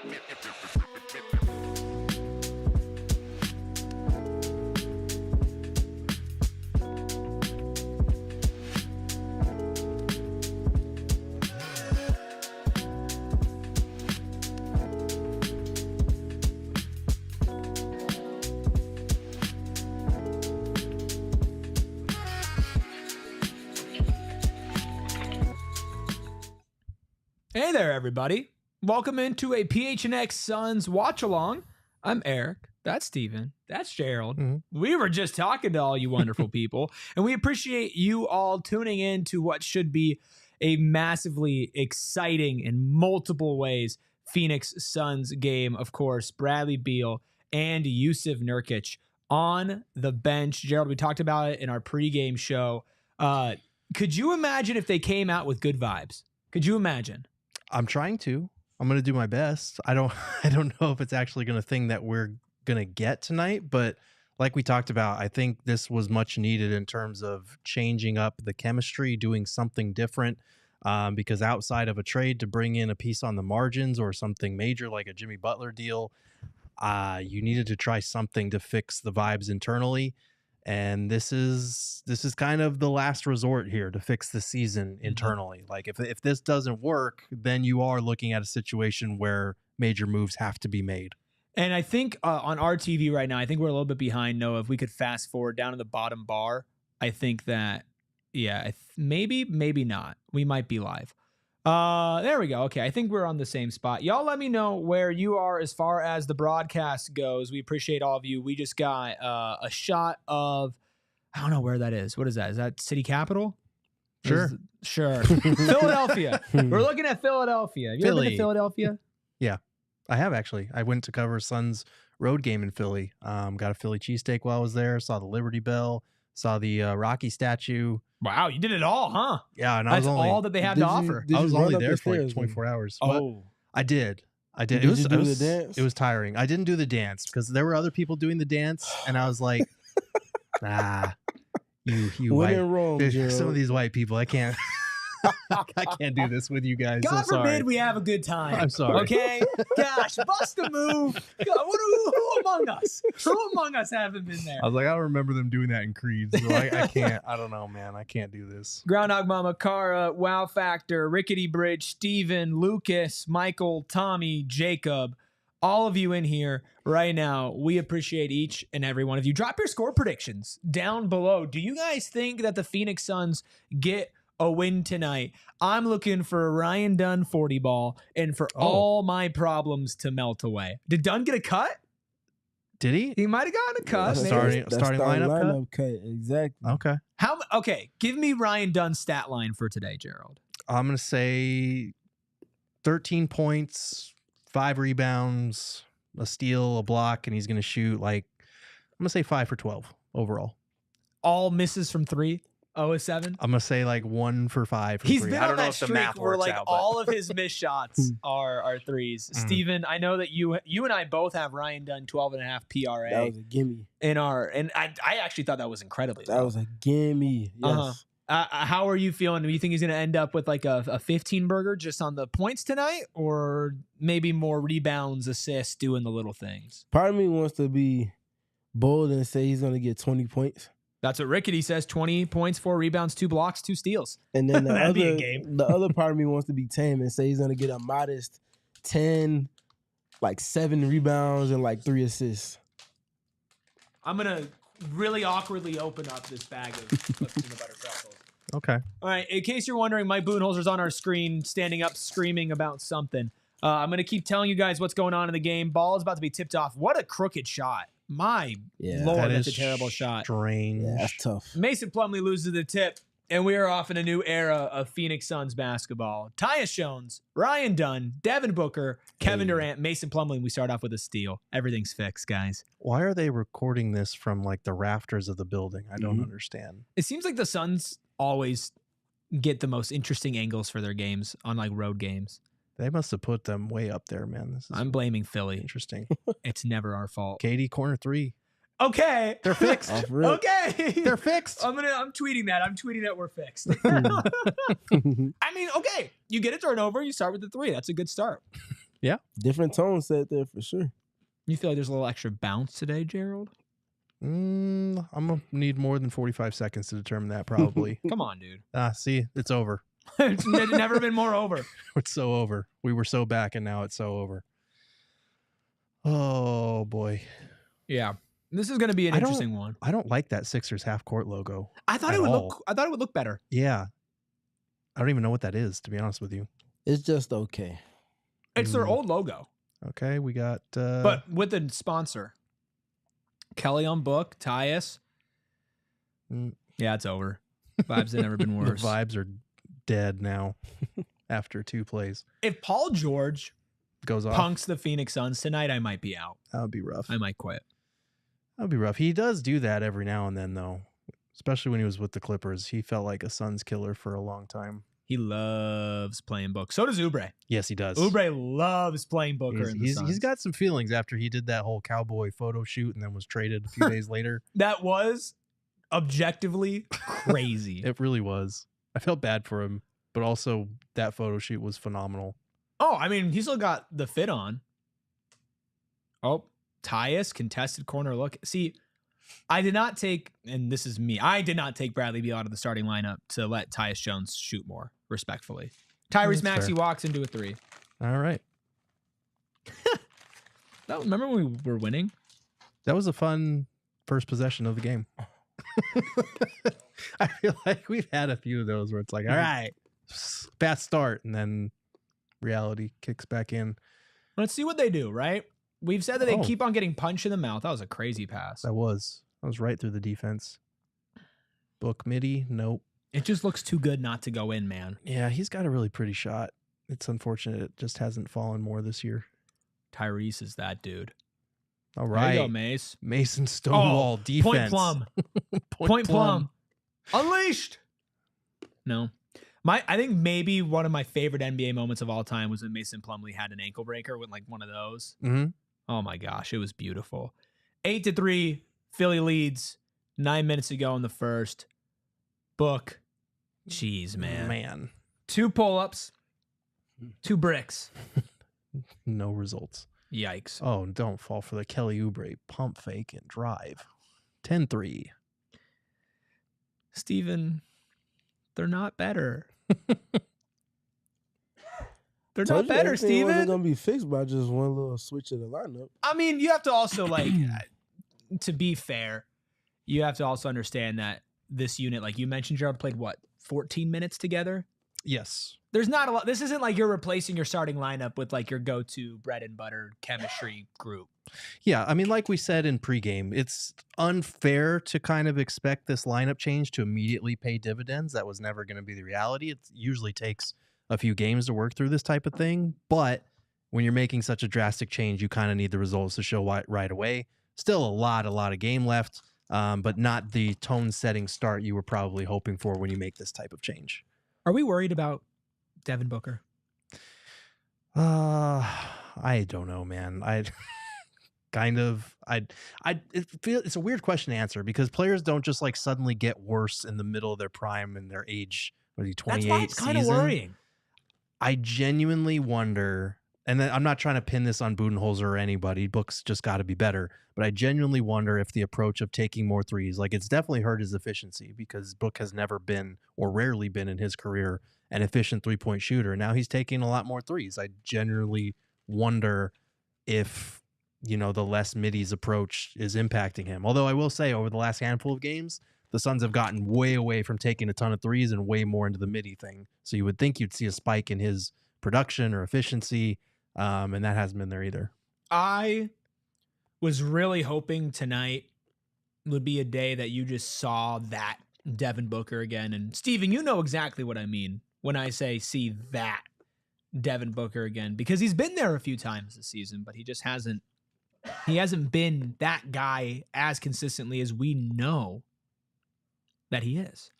Hey there, everybody. Welcome into a PHNX Suns watch-along. I'm Eric. That's Steven. That's Gerald. We were just talking to all you wonderful people, and we appreciate you all tuning in to what should be a massively exciting, in multiple ways, Phoenix Suns game. Of course, Bradley Beal and Jusuf Nurkic on the bench. Gerald, we talked about it in our pregame show. Could you imagine if they came out with good vibes? Could you imagine? I'm trying to. I'm going to do my best. I don't know if it's actually going to thing that we're going to get tonight, but like we talked about, I think this was much needed in terms of changing up the chemistry, doing something different, because outside of a trade to bring in a piece on the margins or something major like a Jimmy Butler deal, you needed to try something to fix the vibes internally. And this is kind of the last resort here to fix the season internally. Like if this doesn't work, then you are looking at a situation where major moves have to be made. And I think on our TV right now, I think we're a little bit behind. Noah, if we could fast forward down to the bottom bar, I think that, yeah, maybe not. We might be live. There we go. Okay, I think we're on the same spot. Y'all let me know where you are as far as the broadcast goes. We appreciate all of you. We just got a shot of, I don't know where that is. What is that? Is that City Capital? Sure. Philadelphia. We're looking at Philadelphia. Have you ever been to Philadelphia? Yeah, I have actually. I went to cover Suns road game in Philly. Got a Philly cheesesteak while I was there. Saw the Liberty Bell. Saw the Rocky statue. Wow, you did it all, huh? Yeah, and that's all that they have to offer. I was only there for like 24 hours. Oh, I did. Did you do the dance? It was tiring. I didn't do the dance because there were other people doing the dance, and I was like, you when white. in Rome, Some of these white people, I can't. I can't do this with you guys. God forbid we have a good time. I'm sorry. Okay? Gosh, bust a move. God, who among us? Who among us haven't been there? I was like, I don't remember them doing that in Creed. So I can't. I don't know, man. I can't do this. Groundhog Mama, Cara, Wow Factor, Rickety Bridge, Steven, Lucas, Michael, Tommy, Jacob, all of you in here right now. We appreciate each and every one of you. Drop your score predictions down below. Do you guys think that the Phoenix Suns get a win tonight? I'm looking for a Ryan Dunn 40 ball and for all my problems to melt away. Did Dunn get a cut? Did he? He might have gotten a cut. Starting lineup cut. Exactly. Okay. Okay, give me Ryan Dunn's stat line for today, Gerald. I'm going to say 13 points, 5 rebounds, a steal, a block, and he's going to shoot like, I'm going to say 5 for 12 overall. All misses from 3? 0-7. I'm gonna say like 1 for 5. He's 3. been I don't on know that if the streak math where works like out, but all of his missed shots are threes. Steven, I know that you and I both have Ryan Dunn 12.5 PRA. That was a gimme. And I actually thought that was incredibly That was a gimme. Yes. How are you feeling? Do you think he's gonna end up with like a 15 burger just on the points tonight, or maybe more rebounds, assists, doing the little things? Part of me wants to be bold and say he's gonna get 20 points. That's what Rickety says. 20 points, 4 rebounds, 2 blocks, 2 steals. And then the other part of me wants to be tame and say he's going to get a modest 10, like 7 rebounds and like 3 assists. I'm going to really awkwardly open up this bag of peanut butter pretzels. Okay. All right. In case you're wondering, Mike Budenholzer's on our screen, standing up, screaming about something. I'm going to keep telling you guys what's going on in the game. Ball is about to be tipped off. What a crooked shot. My Lord, that's a terrible shot. Strange. Yeah, that's tough. Mason Plumlee loses the tip, and we are off in a new era of Phoenix Suns basketball. Tyus Jones, Ryan Dunn, Devin Booker, Kevin Durant, Mason Plumlee, and we start off with a steal. Everything's fixed, guys. Why are they recording this from like the rafters of the building? I don't understand. It seems like the Suns always get the most interesting angles for their games on like road games. They must have put them way up there, man. I'm blaming Philly. Interesting. It's never our fault. KD corner 3. Okay. They're fixed. Okay. They're fixed. I'm tweeting that. I'm tweeting that we're fixed. I mean, okay. You get a turnover, you start with the 3. That's a good start. Yeah. Different tone set there for sure. You feel like there's a little extra bounce today, Gerald? I'm going to need more than 45 seconds to determine that, probably. Come on, dude. See, it's over. It's never been more over. It's so over. We were so back, and now it's so over. Oh, boy. Yeah. This is going to be an interesting one. I don't like that Sixers half-court logo. I thought it would look better. Yeah. I don't even know what that is, to be honest with you. It's just okay. It's their old logo. Okay, we got... but with a sponsor. Kelly on book, Tyus. Yeah, it's over. Vibes have never been worse. The vibes are dead now after 2 plays. If Paul George goes off, punks the Phoenix Suns tonight, I might be out. That would be rough. I might quit. That would be rough. He does do that every now and then, though. Especially when he was with the Clippers. He felt like a Suns killer for a long time. He loves playing Book. So does Oubre. Yes, he does. Oubre loves playing Booker in the Suns. He's got some feelings after he did that whole cowboy photo shoot and then was traded a few days later. That was objectively crazy. It really was. I felt bad for him, but also that photo shoot was phenomenal. Oh, I mean, he still got the fit on. Oh, Tyus, contested corner look. See, I did not take, and this is me, I did not take Bradley Beal out of the starting lineup to let Tyus Jones shoot more, respectfully. Tyrese Maxey walks into a 3. All right. Remember when we were winning? That was a fun first possession of the game. I feel like we've had a few of those where it's like, all right, fast start, and then reality kicks back in. Let's see what they do, right? We've said that they keep on getting punched in the mouth. That was a crazy pass. That was right through the defense. Book midi, nope. It just looks too good not to go in, man. Yeah, he's got a really pretty shot. It's unfortunate it just hasn't fallen more this year. Tyrese is that dude. All right. There you go, Mace. Mason Stonewall defense. Point plum. Point plum. Unleashed. No. I think maybe one of my favorite NBA moments of all time was when Mason Plumlee had an ankle breaker with like one of those. Mm-hmm. Oh my gosh, it was beautiful. 8-3, Philly leads. 9 minutes to go in the first. Book. Jeez, man. 2 pull-ups. 2 bricks. No results. Yikes. Oh, don't fall for the Kelly Oubre pump fake and drive. 10-3. Steven, they're not better. They're Told not better, Steven. It wasn't going to be fixed by just one little switch of the lineup. I mean, you have to also, like, to be fair, you have to also understand that this unit, like you mentioned, Gerald played, 14 minutes together? Yes. There's not a lot. This isn't like you're replacing your starting lineup with, like, your go-to bread and butter chemistry group. Yeah, I mean, like we said in pregame, it's unfair to kind of expect this lineup change to immediately pay dividends. That was never going to be the reality. It usually takes a few games to work through this type of thing. But when you're making such a drastic change, you kind of need the results to show right away. Still a lot of game left, but not the tone-setting start you were probably hoping for when you make this type of change. Are we worried about Devin Booker? I don't know, man. It's a weird question to answer because players don't just like suddenly get worse in the middle of their prime and their age. What are you, 28? That's why it's kind of worrying. I genuinely wonder, and I'm not trying to pin this on Budenholzer or anybody. Book's just got to be better. But I genuinely wonder if the approach of taking more threes, like it's definitely hurt his efficiency because Book has never been or rarely been in his career an efficient 3-point shooter. Now he's taking a lot more threes. I genuinely wonder if, the less middies approach is impacting him. Although I will say over the last handful of games, the Suns have gotten way away from taking a ton of threes and way more into the midi thing. So you would think you'd see a spike in his production or efficiency, and that hasn't been there either. I was really hoping tonight would be a day that you just saw that Devin Booker again. And Steven, you know exactly what I mean when I say see that Devin Booker again, because he's been there a few times this season, but he just hasn't been that guy as consistently as we know that he is.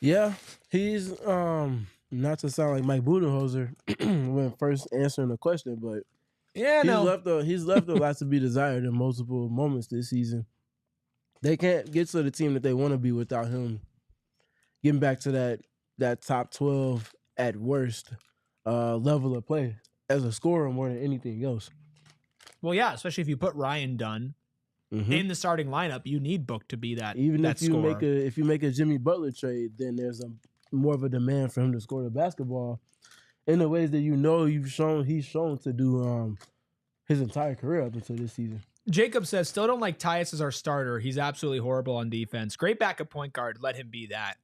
Yeah, he's not to sound like Mike Budenholzer when first answering the question, but he's left a lot to be desired in multiple moments this season. They can't get to the team that they want to be without him getting back to that top 12 at worst level of play. as a scorer more than anything else. Well, yeah, especially if you put Ryan Dunn in the starting lineup, you need Book to be that. Even that if you make a Jimmy Butler trade, then there's a more of a demand for him to score the basketball in the ways that he's shown to do his entire career up until this season. Jacob says, still don't like Tyus as our starter. He's absolutely horrible on defense. Great backup point guard. Let him be that.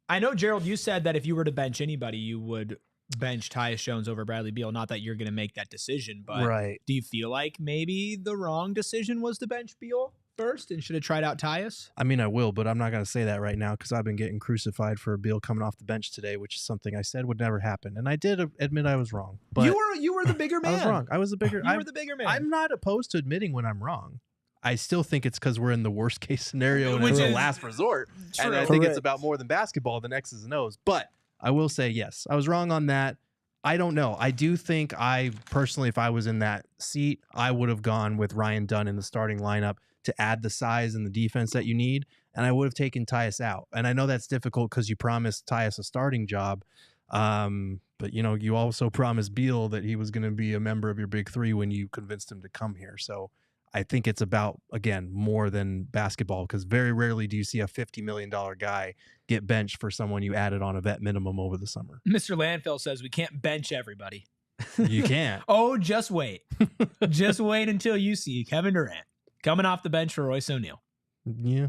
I know, Gerald, you said that if you were to bench anybody, you would bench Tyus Jones over Bradley Beal. Not that you're going to make that decision, but do you feel like maybe the wrong decision was to bench Beal first and should have tried out Tyus? I mean, I will, but I'm not going to say that right now because I've been getting crucified for Beal coming off the bench today, which is something I said would never happen. And I did admit I was wrong. But you were the bigger man. I was wrong. I was the bigger. You were the bigger man. I'm not opposed to admitting when I'm wrong. I still think it's because we're in the worst case scenario and it's a last resort. True. And I think it's about more than basketball, the X's and O's. But I will say, yes, I was wrong on that. I don't know. I do think I personally, if I was in that seat, I would have gone with Ryan Dunn in the starting lineup to add the size and the defense that you need. And I would have taken Tyus out. And I know that's difficult because you promised Tyus a starting job. But, you also promised Beal that he was going to be a member of your big three when you convinced him to come here. So I think it's about, again, more than basketball because very rarely do you see a $50 million guy get benched for someone you added on a vet minimum over the summer. Mr. Landfill says we can't bench everybody. You can't. Oh, just wait. Just wait until you see Kevin Durant coming off the bench for Royce O'Neal. Yeah.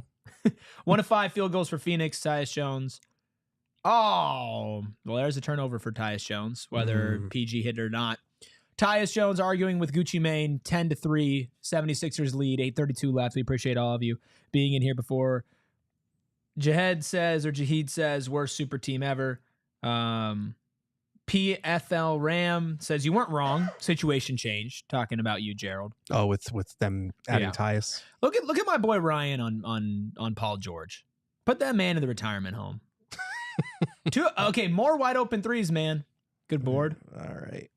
1 of 5 field goals for Phoenix, Tyus Jones. Oh, well, there's a turnover for Tyus Jones, whether PG hit it or not. Tyus Jones arguing with Gucci Mane, 10-3, 76ers lead, 8:32 left. We appreciate all of you being in here before. Jahid says, worst super team ever. PFL Ram says, you weren't wrong. Situation changed. Talking about you, Gerald. Oh, with them adding Tyus. Look at my boy Ryan on Paul George. Put that man in the retirement home. More wide open threes, man. Good board. All right.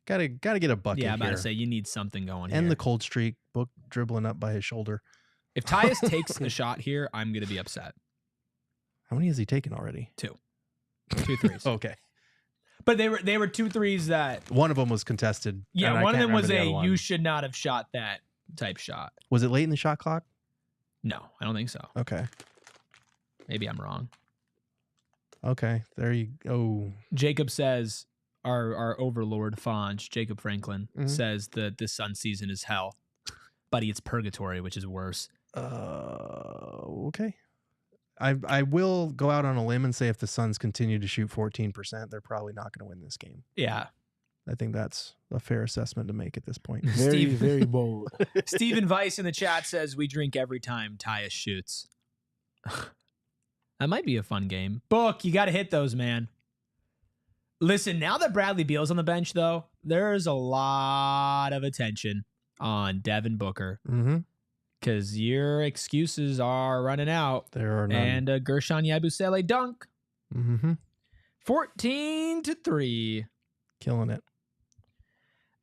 Gotta get a bucket. Yeah, I'm about here. to say you need something going here. And the cold streak, Book dribbling up by his shoulder. If Tyus takes a shot here, I'm gonna be upset. How many has he taken already? 2 threes. Okay. But they were 2 threes that one of them was contested. Yeah, one of them was you should not have shot that type shot. Was it late in the shot clock? No, I don't think so. Okay. Maybe I'm wrong. Okay, there you go. Jacob says, our overlord Fonge, Jacob Franklin, says that this Sun season is hell. Buddy, it's purgatory, which is worse. Okay. I will go out on a limb and say if the Suns continue to shoot 14%, they're probably not going to win this game. Yeah. I think that's a fair assessment to make at this point. Very bold. Stephen Weiss in the chat says, we drink every time Tyus shoots. That might be a fun game. Book, you got to hit those, man. Listen, now that Bradley Beal's on the bench, though, there's a lot of attention on Devin Booker. Because your excuses are running out. There are none. And a Gershon Yabusele dunk. 14-3. Killing it.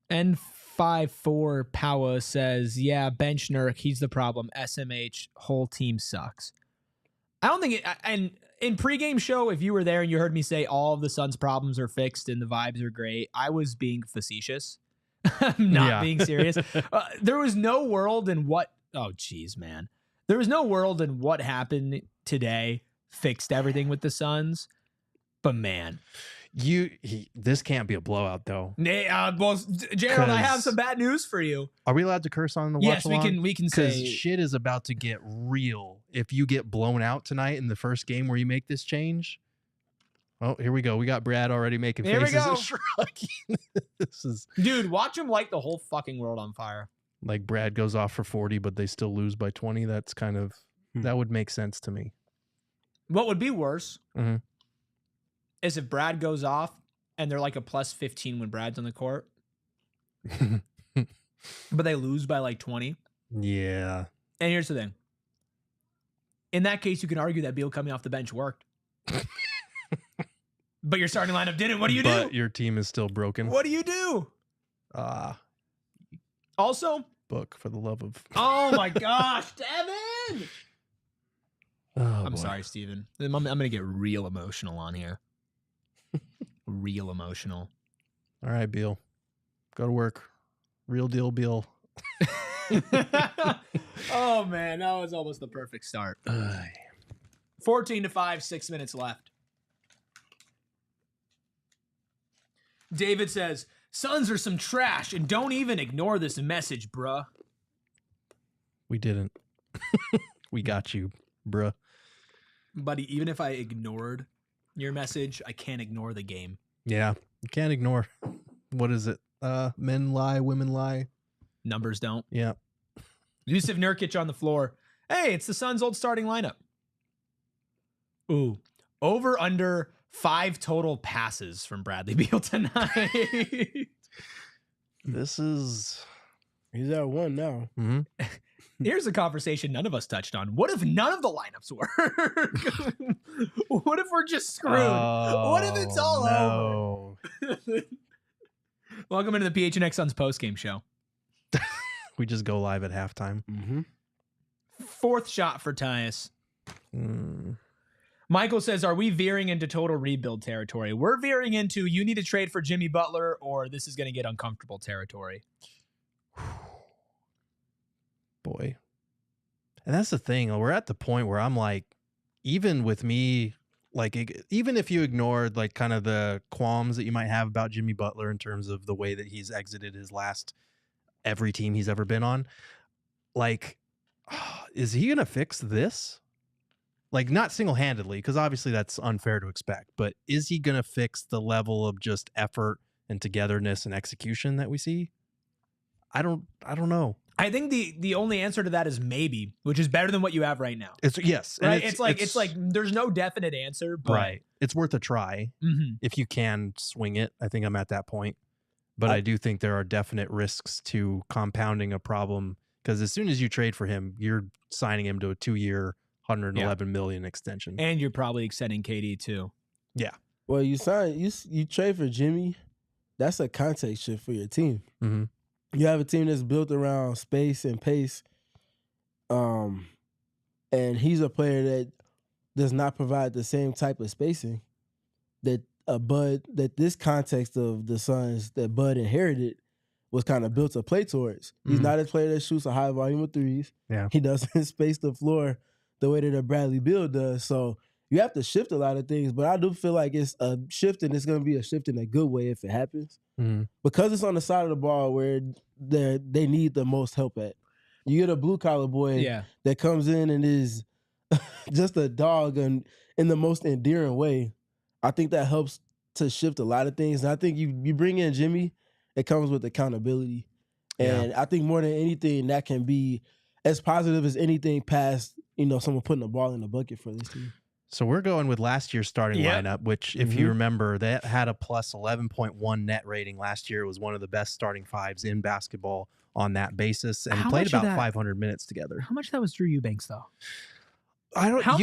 And 5-4 Powa says, yeah, bench Nurk. He's the problem. SMH, whole team sucks. I don't think it... And in pregame show, if you were there and you heard me say all of the Suns' problems are fixed and the vibes are great, I was being facetious. I'm not being serious. There was no world in what... Oh, geez, man. There was no world in what happened today fixed everything with the Suns. But, man... This can't be a blowout, though. Well, Gerald, I have some bad news for you. Are we allowed to curse on the watch Yes, we can say... Because shit is about to get real. If you get blown out tonight in the first game where you make this change... Oh, here we go. We got Brad already making faces. Here we go. This is... Dude, watch him light the whole fucking world on fire. Like Brad goes off for 40, but they still lose by 20. That's kind of... That would make sense to me. What would be worse is if Brad goes off and they're like a plus 15 when Brad's on the court, but they lose by like 20. Yeah. And here's the thing. In that case, you can argue that Beal coming off the bench worked. But your starting lineup didn't. What do you do? But your team is still broken. What do you do? Also, Book, for the love of... Oh my gosh, Devin! Oh, I'm sorry, Steven. I'm going to get real emotional on here. Real emotional. All right, Beal. Go to work. Real deal, Beal. Oh, man. That was almost the perfect start. 14-5, 6 minutes left. David says, Suns are some trash, and don't even ignore this message, bruh. We didn't. We got you, bruh. Buddy, even if I ignored your message, I can't ignore the game. Yeah, you can't ignore. What is it? Men lie, women lie. Numbers don't. Yeah. Jusuf Nurkic on the floor. Hey, it's the Suns' old starting lineup. Ooh. Over under 5 total passes from Bradley Beal tonight. He's at 1 now. Mm-hmm. Here's a conversation none of us touched on. What if none of the lineups work? What if we're just screwed? What if it's all over? Welcome into the PHNX Suns postgame show. We just go live at halftime. Mm-hmm. 4th shot for Tyus. Michael says, are we veering into total rebuild territory? We're veering into you need to trade for Jimmy Butler or this is going to get uncomfortable territory. Boy. And that's the thing. We're at the point where I'm like, even with me, like, even if you ignored like kind of the qualms that you might have about Jimmy Butler in terms of the way that he's exited his last every team he's ever been on, like, is he going to fix this? Like, not single-handedly, because obviously that's unfair to expect, but is he going to fix the level of just effort and togetherness and execution that we see? I don't know. I think the only answer to that is maybe, which is better than what you have right now. Yes. Right? It's like there's no definite answer, but right. It's worth a try if you can swing it. I think I'm at that point. But I do think there are definite risks to compounding a problem because as soon as you trade for him, you're signing him to a 2-year, $111 million extension. And you're probably extending KD too. Yeah. Well, you trade for Jimmy, that's a context shift for your team. Mm-hmm. You have a team that's built around space and pace, and he's a player that does not provide the same type of spacing that this context of the Suns that Bud inherited was kind of built to play towards. He's not a player that shoots a high volume of threes. Yeah. He doesn't space the floor the way that a Bradley Beal does. So you have to shift a lot of things, but I do feel like it's a shift, and it's going to be a shift in a good way if it happens. Because it's on the side of the ball where they need the most help at. You get a blue-collar boy that comes in and is just a dog and in the most endearing way. I think that helps to shift a lot of things. And I think you bring in Jimmy, it comes with accountability. And I think more than anything, that can be as positive as anything past, someone putting the ball in the bucket for this team. So we're going with last year's starting lineup, which if you remember, that had a plus 11.1 net rating last year. It was one of the best starting fives in basketball on that basis, and played about 500 minutes together. How much of that was Drew Eubanks, though? I don't. How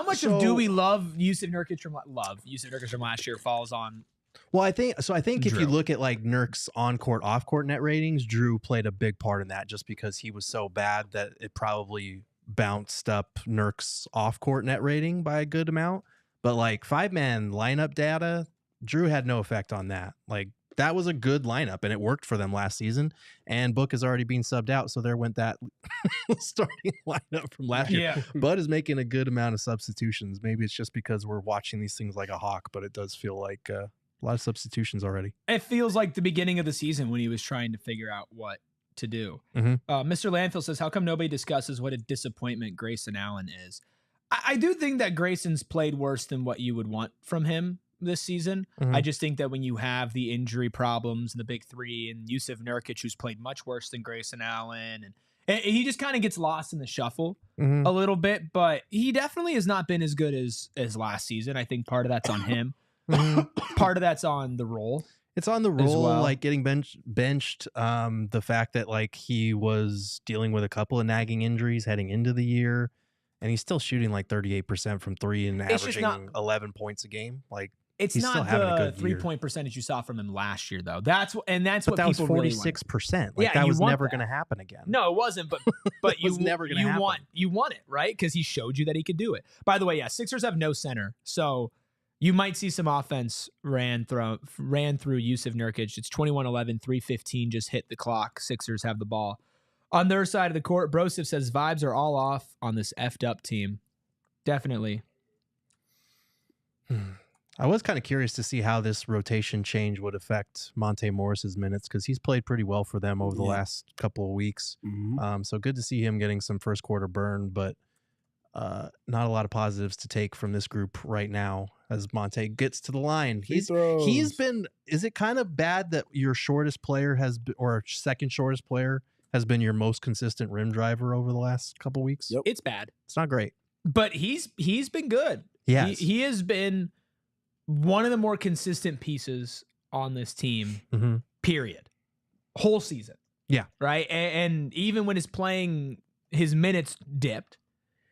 much of do we love Jusuf Nurkic from last year falls on? Well, I think if Drew. you look at like Nurk's on-court, off-court net ratings, Drew played a big part in that just because he was so bad that it probably bounced up Nurk's off-court net rating by a good amount. But like 5-man lineup data, Drew had no effect on that. Like that was a good lineup and it worked for them last season. And Book is already being subbed out, so there went that starting lineup from last year. Yeah. Bud is making a good amount of substitutions. Maybe it's just because we're watching these things like a hawk, but it does feel like a lot of substitutions already. It feels like the beginning of the season when he was trying to figure out what to do. Mr. Landfill says, how come nobody discusses what a disappointment Grayson Allen is? I do think that Grayson's played worse than what you would want from him this season. I just think that when you have the injury problems and the big three and Jusuf Nurkic, who's played much worse than Grayson Allen, and he just kind of gets lost in the shuffle a little bit, but he definitely has not been as good as last season. I think part of that's on him. Part of that's on the role. It's on the role, well. like getting benched. The fact that like he was dealing with a couple of nagging injuries heading into the year, and he's still shooting like 38% from three and averaging 11 points a game. Like it's he's not still having a the good 3-point percentage you saw from him last year, though. That's what that was 46%. Like that was never going to happen again. No, it wasn't. But you never going to happen. You want it, right? Because he showed you that he could do it. By the way, Sixers have no center, so You might see some offense ran through Jusuf Nurkic. It's 21-11, 3:15 just hit the clock. Sixers have the ball. On their side of the court, Brosif says vibes are all off on this effed up team. Definitely. I was kind of curious to see how this rotation change would affect Monte Morris's minutes because he's played pretty well for them over the last couple of weeks. So good to see him getting some first quarter burn, but not a lot of positives to take from this group right now as Monte gets to the line. He's been, is it kind of bad that your shortest player has been, or second shortest player has been your most consistent rim driver over the last couple weeks? Yep. It's bad. It's not great. But he's been good. Yes. He has been one of the more consistent pieces on this team, period. Whole season. Yeah. Right? And even when his minutes dipped,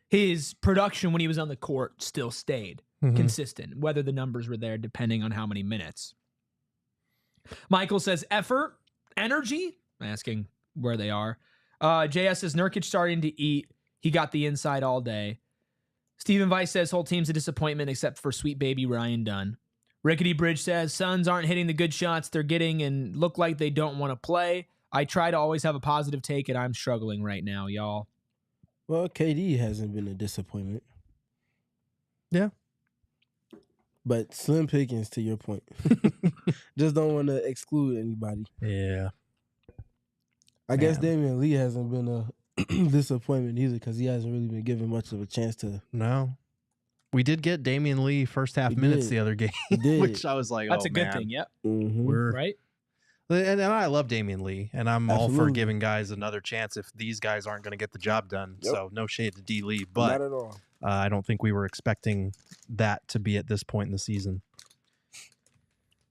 his production when he was on the court still stayed consistent, whether the numbers were there depending on how many minutes. Michael says, effort, energy, asking where they are. JS says, Nurkic starting to eat. He got the inside all day. Stephen Weiss says, whole team's a disappointment except for sweet baby Ryan Dunn. Rickety Bridge says, Suns aren't hitting the good shots they're getting and look like they don't want to play. I try to always have a positive take, and I'm struggling right now, y'all. Well, KD hasn't been a disappointment. Yeah. But slim pickings, to your point. Just don't want to exclude anybody. Yeah. I guess Damian Lee hasn't been a disappointment either because he hasn't really been given much of a chance to. No. We did get Damian Lee first half minutes the other game, which I was like, that's a good thing. Yep. Right. And I love Damian Lee, and I'm all for giving guys another chance if these guys aren't going to get the job done. Yep. So no shade to D. Lee, but not at all. I don't think we were expecting that to be at this point in the season.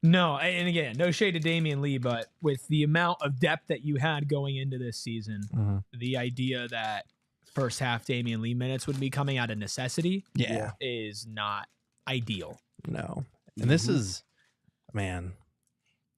No, and again, no shade to Damian Lee, but with the amount of depth that you had going into this season, the idea that first half Damian Lee minutes would be coming out of necessity is not ideal. No. And this is, man,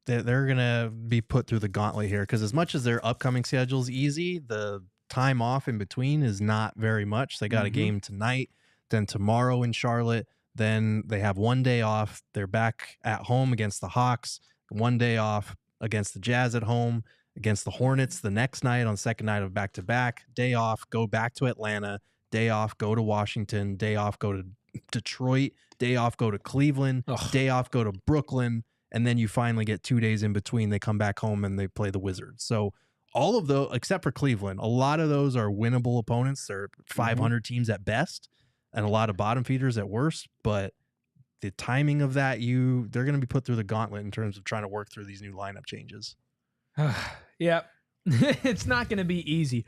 they're going to be put through the gauntlet here because as much as their upcoming schedule is easy, the time off in between is not very much. They got a game tonight, then tomorrow in Charlotte. Then they have one day off. They're back at home against the Hawks. One day off against the Jazz at home, against the Hornets the next night on second night of back-to-back. Day off, go back to Atlanta. Day off, go to Washington. Day off, go to Detroit. Day off, go to Cleveland. Day off, go to Brooklyn. And then you finally get 2 days in between. They come back home and they play the Wizards. So all of those, except for Cleveland, a lot of those are winnable opponents. They're 500 teams at best. And a lot of bottom feeders at worst, but the timing of that, they're going to be put through the gauntlet in terms of trying to work through these new lineup changes. Yep. It's not going to be easy.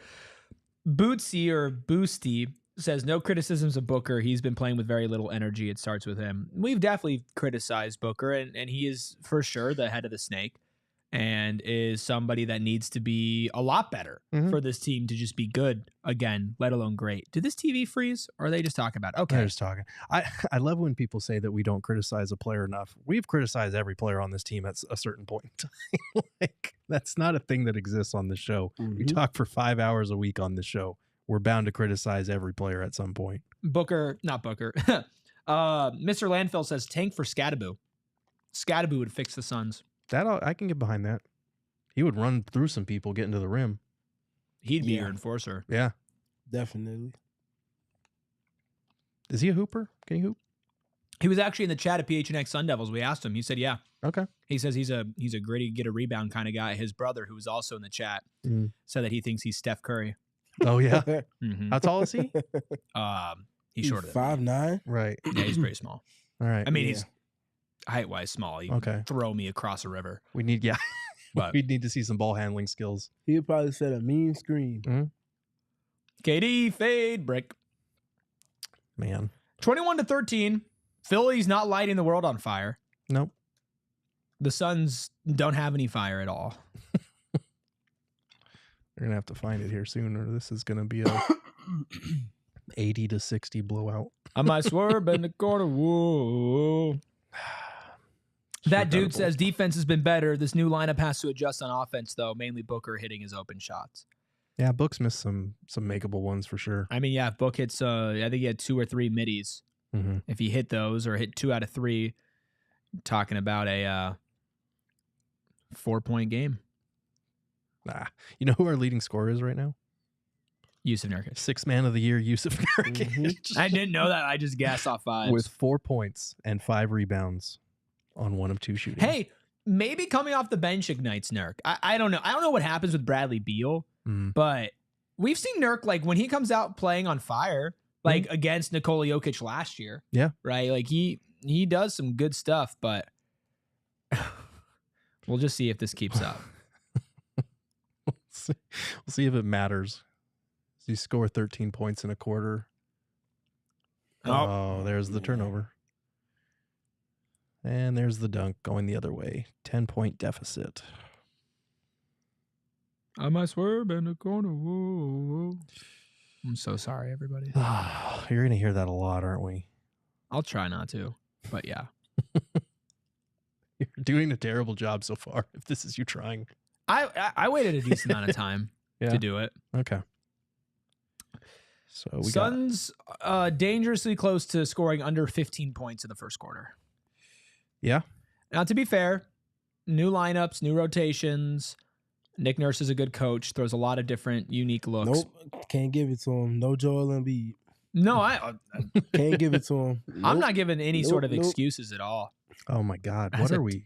Bootsy or Boosty says, no criticisms of Booker. He's been playing with very little energy. It starts with him. We've definitely criticized Booker, and he is for sure the head of the snake and is somebody that needs to be a lot better for this team to just be good again, let alone great. Did this TV freeze or are they just talking about it? Okay. They're just talking. I love when people say that we don't criticize a player enough. We've criticized every player on this team at a certain point in time. Like, that's not a thing that exists on this show. We talk for 5 hours a week on this show. We're bound to criticize every player at some point. Not Booker. Mr. Landfill says tank for Scattaboo. Scattaboo would fix the Suns. I can get behind that. He would run through some people, get into the rim. He'd be your enforcer. Yeah. Definitely. Is he a hooper? Can he hoop? He was actually in the chat at PHNX Sun Devils. We asked him. He said, yeah. Okay. He says he's a gritty, get a rebound kind of guy. His brother, who was also in the chat, said that he thinks he's Steph Curry. Oh, yeah? How tall is he? He's shorter than 5'9". Right. Yeah, he's pretty small. All right. I mean, he's height-wise small. You can throw me across a river. We need, we'd need to see some ball handling skills. He would probably set a mean screen. KD fade brick. Man. 21-13. Philly's not lighting the world on fire. Nope. The Suns don't have any fire at all. They're going to have to find it here soon, or this is going to be a 80-60 blowout. I might swerve in the corner. Whoa. That dude says defense has been better. This new lineup has to adjust on offense, though. Mainly Booker hitting his open shots. Yeah, Book's missed some makeable ones for sure. I mean, yeah, Book hits, I think he had 2 or 3 middies If he hit those or hit 2 out of 3, talking about a 4-point game. You know who our leading scorer is right now? Jusuf Nurkic. 6th man of the year, Jusuf Nurkic. I didn't know that. I just gassed off 5s. With 4 points and 5 rebounds on 1 of 2 shooting. Hey, maybe coming off the bench ignites Nurk. I don't know. I don't know what happens with Bradley Beal, but we've seen Nurk, like, when he comes out playing on fire, like against Nikola Jokic last year. Yeah. Right? Like, he does some good stuff, but we'll just see if this keeps up. We'll see if it matters. Does he score 13 points in a quarter? Oh, there's the turnover. And there's the dunk going the other way. 10-point deficit. I might swerve in the corner. Whoa, whoa. I'm so sorry, everybody. You're going to hear that a lot, aren't we? I'll try not to, but yeah. You're doing a terrible job so far, if this is you trying. I waited a decent amount of time to do it. Okay. So we Suns dangerously close to scoring under 15 points in the first quarter. Yeah. Now, to be fair, new lineups, new rotations. Nick Nurse is a good coach. Throws a lot of different, unique looks. Nope, can't give it to him. No Joel Embiid. No, I can't give it to him. Nope. I'm not giving any sort of excuses at all. Oh my God, what are we?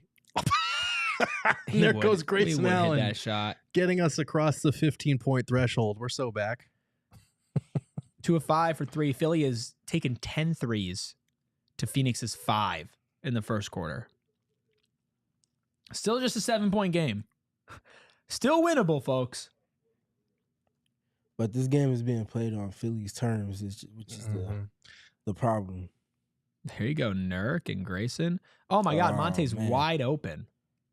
There goes Grayson Allen. That shot, getting us across the 15-point threshold. We're so back. 2 of 5 for 3. Philly has taken 10 threes to Phoenix's 5 in the first quarter. Still just a 7-point game. Still winnable, folks. But this game is being played on Philly's terms, which is the problem. There you go, Nurk and Grayson. Oh my God, Monte's wide open.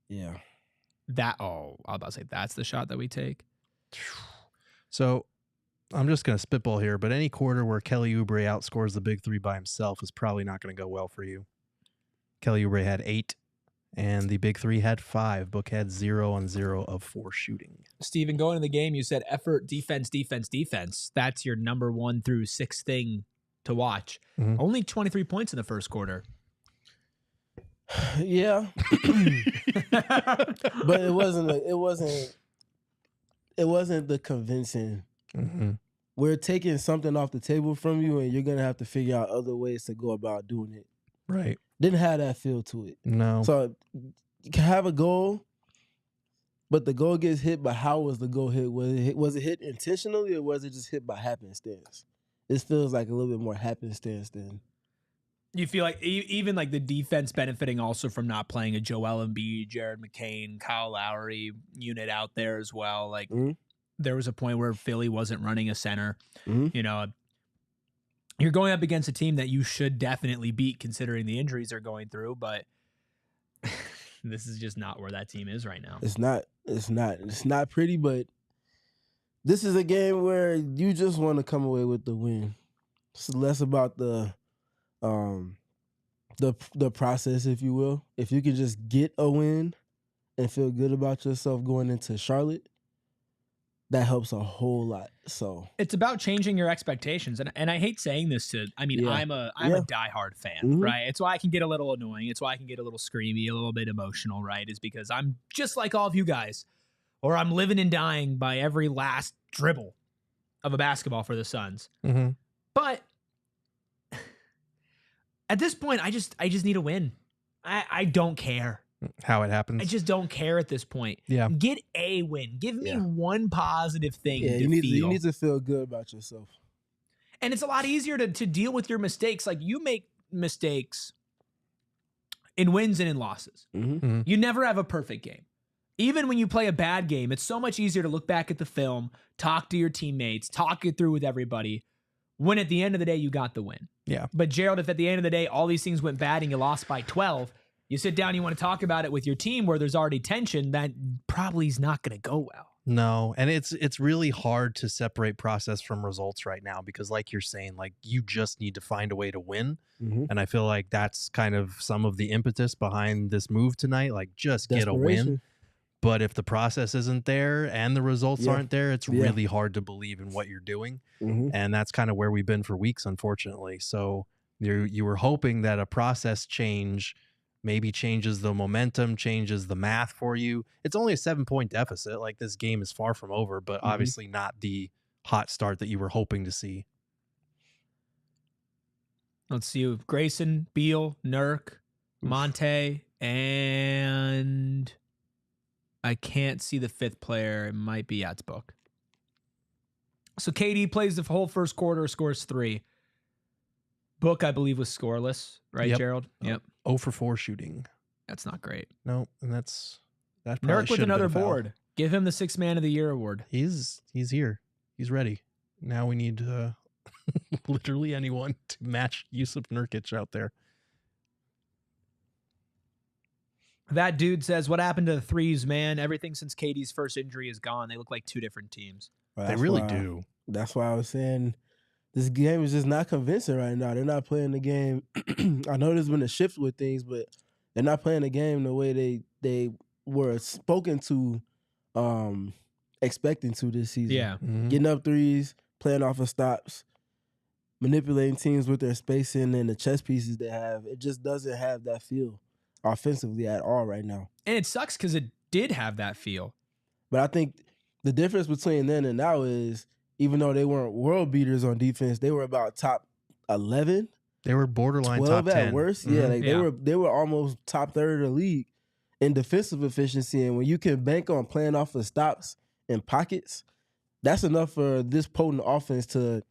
Yeah. I was about to say that's the shot that we take. So I'm just going to spitball here, but any quarter where Kelly Oubre outscores the big 3 by himself is probably not going to go well for you. Kelly Oubre had 8, and the big 3 had 5. Book had 0 on 0 of 4 shooting. Steven, going into the game, you said effort, defense, defense, defense. That's your number 1 through 6 thing to watch. Only 23 points in the first quarter. Yeah. But it wasn't the convincing. We're taking something off the table from you, and you're gonna have to figure out other ways to go about doing it. Right. Didn't have that feel to it. No. So you can have a goal, but the goal gets hit. But how was the goal hit? Was it hit intentionally, or was it just hit by happenstance? This feels like a little bit more happenstance than. You feel like even like the defense benefiting also from not playing a Joel Embiid, Jared McCain, Kyle Lowry unit out there as well. Like there was a point where Philly wasn't running a center. You know, you're going up against a team that you should definitely beat considering the injuries they're going through, but this is just not where that team is right now. It's not pretty, but this is a game where you just want to come away with the win. It's less about the process, if you will. If you can just get a win and feel good about yourself going into Charlotte, that helps a whole lot. So it's about changing your expectations. And I hate saying this I'm a diehard fan, right? It's why I can get a little annoying. It's why I can get a little screamy, a little bit emotional, right? Is because I'm just like all of you guys, or I'm living and dying by every last dribble of a basketball for the Suns. But at this point, I just need a win. I don't care how it happens. I just don't care at this point. Yeah. Get a win. Give me one positive thing to you feel. need to feel good about yourself. And it's a lot easier to deal with your mistakes. Like, you make mistakes in wins and in losses. You never have a perfect game. Even when you play a bad game, it's so much easier to look back at the film, talk to your teammates, talk it through with everybody, when at the end of the day, you got the win. Yeah. But Gerald, if at the end of the day, all these things went bad and you lost by 12, you sit down, you want to talk about it with your team where there's already tension, that probably is not going to go well. No, and it's really hard to separate process from results right now because, like you're saying, like, you just need to find a way to win. And I feel like that's kind of some of the impetus behind this move tonight. Like, just get a win. But if the process isn't there and the results aren't there, it's really hard to believe in what you're doing. And that's kind of where we've been for weeks, unfortunately. So You were hoping that a process change maybe changes the momentum, changes the math for you. It's only a 7-point deficit. Like, this game is far from over, but obviously not the hot start that you were hoping to see. Let's see. Grayson, Beal, Nurk, Monte, and I can't see the fifth player. It might be Book. So KD plays the whole first quarter, scores 3. Book, I believe, was scoreless, right, Gerald? Yep. 0 for 4 shooting. That's not great. No, and that's Nurk with another board. Give him the 6th Man of the Year award. He's here. He's ready. Now we need literally anyone to match Jusuf Nurkic out there. That dude says, what happened to the threes, man? Everything since KD's first injury is gone. They look like 2 different teams. Well, they really do. That's why I was saying this game is just not convincing right now. They're not playing the game. I know there's been a shift with things, but they're not playing the game the way they were spoken to, expecting to this season. Yeah. Getting up threes, playing off of stops, manipulating teams with their spacing and the chess pieces they have. It just doesn't have that feel offensively at all right now. And it sucks because it did have that feel. But I think the difference between then and now is, even though they weren't world beaters on defense, they were about top 11. They were borderline 12 top 10 at worst. Yeah, like they were almost top third of the league in defensive efficiency. And when you can bank on playing off of stops and pockets, that's enough for this potent offense to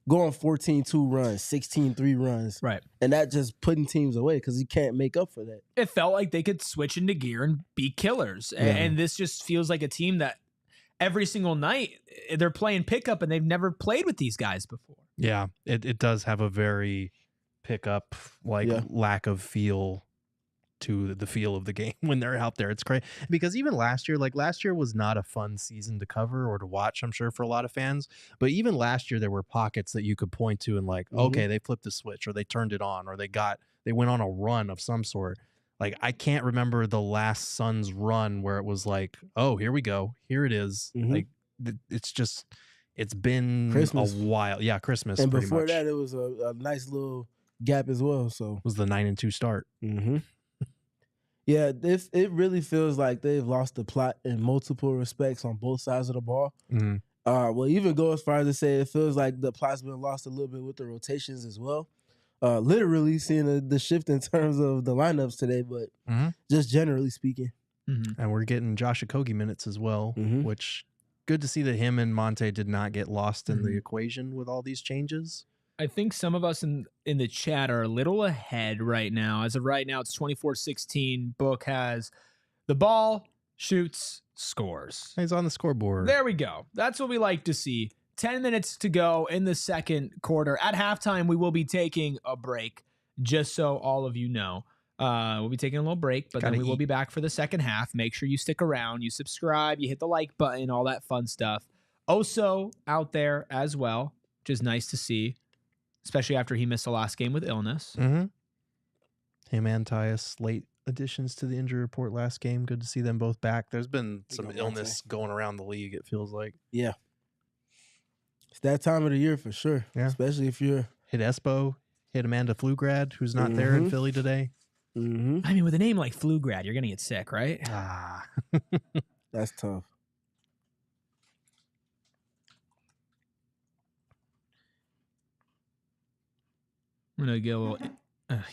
go on 14-2 runs, 16-3 runs. Right. And that just putting teams away because you can't make up for that. It felt like they could switch into gear and be killers. Yeah. And this just feels like a team that every single night they're playing pickup and they've never played with these guys before. Yeah, it does have a very pickup, lack of feel to the feel of the game when they're out there. It's crazy because even last year was not a fun season to cover or to watch, I'm sure, for a lot of fans. But even last year, there were pockets that you could point to and okay, they flipped the switch or they turned it on or they went on a run of some sort. Like, I can't remember the last Suns run where it was like, oh, here we go. Here it is. Like, it's been Christmas. A while. Yeah, Christmas. And before that, it was a nice little gap as well. So it was the 9-2 start. Yeah, it really feels like they've lost the plot in multiple respects on both sides of the ball. Well, even go as far as to say it feels like the plot's been lost a little bit with the rotations as well. Literally seeing the shift in terms of the lineups today, but just generally speaking. And we're getting Josh Okogie minutes as well, which good to see that him and Monte did not get lost in the equation with all these changes. I think some of us in the chat are a little ahead right now. As of right now, it's 24-16. Book has the ball, shoots, scores. He's on the scoreboard. There we go. That's what we like to see. 10 minutes to go in the second quarter. At halftime, we will be taking a break, just so all of you know. We'll be taking a little break, but then we will be back for the second half. Make sure you stick around, you subscribe, you hit the like button, all that fun stuff. Oso out there as well, which is nice to see, especially after he missed the last game with illness. Him and Tyus, late additions to the injury report last game. Good to see them both back. There's been some illness going around the league, it feels like. Yeah. It's that time of the year for sure. Yeah. Especially if you're... Hit Espo, hit Amanda Flugrad, who's not there in Philly today. I mean, with a name like Flugrad, you're going to get sick, right? That's tough. I'm going to get a little...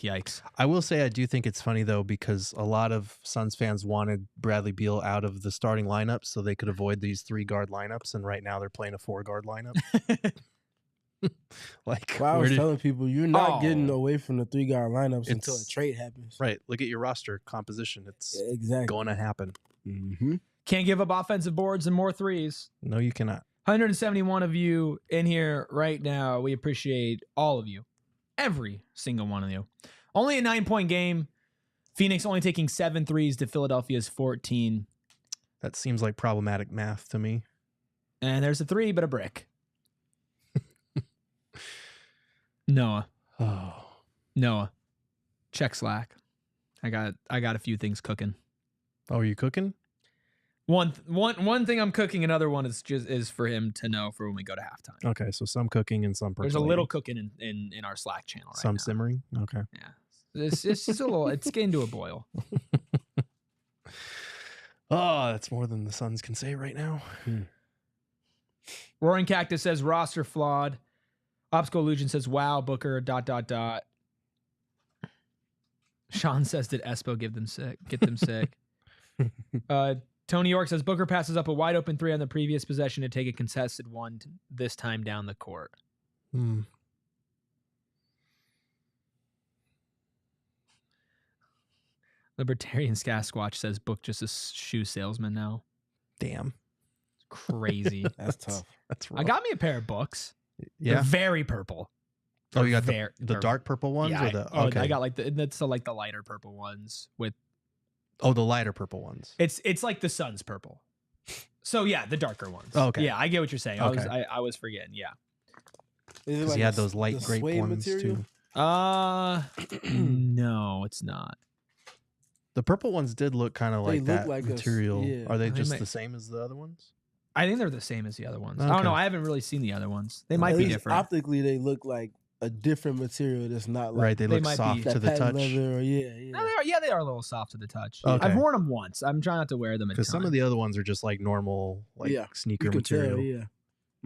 yikes. I will say I do think it's funny, though, because a lot of Suns fans wanted Bradley Beal out of the starting lineup so they could avoid these 3-guard lineups, and right now they're playing a 4-guard lineup. I was telling people, you're not getting away from the 3-guard lineups until a trade happens. Right. Look at your roster composition. It's going to happen. Can't give up offensive boards and more threes. No, you cannot. 171 of you in here right now. We appreciate all of you. Every single one of you. Only a 9-point game. Phoenix only taking 7 threes to Philadelphia's 14. That seems like problematic math to me. And there's a 3, but a brick. Noah. Noah. Check Slack. I got a few things cooking. Oh, are you cooking? One thing I'm cooking. Another one is for him to know for when we go to halftime. Okay, so some cooking and some There's a little cooking in our Slack channel right some now. simmering. Okay. Yeah. It's just a little. It's getting to a boil. Oh, that's more than the Suns can say right now. Roaring Cactus says roster flawed. Optical Illusion says wow. Booker ... Sean says did Espo get them sick? Tony York says Booker passes up a wide open 3 on the previous possession to take a contested 1 this time down the court. Libertarian Sasquatch says Book just a shoe salesman now. Damn. It's crazy. That's tough. That's rough. I got me a pair of books. Yeah. They're very purple. Oh, you got They're the dark purple ones? Yeah, or the, I got like the lighter purple ones with. Oh, the lighter purple ones. It's like the Suns purple. So yeah, the darker ones. Oh, okay. Yeah, I get what you're saying. Okay. I was forgetting. Yeah. Is it He had those light grape ones material? too. No, it's not. The purple ones did look kind of like that like material. yeah. Are they just the same as the other ones? I think they're the same as the other ones. I Okay. don't know. I haven't really seen the other ones. They might At be least different. Optically, they look like a different material that's not like Right, they look might soft be to the touch. leather or No, they are a little soft to the touch. Okay. I've worn them once. I'm trying not to wear them a ton. Because some of the other ones are just like normal, like sneaker you can material. tell, yeah.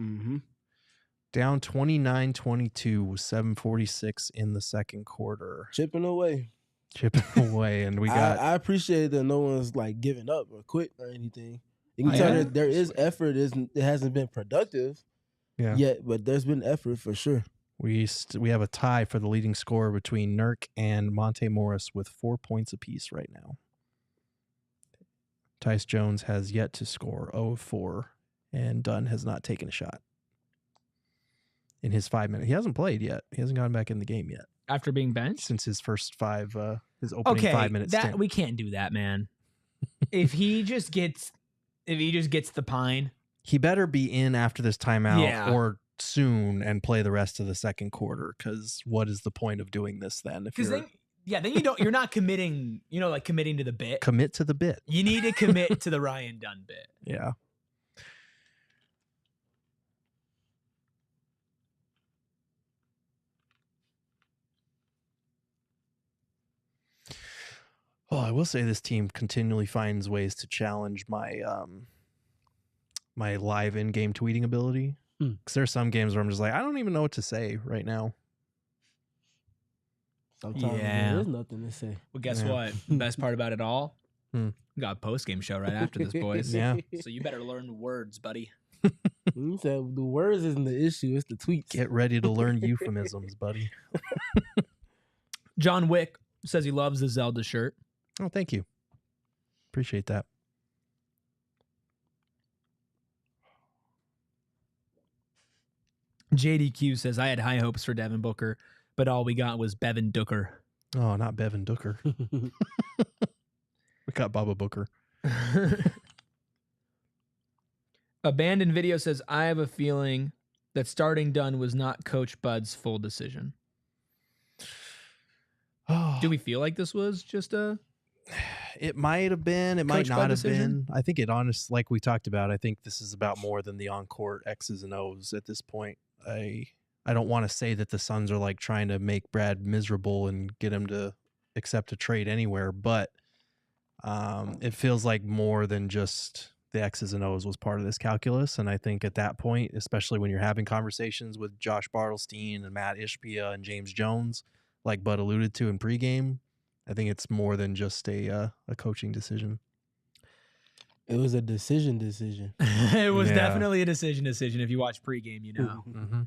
Mm-hmm. Down 29-22 with 7:46 in the second quarter. Chipping away. And we got. I appreciate that no one's like giving up or quit or anything. You can tell that there is effort. It hasn't been productive yet, but there's been effort for sure. We have a tie for the leading scorer between Nurk and Monte Morris with 4 points apiece right now. Tyce Jones has yet to score 0 of 4, and Dunn has not taken a shot in his 5 minutes. He hasn't played yet. He hasn't gone back in the game yet. After being benched? Since his first his opening 5 minutes. Okay, we can't do that, man. If he just gets the pine. He better be in after this timeout or soon and play the rest of the second quarter, because what is the point of doing this then? Then you're not committing, like committing to the bit. Commit to the bit. You need to commit to the Ryan Dunn bit. Yeah. Well, I will say this team continually finds ways to challenge my my live in-game tweeting ability. Because there's some games where I'm just like, I don't even know what to say right now. Sometimes there's nothing to say. Well, guess what? The best part about it all? We got a post-game show right after this, boys. Yeah. So you better learn words, buddy. You said the words isn't the issue, it's the tweets. Get ready to learn euphemisms, buddy. John Wick says he loves the Zelda shirt. Oh, thank you. Appreciate that. JDQ says, I had high hopes for Devin Booker, but all we got was Bevin Dooker. Oh, not Bevin Dooker. We got Baba Booker. Abandoned Video says, I have a feeling that starting Dunn was not Coach Bud's full decision. Do we feel like this was just a... It might have been. It might Coach not Bud have decision? been. I think like we talked about, I think this is about more than the on-court X's and O's at this point. I don't want to say that the Suns are like trying to make Brad miserable and get him to accept a trade anywhere, but it feels like more than just the X's and O's was part of this calculus. And I think at that point, especially when you're having conversations with Josh Bartlestein and Matt Ishbia and James Jones, like Bud alluded to in pregame, I think it's more than just a coaching decision. It was a decision. It was definitely a decision. If you watch pregame, you know. Mm-hmm.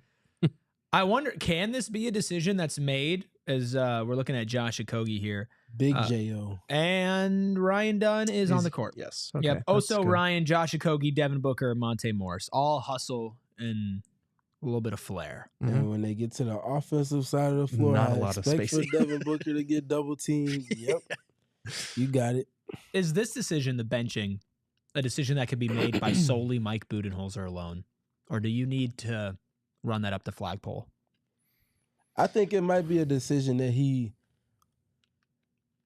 I wonder, can this be a decision that's made as we're looking at Josh Okogie here? Big J.O. And Ryan Dunn is on the court. Yes. Okay, yep. Also, Ryan, Josh Okogie, Devin Booker, Monte Morris. All hustle and a little bit of flair. And when they get to the offensive side of the floor, Not I a lot of expect for spacing. Devin Booker to get double teamed. Yep. You got it. Is this decision, the benching, a decision that could be made by solely Mike Budenholzer alone? Or do you need to run that up the flagpole? I think it might be a decision that he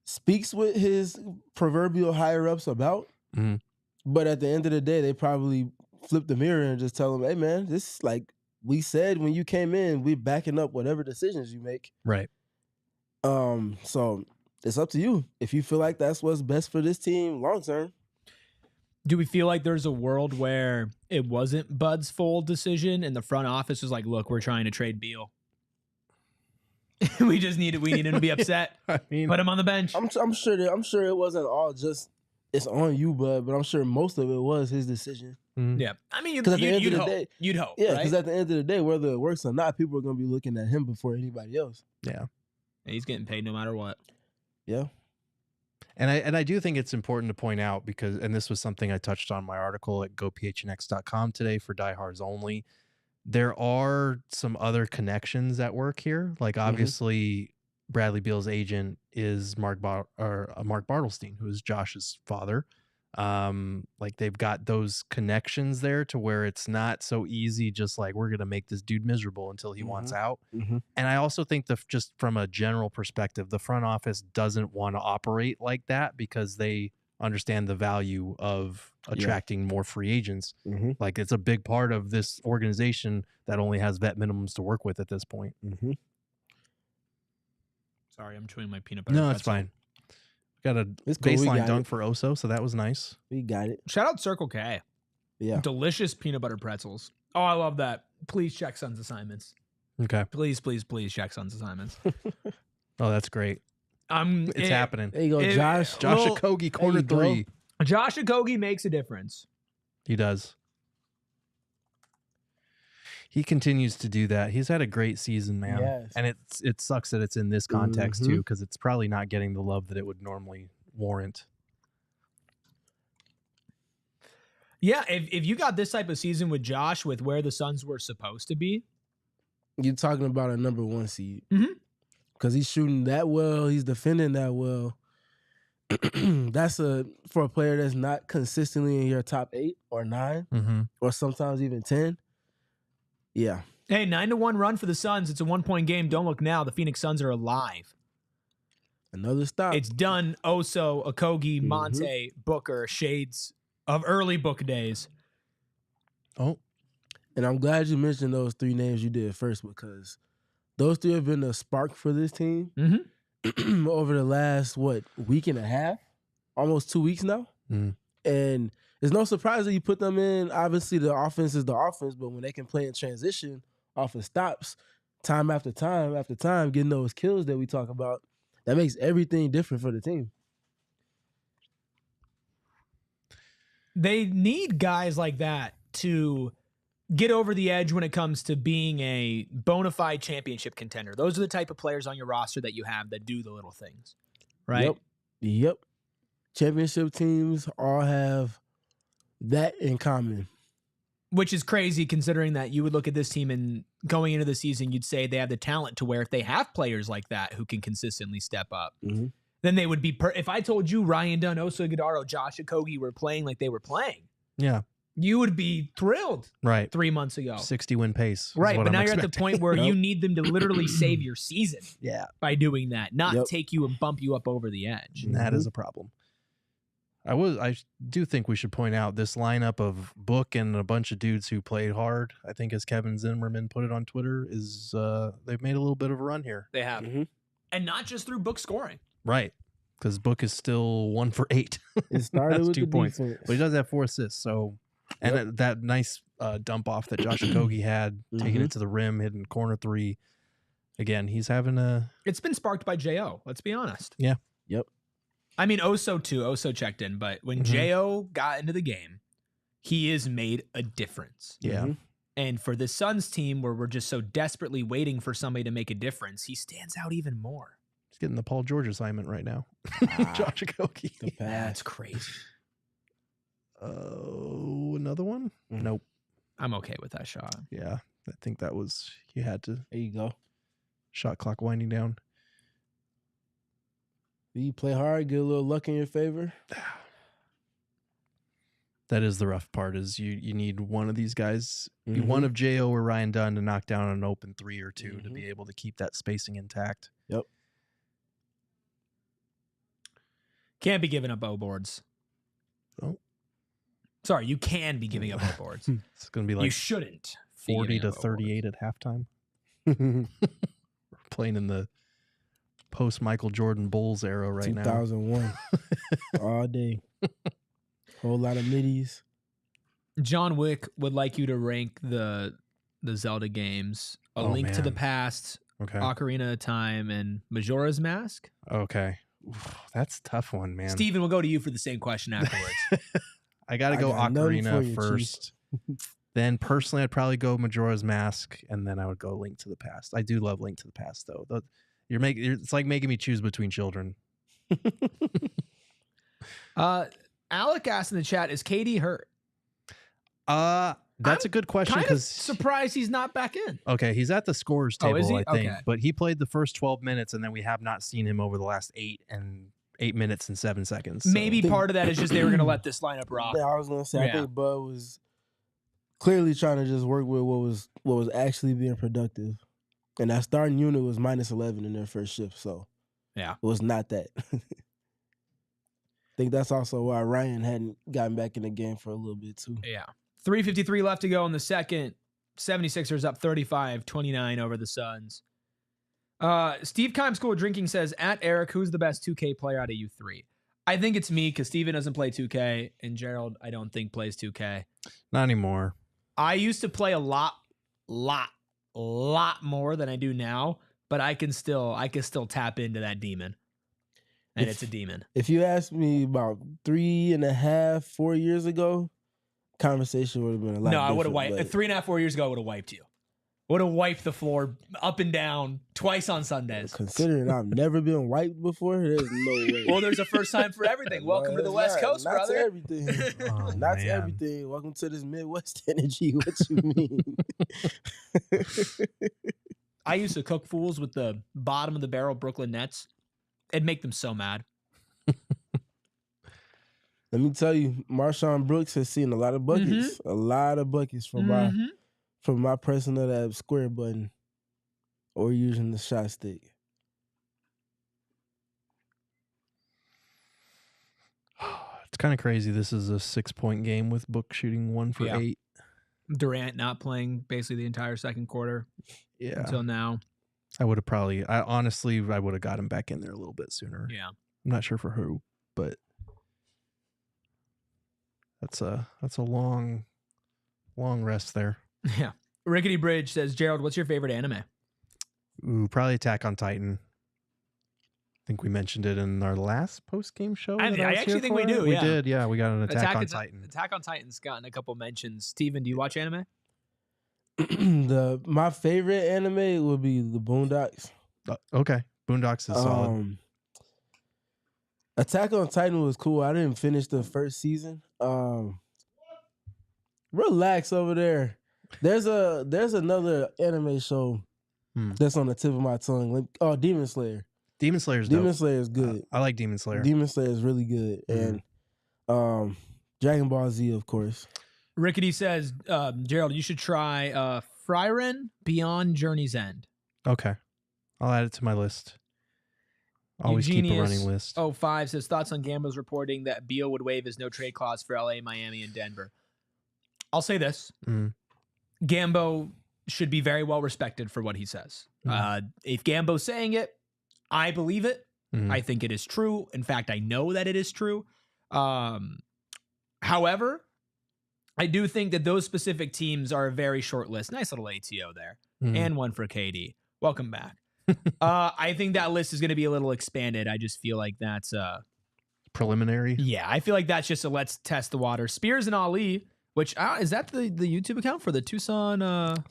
speaks with his proverbial higher-ups about. Mm-hmm. But at the end of the day, they probably flip the mirror and just tell them, hey, man, this is like we said when you came in, we're backing up whatever decisions you make. Right. So it's up to you. If you feel like that's what's best for this team long term. Do we feel like there's a world where it wasn't Bud's full decision and the front office was like, look, we're trying to trade Beal? we need him to be upset. I mean, put him on the bench. I'm sure it wasn't all just it's on you, Bud, but I'm sure most of it was his decision. Mm-hmm. Yeah. I mean, at the end of the day, you'd hope. Yeah, because at the end of the day, whether it works or not, people are going to be looking at him before anybody else. Yeah. He's getting paid no matter what. Yeah. And I do think it's important to point out because, and this was something I touched on my article at gophnx.com today for diehards only. There are some other connections at work here. Like obviously Bradley Beal's agent is Mark Bartelstein, who is Josh's father. Like they've got those connections there to where it's not so easy just like we're gonna make this dude miserable until he wants out. And I also think just from a general perspective, the front office doesn't want to operate like that because they understand the value of attracting more free agents. Like it's a big part of this organization that only has vet minimums to work with at this point. Sorry, I'm chewing my peanut butter. No, it's fine. Got a baseline dunk for Oso, so that was nice. We got it. Shout out Circle K. Yeah. Delicious peanut butter pretzels. Oh, I love that. Please check Suns assignments. Okay. Please check Suns assignments. Oh, that's great. It's happening. There you go, Josh. Josh Okogie, corner three. Josh Okogie makes a difference. He does. He continues to do that. He's had a great season, man. Yes. And it sucks that it's in this context too, because it's probably not getting the love that it would normally warrant. Yeah, if you got this type of season with Josh, with where the Suns were supposed to be, you're talking about a number 1 seed. Because he's shooting that well, he's defending that well. That's for a player that's not consistently in your top 8 or 9 or sometimes even 10. Yeah. Hey, 9-1 run for the Suns. It's a 1-point game. Don't look now. The Phoenix Suns are alive. Another stop. It's done. Oso, Okogie, Monte, Booker, shades of early Book days. Oh. And I'm glad you mentioned those 3 names you did first because those 3 have been a spark for this team over the last, week and a half? Almost 2 weeks now. And it's no surprise that you put them in. Obviously, the offense is the offense, but when they can play in transition off of stops, time after time after time, getting those kills that we talk about, that makes everything different for the team. They need guys like that to get over the edge when it comes to being a bona fide championship contender. Those are the type of players on your roster that you have that do the little things, right? Yep. Championship teams all have that in common. Which is crazy considering that you would look at this team and going into the season, you'd say they have the talent to where if they have players like that who can consistently step up, then they would be if I told you Ryan Dunn, Oso Ighodaro, Josh Okogie were playing like they were playing, you would be thrilled 3 months ago. 60-win pace. Right, but now you're at the point where you need them to literally save your season by doing that, not take you and bump you up over the edge. And that is a problem. I do think we should point out this lineup of Book and a bunch of dudes who played hard. I think as Kevin Zimmerman put it on Twitter, is they've made a little bit of a run here. They have. And not just through Book scoring. Right. Because Book is still 1 for 8. It started with 2 points. Defense. But he does have 4 assists. So and that nice dump off that Josh Okogie had, taking it to the rim, hitting corner 3. Again, he's having a... It's been sparked by J.O., let's be honest. Yeah. Yep. I mean, Oso too. Oso checked in, but when J.O. got into the game, he has made a difference. Yeah. And for the Suns team, where we're just so desperately waiting for somebody to make a difference, he stands out even more. He's getting the Paul George assignment right now. Josh Okogie. That's crazy. Oh, another one? Nope. I'm okay with that shot. Yeah. I think that was, you had to. There you go. Shot clock winding down. You play hard, get a little luck in your favor. That is the rough part, is you need one of these guys, one of J.O. or Ryan Dunn to knock down an open 3 or 2 to be able to keep that spacing intact. Yep. Can't be giving up O boards. Oh. Sorry, you can be giving up on boards. It's going to be like you shouldn't. 40 to 38 at halftime. We're playing in the post Michael Jordan Bulls era right 2001. now. 2001. All day. Whole lot of middies. John Wick would like you to rank the Zelda games. A Link to the Past, Ocarina of Time, and Majora's Mask. Okay. Oof, that's a tough one, man. Steven, we'll go to you for the same question afterwards. I got to go Ocarina first. Then personally, I'd probably go Majora's Mask, and then I would go Link to the Past. I do love Link to the Past, though. It's like making me choose between children. Alec asked in the chat, is KD hurt? That's a good question because surprised he's not back in. Okay, he's at the scorers table, is he? I think, Okay. but he played the first 12 minutes, and then we have not seen him over the last 8 minutes and 7 seconds. So. Maybe part of that is just they were going to let this lineup rock. Yeah, I was going to say, I think Bud was clearly trying to just work with what was actually being productive, and that starting unit was -11 in their first shift, so yeah, it was not that. I think that's also why Ryan hadn't gotten back in the game for a little bit too. Yeah. 3:53 left to go in the second. 76ers up 35-29 over the Suns. Steve Keim School of Drinking says, at Eric, who's the best 2K player out of you three? I think it's me because Steven doesn't play 2K, and Gerald, I don't think, plays 2K. Not anymore. I used to play a lot more than I do now, but I can still tap into that demon. And it's a demon. If you asked me about 3.5, 4 years ago, conversation would have been a lot. No, I would have wiped 3.5, 4 years ago. I would have wiped you. Would have wiped the floor up and down twice on Sundays. Considering I've never been wiped before, there's no way. Well, there's a first time for everything. Welcome to the West Coast, not brother. To everything. Not to everything. Welcome to this Midwest energy. What you mean? I used to cook fools with the bottom of the barrel Brooklyn Nets. It'd make them so mad. Let me tell you, Marshawn Brooks has seen a lot of buckets. A lot of buckets from my pressing of that square button or using the shot stick. It's kind of crazy. This is a 6-point game with Book shooting 1 for 8. Durant not playing basically the entire second quarter until now. I would have I would have got him back in there a little bit sooner. Yeah. I'm not sure for who, but that's a long rest there. Yeah. Rickety Bridge says, Gerald, what's your favorite anime? Ooh, probably Attack on Titan. I think we mentioned it in our last post-game show. I actually think we do. We did, yeah. We got an Attack on Titan. Attack on Titan's gotten a couple mentions. Steven, do you watch anime? My favorite anime would be the Boondocks. Okay. Boondocks is solid. Attack on Titan was cool. I didn't finish the first season. Relax over there. There's another anime show that's on the tip of my tongue. Oh, Demon Slayer. Demon Slayer's good. I like Demon Slayer. Demon Slayer is really good. And Dragon Ball Z, of course. Rickety says, Gerald, you should try Frieren Beyond Journey's End. Okay. I'll add it to my list. Always keep a running list. 05 says, thoughts on Gambo's reporting that Beal would waive his no trade clause for LA, Miami, and Denver. I'll say this. Gambo should be very well respected for what he says. If Gambo's saying it, I believe it. I think it is true. In fact, I know that it is true. However, I do think that those specific teams are a very short list. Nice little ATO there. And one for KD. Welcome back. I think that list is going to be a little expanded. I just feel like that's preliminary. Yeah, I feel like that's just a let's test the water. Spears and Ali, which is that the YouTube account for the Tucson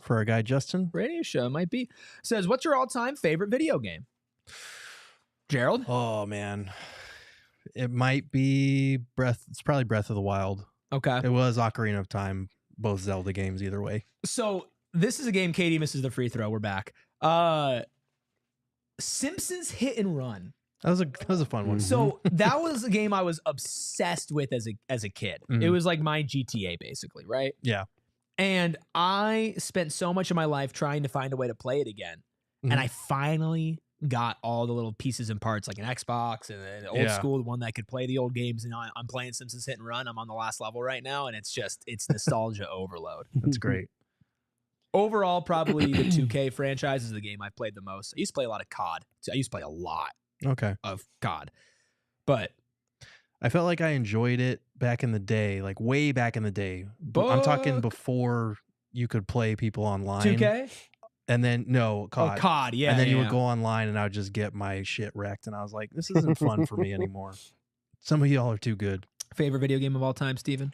for our guy Justin radio show? Might be. Says, what's your all-time favorite video game? Gerald? Oh man, it might be It's probably Breath of the Wild. Okay. It was Ocarina of Time. Both Zelda games, either way. So this is a game. KD misses the free throw. We're back. Simpsons Hit and Run. That was a fun one. So that was a game I was obsessed with as a kid. It was like my GTA basically, right? Yeah. And I spent so much of my life trying to find a way to play it again. And I finally got all the little pieces and parts, like an Xbox and an old school one that could play the old games. And I'm playing Simpsons Hit and Run. I'm on the last level right now, and it's nostalgia overload. That's great. Overall, probably the 2K franchise is the game I've played the most. I used to play a lot of COD. I used to play a lot of COD. But I felt like I enjoyed it back in the day, like way back in the day. I'm talking before you could play people online. 2K? And then, no, COD. Oh, COD, yeah. And then you would go online and I would just get my shit wrecked. And I was like, this isn't fun for me anymore. Some of y'all are too good. Favorite video game of all time, Steven?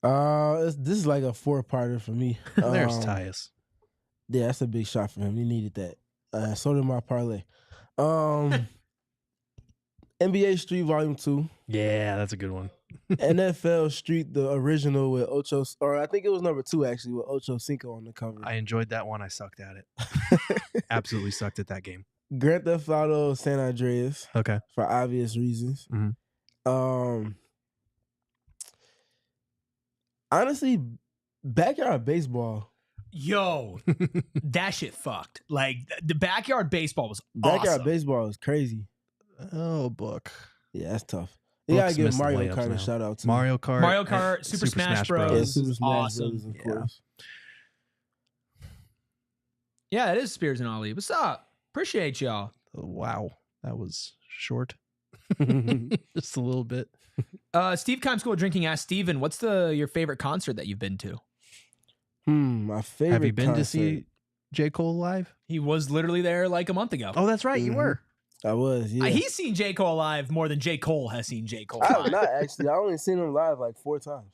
This is like a 4-parter for me. There's Tyus. Yeah, that's a big shot for him. He needed that. So did my parlay. NBA Street Volume 2. Yeah, that's a good one. NFL Street, the original with Ocho, or I think it was number 2 actually, with Ocho Cinco on the cover. I enjoyed that one. I sucked at it. Absolutely sucked at that game. Grand Theft Auto San Andreas. Okay. For obvious reasons. Mm-hmm. Honestly, Backyard Baseball. Yo, that shit fucked. Like, the Backyard Baseball was Backyard awesome. Baseball is crazy. Oh, Book. Yeah, that's tough. You gotta give Mario Kart a shout out too. Mario Kart, Super Smash Bros. Yeah, Super Smash awesome. Bros, of course. Yeah, it is Spears and Ollie. What's up? Appreciate y'all. Wow, that was short. Just a little bit. Steve Kime School of Drinking asked Steven, what's your favorite concert that you've been to? My favorite. Have you been concert. to see J. Cole live? He was literally there like a month ago. Oh, that's right. You were. I was, yeah. He's seen J. Cole live more than J. Cole has seen J. Cole I live. have not actually. I only seen him live like 4 times.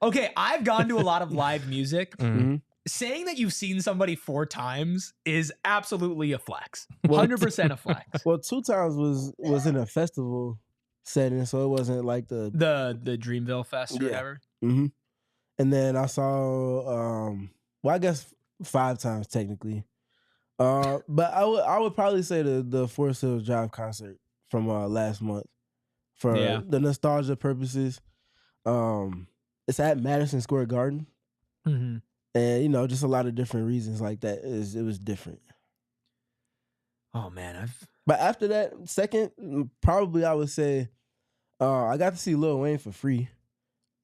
Okay, I've gone to a lot of live music. Mm-hmm. Saying that you've seen somebody 4 times is absolutely a flex. 100% a flex. Well, 2 times was in a festival setting, so it wasn't like the Dreamville Fest or whatever. Mm-hmm. And then I saw, well, I guess 5 times technically. But I would probably say the Forest Hills Drive concert from last month for the nostalgia purposes. It's at Madison Square Garden, and just a lot of different reasons like that. It was different. Oh man, But after that, second, probably I would say, I got to see Lil Wayne for free.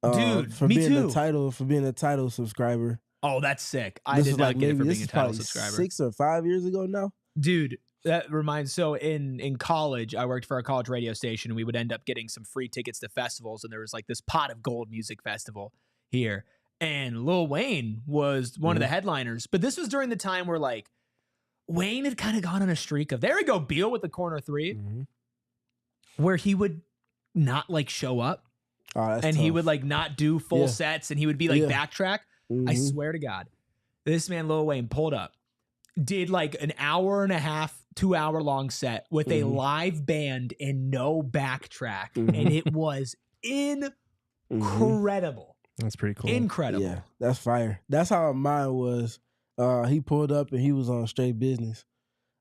Dude, for me being too. For being a title subscriber. Oh, that's sick. I did not get it for being a title subscriber. 6 or 5 years ago now. Dude, that reminds. So in college, I worked for a college radio station, and we would end up getting some free tickets to festivals. And there was like this Pot of Gold music festival here, and Lil Wayne was one of the headliners. But this was during the time where like Wayne had kind of gone on a streak of, there we go, Beal with the corner 3, where he would not like show up, and tough. he would like not do full sets, and he would be like backtrack. I swear to God, this man Lil Wayne pulled up, did like an 1.5, 2 hour long set with a live band and no backtrack, and it was incredible. That's pretty cool. Incredible. Yeah, that's fire. That's how mine was. He pulled up and he was on straight business.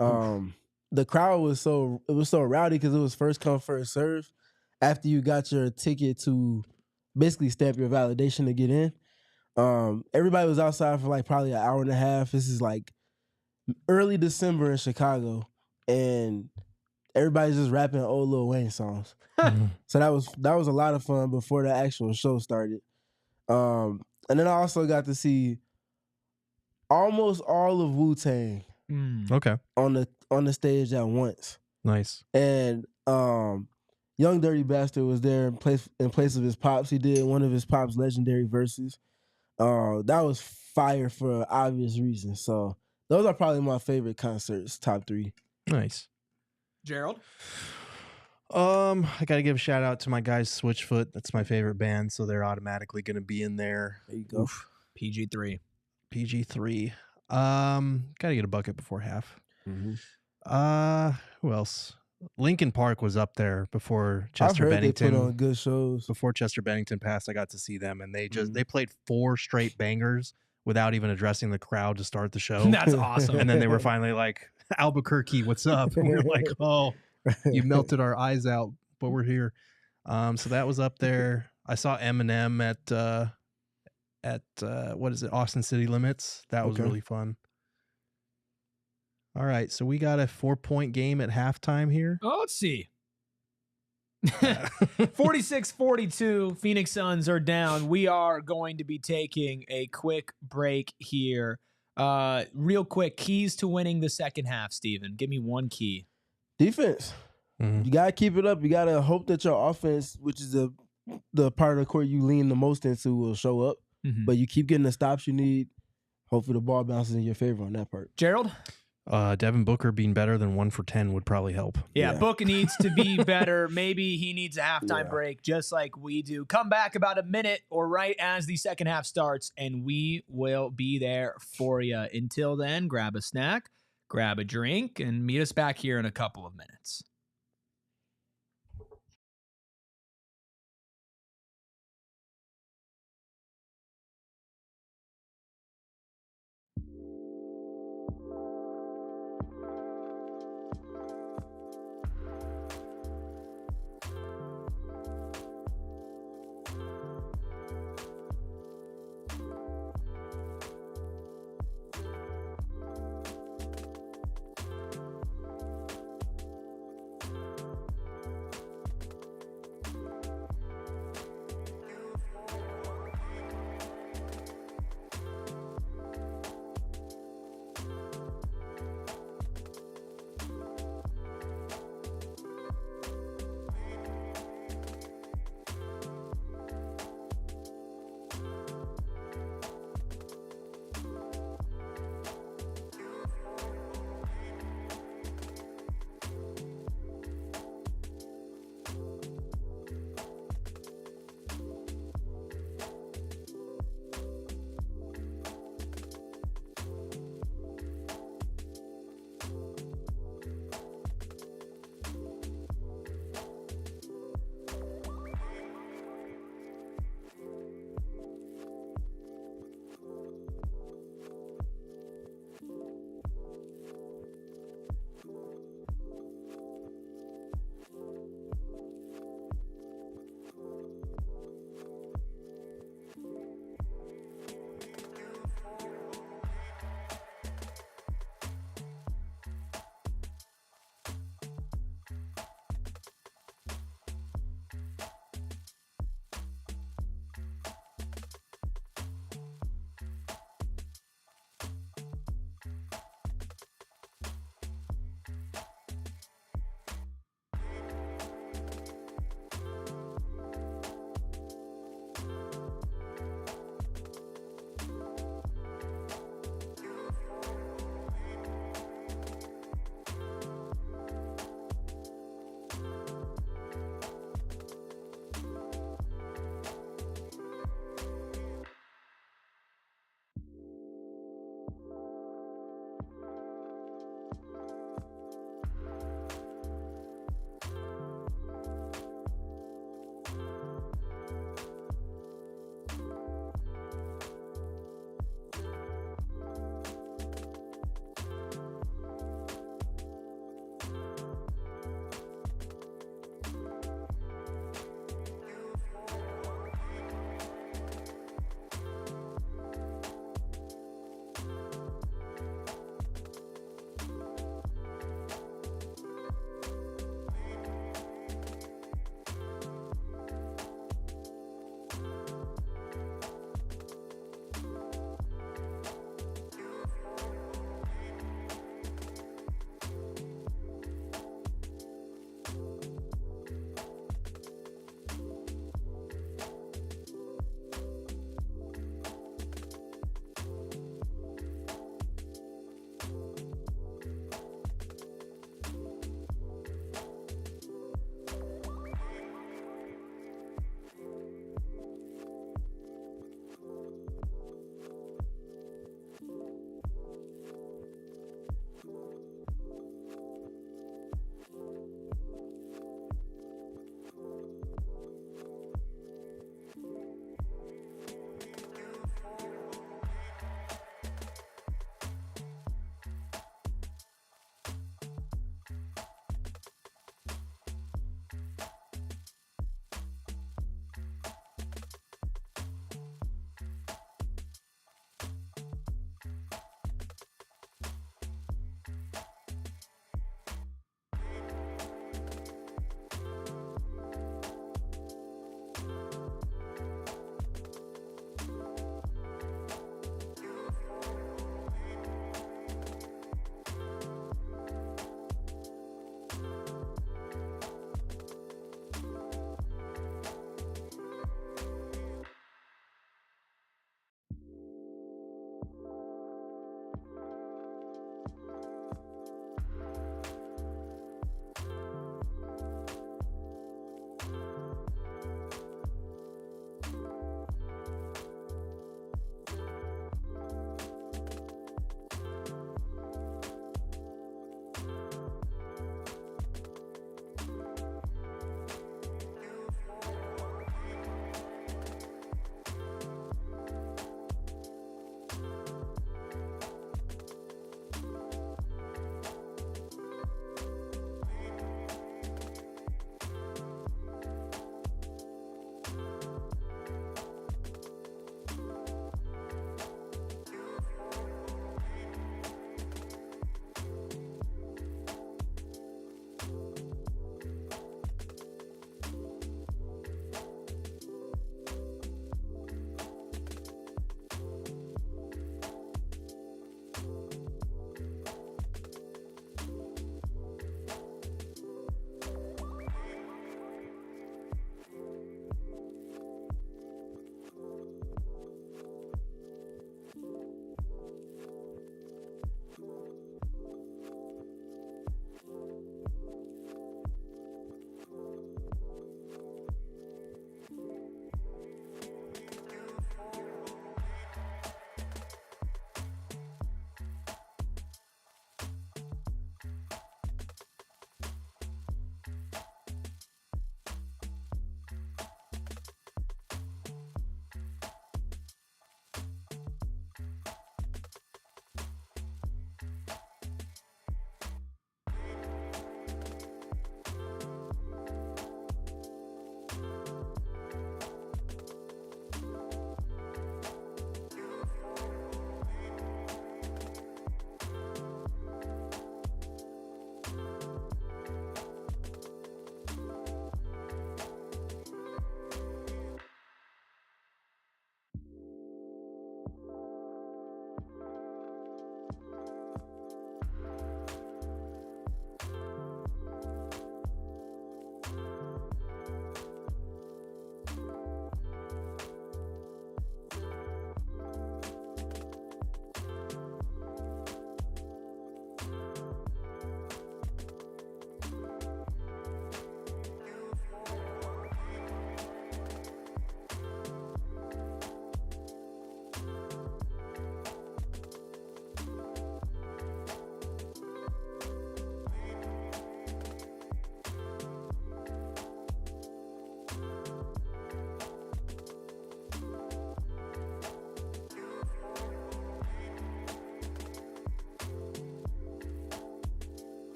The crowd was so rowdy because it was first come first serve. After you got your ticket to basically stamp your validation to get in. Everybody was outside for like probably 1.5 hours. This is like early December in Chicago, and everybody's just rapping old Lil Wayne songs. So that was a lot of fun before the actual show started. And then I also got to see almost all of Wu-Tang. Okay. On the stage at once. Nice. And Young Dirty Bastard was there in place of his pops. He did one of his pops' legendary verses. That was fire for obvious reasons. So those are probably my favorite concerts, top 3. Nice. Gerald? I gotta give a shout out to my guys Switchfoot. That's my favorite band, so they're automatically gonna be in there. There you go. PG3. PG3. Gotta get a bucket before half. Who else? Linkin Park was up there before Chester Bennington. They put on good shows. Before Chester Bennington passed, I got to see them, and they played 4 straight bangers without even addressing the crowd to start the show. That's awesome. And then they were finally like, Albuquerque, what's up? And we were like, oh, you melted our eyes out, but we're here. So that was up there. I saw Eminem at what is it, Austin City Limits. That was really fun. All right, so we got a 4-point game at halftime here. Oh, let's see. 46-42, Phoenix Suns are down. We are going to be taking a quick break here. Real quick, keys to winning the second half, Steven. Give me one key. Defense. You got to keep it up. You got to hope that your offense, which is the part of the court you lean the most into, will show up. But you keep getting the stops you need. Hopefully the ball bounces in your favor on that part. Gerald? Devin Booker being better than 1 for 10 would probably help. Yeah, Booker needs to be better. Maybe he needs a halftime break just like we do. Come back about a minute or right as the second half starts, and we will be there for you. Until then, grab a snack, grab a drink, and meet us back here in a couple of minutes.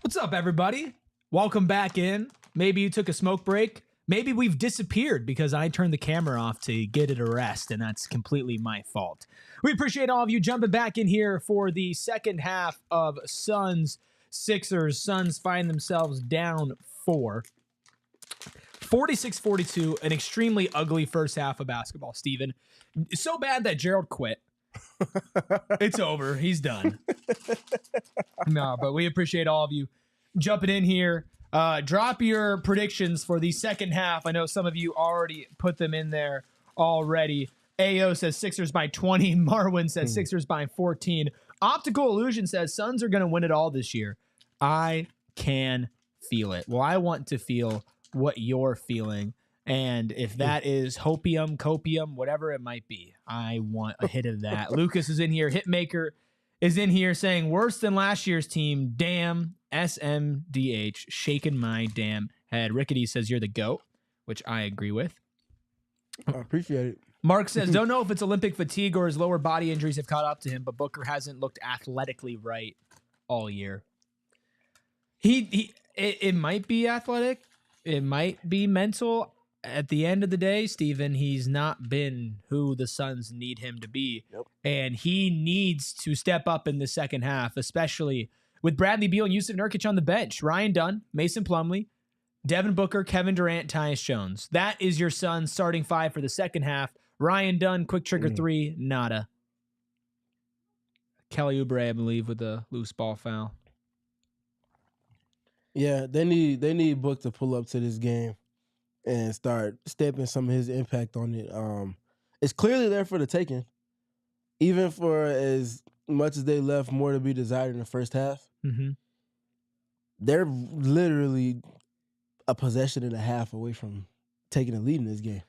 What's up, everybody? Welcome back in. Maybe you took a smoke break. Maybe we've disappeared because I turned the camera off to get it a rest, and that's completely my fault. We appreciate all of you jumping back in here for the second half of Suns Sixers. Suns find themselves down 4. 46-42, an extremely ugly first half of basketball, Steven. So bad that Gerald quit. It's over. He's done. No, but we appreciate all of you jumping in here. Drop your predictions for the second half. I know some of you already put them in there already. AO says Sixers by 20. Marwin says Sixers by 14. Optical Illusion says Suns are going to win it all this year. I can feel it. Well, I want to feel what you're feeling. And if that is hopium, copium, whatever it might be, I want a hit of that. Lucas is in here. Hitmaker is in here saying worse than last year's team. Damn, SMDH, shaking my damn head. Rickety says you're the GOAT, which I agree with. I appreciate it. Mark says, don't know if it's Olympic fatigue or his lower body injuries have caught up to him, but Booker hasn't looked athletically right all year. It might be athletic. It might be mental. At the end of the day, Steven, he's not been who the Suns need him to be. Yep. And he needs to step up in the second half, especially with Bradley Beal and Jusuf Nurkic on the bench. Ryan Dunn, Mason Plumlee, Devin Booker, Kevin Durant, Tyus Jones. That is your Suns starting 5 for the second half. Ryan Dunn, quick trigger 3, nada. Kelly Oubre, I believe, with a loose ball foul. Yeah, they need Book to pull up to this game and start stepping some of his impact on it. It's clearly there for the taking, even for as much as they left more to be desired in the first half. Mm-hmm. They're literally a possession and a half away from taking a lead in this game,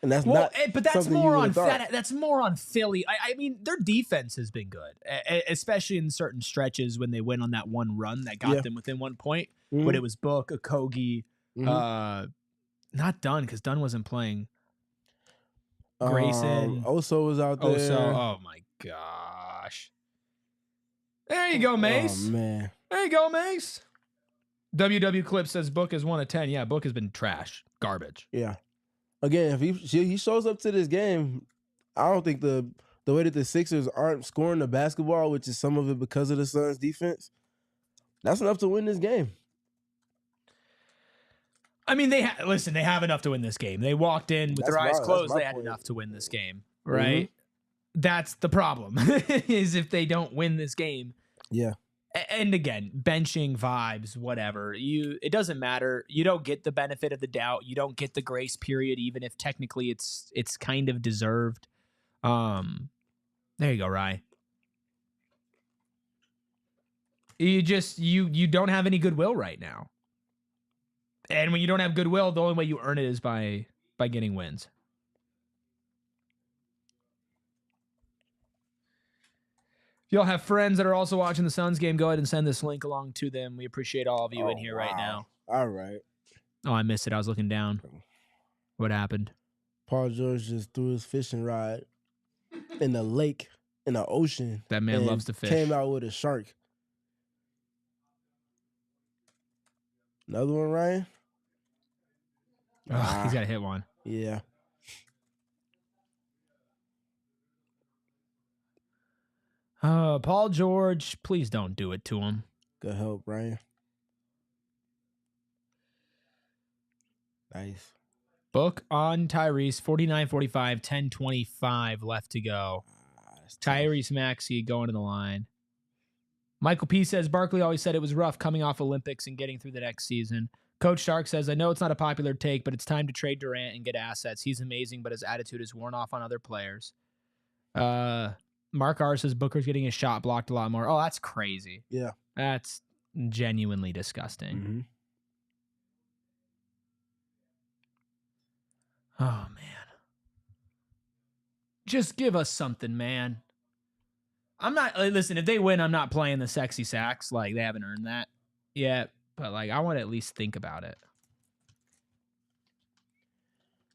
and that's but that's more on thought. that's more on Philly. I mean, their defense has been good, especially in certain stretches when they went on that one run that got them within 1 point. Mm-hmm. But it was Book, Okogie, not Dunn because Dunn wasn't playing. Grayson, Oso was out there. Oh my gosh! There you go, Mace. Oh man, there you go, Mace. WW Clip says Book is 1 of 10. Yeah, Book has been trash, garbage. Yeah. Again, if he shows up to this game, I don't think the way that the Sixers aren't scoring the basketball, which is some of it because of the Suns' defense, that's enough to win this game. I mean, they have enough to win this game. They walked in with their eyes closed. They had enough to win this game, right? Mm-hmm. That's the problem, is if they don't win this game. Yeah. And again, benching vibes, whatever. It doesn't matter. You don't get the benefit of the doubt. You don't get the grace period, even if technically it's kind of deserved. There you go, Rye. You don't have any goodwill right now. And when you don't have goodwill, the only way you earn it is by getting wins. If y'all have friends that are also watching the Suns game, go ahead and send this link along to them. We appreciate all of you in here right now. All right. Oh, I missed it. I was looking down. What happened? Paul George just threw his fishing rod in the lake, in the ocean. That man loves to fish. Came out with a shark. Another one, Ryan? Oh, he's got to hit one. Yeah. Paul George, please don't do it to him. Good help, Ryan. Nice. Book on Tyrese, 49-45, 10-25 left to go. Tyrese Maxey going to the line. Michael P. says, Barkley always said it was rough coming off Olympics and getting through the next season. Coach Stark says, I know it's not a popular take, but it's time to trade Durant and get assets. He's amazing, but his attitude is worn off on other players. Mark R. says, Booker's getting his shot blocked a lot more. Oh, that's crazy. Yeah. That's genuinely disgusting. Mm-hmm. Oh, man. Just give us something, man. I'm not, listen, if they win, I'm not playing the sexy sax. Like, they haven't earned that yet. But, like, I want to at least think about it.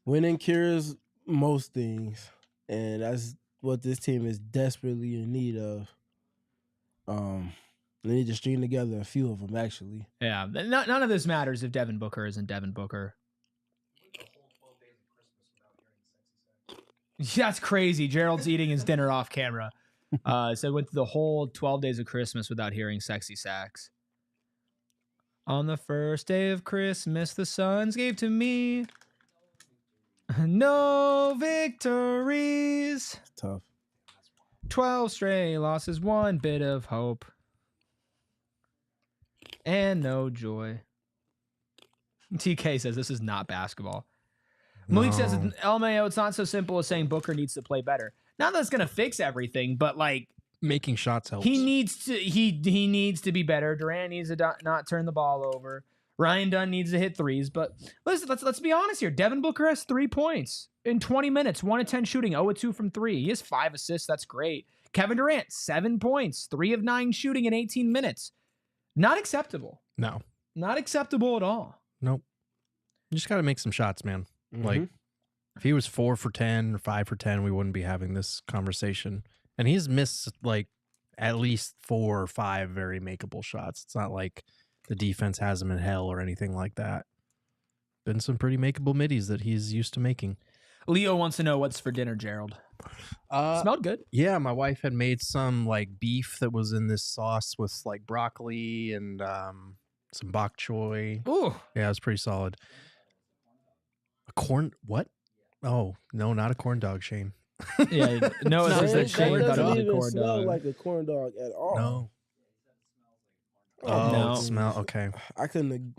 Winning cures most things. And that's what this team is desperately in need of. They need to string together a few of them, actually. Yeah, none of this matters if Devin Booker isn't Devin Booker. That's crazy. Gerald's eating his dinner off camera. So went through the whole 12 days of Christmas without hearing sexy sax. On the first day of Christmas, the Suns gave to me no victories. Tough. 12 stray losses, one bit of hope. And no joy. TK says this is not basketball. Malik says, LMAO, it's not so simple as saying Booker needs to play better. Not that it's going to fix everything, but like making shots helps. He needs to be better. Durant needs to not turn the ball over. Ryan Dunn needs to hit threes. But listen, let's be honest here. Devin Booker has 3 points in 20 minutes, 1 of 10 shooting, 0 of 2 from 3. He has 5 assists. That's great. Kevin Durant, 7 points, 3 of 9 shooting in 18 minutes. Not acceptable. No. Not acceptable at all. Nope. You just got to make some shots, man. Mm-hmm. Like, if he was 4 for 10 or 5 for 10, we wouldn't be having this conversation. And he's missed, like, at least 4 or 5 very makeable shots. It's not like the defense has him in hell or anything like that. Been some pretty makeable middies that he's used to making. Leo wants to know what's for dinner, Gerald. Smelled good. Yeah, my wife had made some, like, beef that was in this sauce with, like, broccoli and some bok choy. Ooh. Yeah, it was pretty solid. A corn... What? Oh, no, not a corn dog, Shane. Yeah, no, it says that Shane thought it was a corn smell dog. like a corn dog at all. No. Oh, no. Smell. Okay. I couldn't.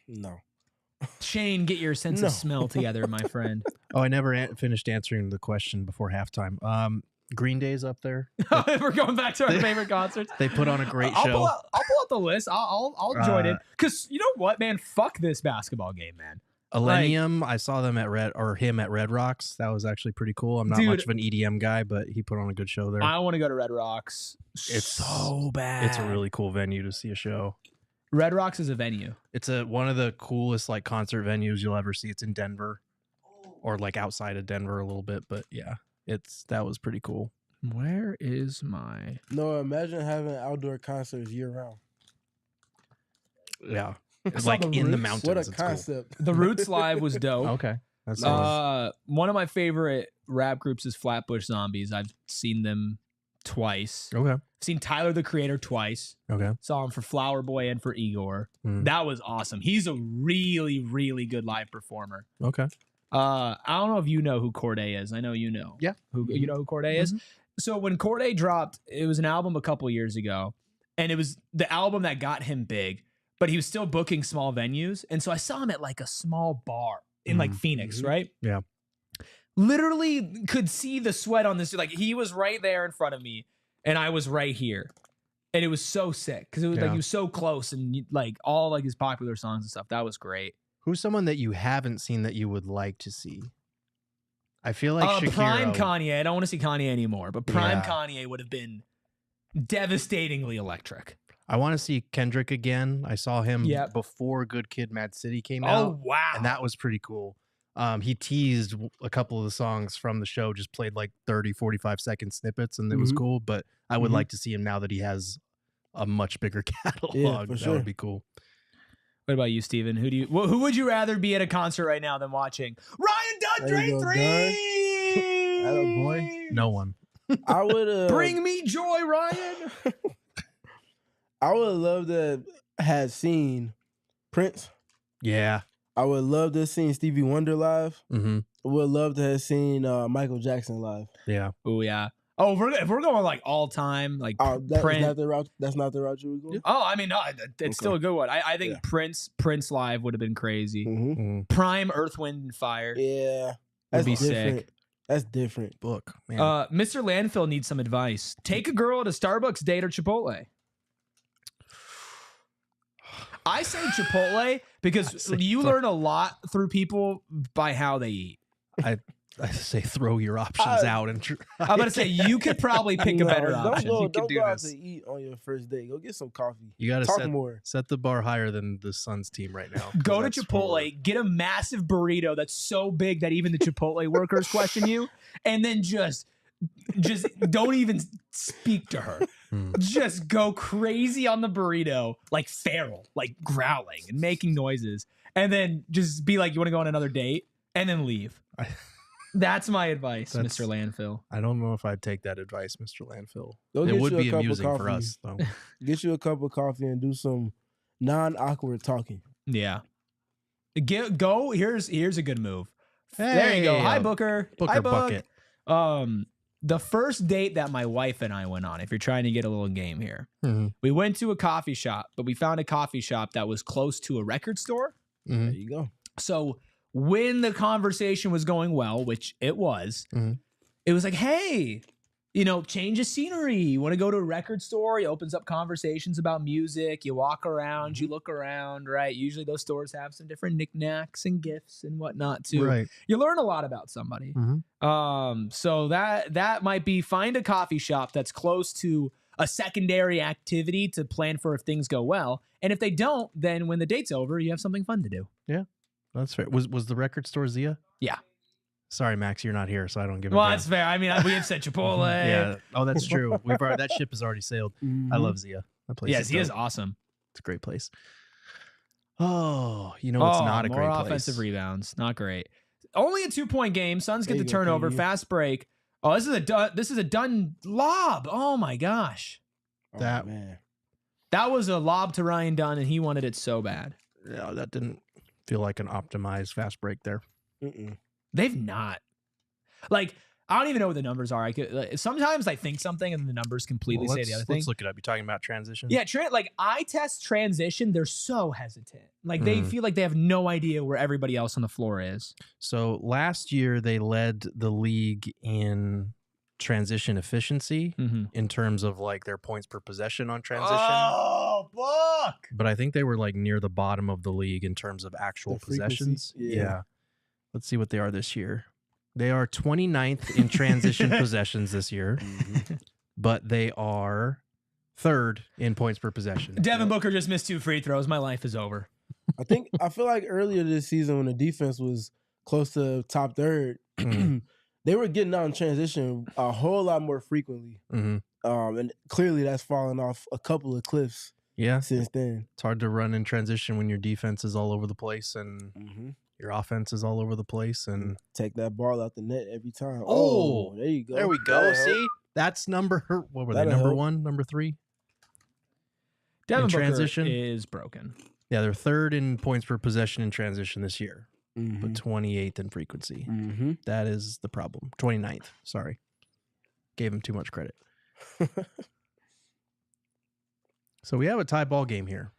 No. Shane, get your sense of smell together, my friend. Oh, I never finished answering the question before halftime. Green Day's up there. We're going back to our favorite concerts. They put on a great I'll show. pull out the list. I'll join it because you know what, man? Fuck this basketball game, man. Millennium, I saw them at him at Red Rocks. That was actually pretty cool. I'm not much of an EDM guy, but he put on a good show there. I want to go to Red Rocks. It's so bad. It's a really cool venue to see a show. Red Rocks is a venue. It's one of the coolest like concert venues you'll ever see. It's in Denver, or like outside of Denver a little bit, but yeah, that was pretty cool. Where is my? No, imagine having outdoor concerts year round. Yeah. It's like in the mountains. What a concept. Cool. The Roots Live was dope. Okay. That's one of my favorite rap groups is Flatbush Zombies. I've seen them twice. Okay. I've seen Tyler, the Creator, twice. Okay. Saw him for Flower Boy and for Igor. That was awesome. He's a really, really good live performer. Okay. I don't know if you know who Corday is. I know you know. Yeah. You know who Corday is? So when Corday dropped, it was an album a couple years ago, and it was the album that got him big. But he was still booking small venues. And so I saw him at like a small bar in like Phoenix, right? Yeah. Literally could see the sweat on this. Like he was right there in front of me and I was right here. And it was so sick because it was like he was so close and like all like his popular songs and stuff. That was great. Who's someone that you haven't seen that you would like to see? I feel like Shakira. Prime Kanye. I don't want to see Kanye anymore, but Prime Kanye would have been devastatingly electric. I want to see Kendrick again. I saw him before Good Kid, Mad City came out. Oh, wow. And that was pretty cool. He teased a couple of the songs from the show, just played like 30, 45-second snippets, and it was cool. But I would like to see him now that he has a much bigger catalog. Yeah, for sure. That would be cool. What about you, Steven? Who would you rather be at a concert right now than watching? Ryan Dunn, Dre 3! Attaboy. No one. I would Bring me joy, Ryan! I would love to have seen Prince. Yeah. I would love to have seen Stevie Wonder live. Mm-hmm. I would love to have seen Michael Jackson live. Yeah. Oh, yeah. Oh, if we're going like all time, like Prince. That's not the route you would go? Oh, I mean, no, it's still a good one. I think Prince live would have been crazy. Prime Earth, Wind, and Fire. Yeah. Would be different. sick. That's different. Book, man. Mr. Landfill needs some advice. Take a girl to Starbucks, date, or Chipotle. I say Chipotle because you learn a lot through people by how they eat. I say throw your options out and try. I'm gonna say you could probably pick a better option. Don't go out to eat on your first date. Go get some coffee. You gotta talk more. Set the bar higher than the Suns team right now. Go to Chipotle, get a massive burrito that's so big that even the Chipotle workers question you, and then just don't even speak to her. just go crazy on the burrito, like feral, like growling and making noises, and then just be like, you want to go on another date, and then leave. That's my advice, Mr. Landfill. I don't know if I'd take that advice, Mr. Landfill. Go It get would you a be cup of amusing for coffee. us, though. Get you a cup of coffee and do some non-awkward talking. Yeah. Go. Here's a good move. Hey, there you go. Hi, Booker. Booker Hi, Book. bucket. The first date that my wife and I went on, if you're trying to get a little game here, Mm-hmm. we went to a coffee shop, but we found a coffee shop that was close to a record store. Mm-hmm. There you go. So when the conversation was going well, which it was, it was like, hey, change of scenery. You want to go to a record store? He opens up conversations about music. You walk around, you look around, right? Usually those stores have some different knickknacks and gifts and whatnot too. Right. You learn a lot about somebody. So that might be find a coffee shop that's close to a secondary activity to plan for if things go well. And if they don't, then when the date's over, you have something fun to do. Yeah, that's fair. Was the record store Zia? Yeah. Sorry, Max, you're not here, so I don't give a Well, damn. that's fair. I mean, we have said Chipotle. Yeah. Oh, that's true. That ship has already sailed. I love Zia. That place. Yes, he is dope. awesome. It's a great place. Oh, it's not a more great place. offensive rebounds. Not great. Only a 2-point game. Suns get There the you go, turnover. KD. Fast break. Oh, this is a done lob. Oh my gosh. That- man. That was a lob to Ryan Dunn, and he wanted it so bad. Yeah, that didn't feel like an optimized fast break there. They've not. Like, I don't even know what the numbers are. Sometimes I think something and the numbers completely say the other thing. Let's look it up. You're talking about transition? Yeah, I test transition. They're so hesitant. Like they feel like they have no idea where everybody else on the floor is. So last year they led the league in transition efficiency in terms of like their points per possession on transition. Oh, Book! But I think they were like near the bottom of the league in terms of actual The frequency? possessions. Yeah. Let's see what they are this year. They are 29th in transition possessions this year, but they are 3rd in points per possession. Devin Booker just missed 2 free throws. My life is over. I feel like earlier this season when the defense was close to top third, they were getting out in transition a whole lot more frequently. And clearly that's fallen off a couple of cliffs since then. It's hard to run in transition when your defense is all over the place and your offense is all over the place. And take that ball out the net every time. Oh, there you go. There we go. That'll See? help. That's number, what were they? That'll Number help. 1, number 3? Devin Booker transition? is broken. Yeah, they're 3rd in points per possession in transition this year, but 28th in frequency. That is the problem. 29th. Sorry. Gave him too much credit. So we have a tie ball game here.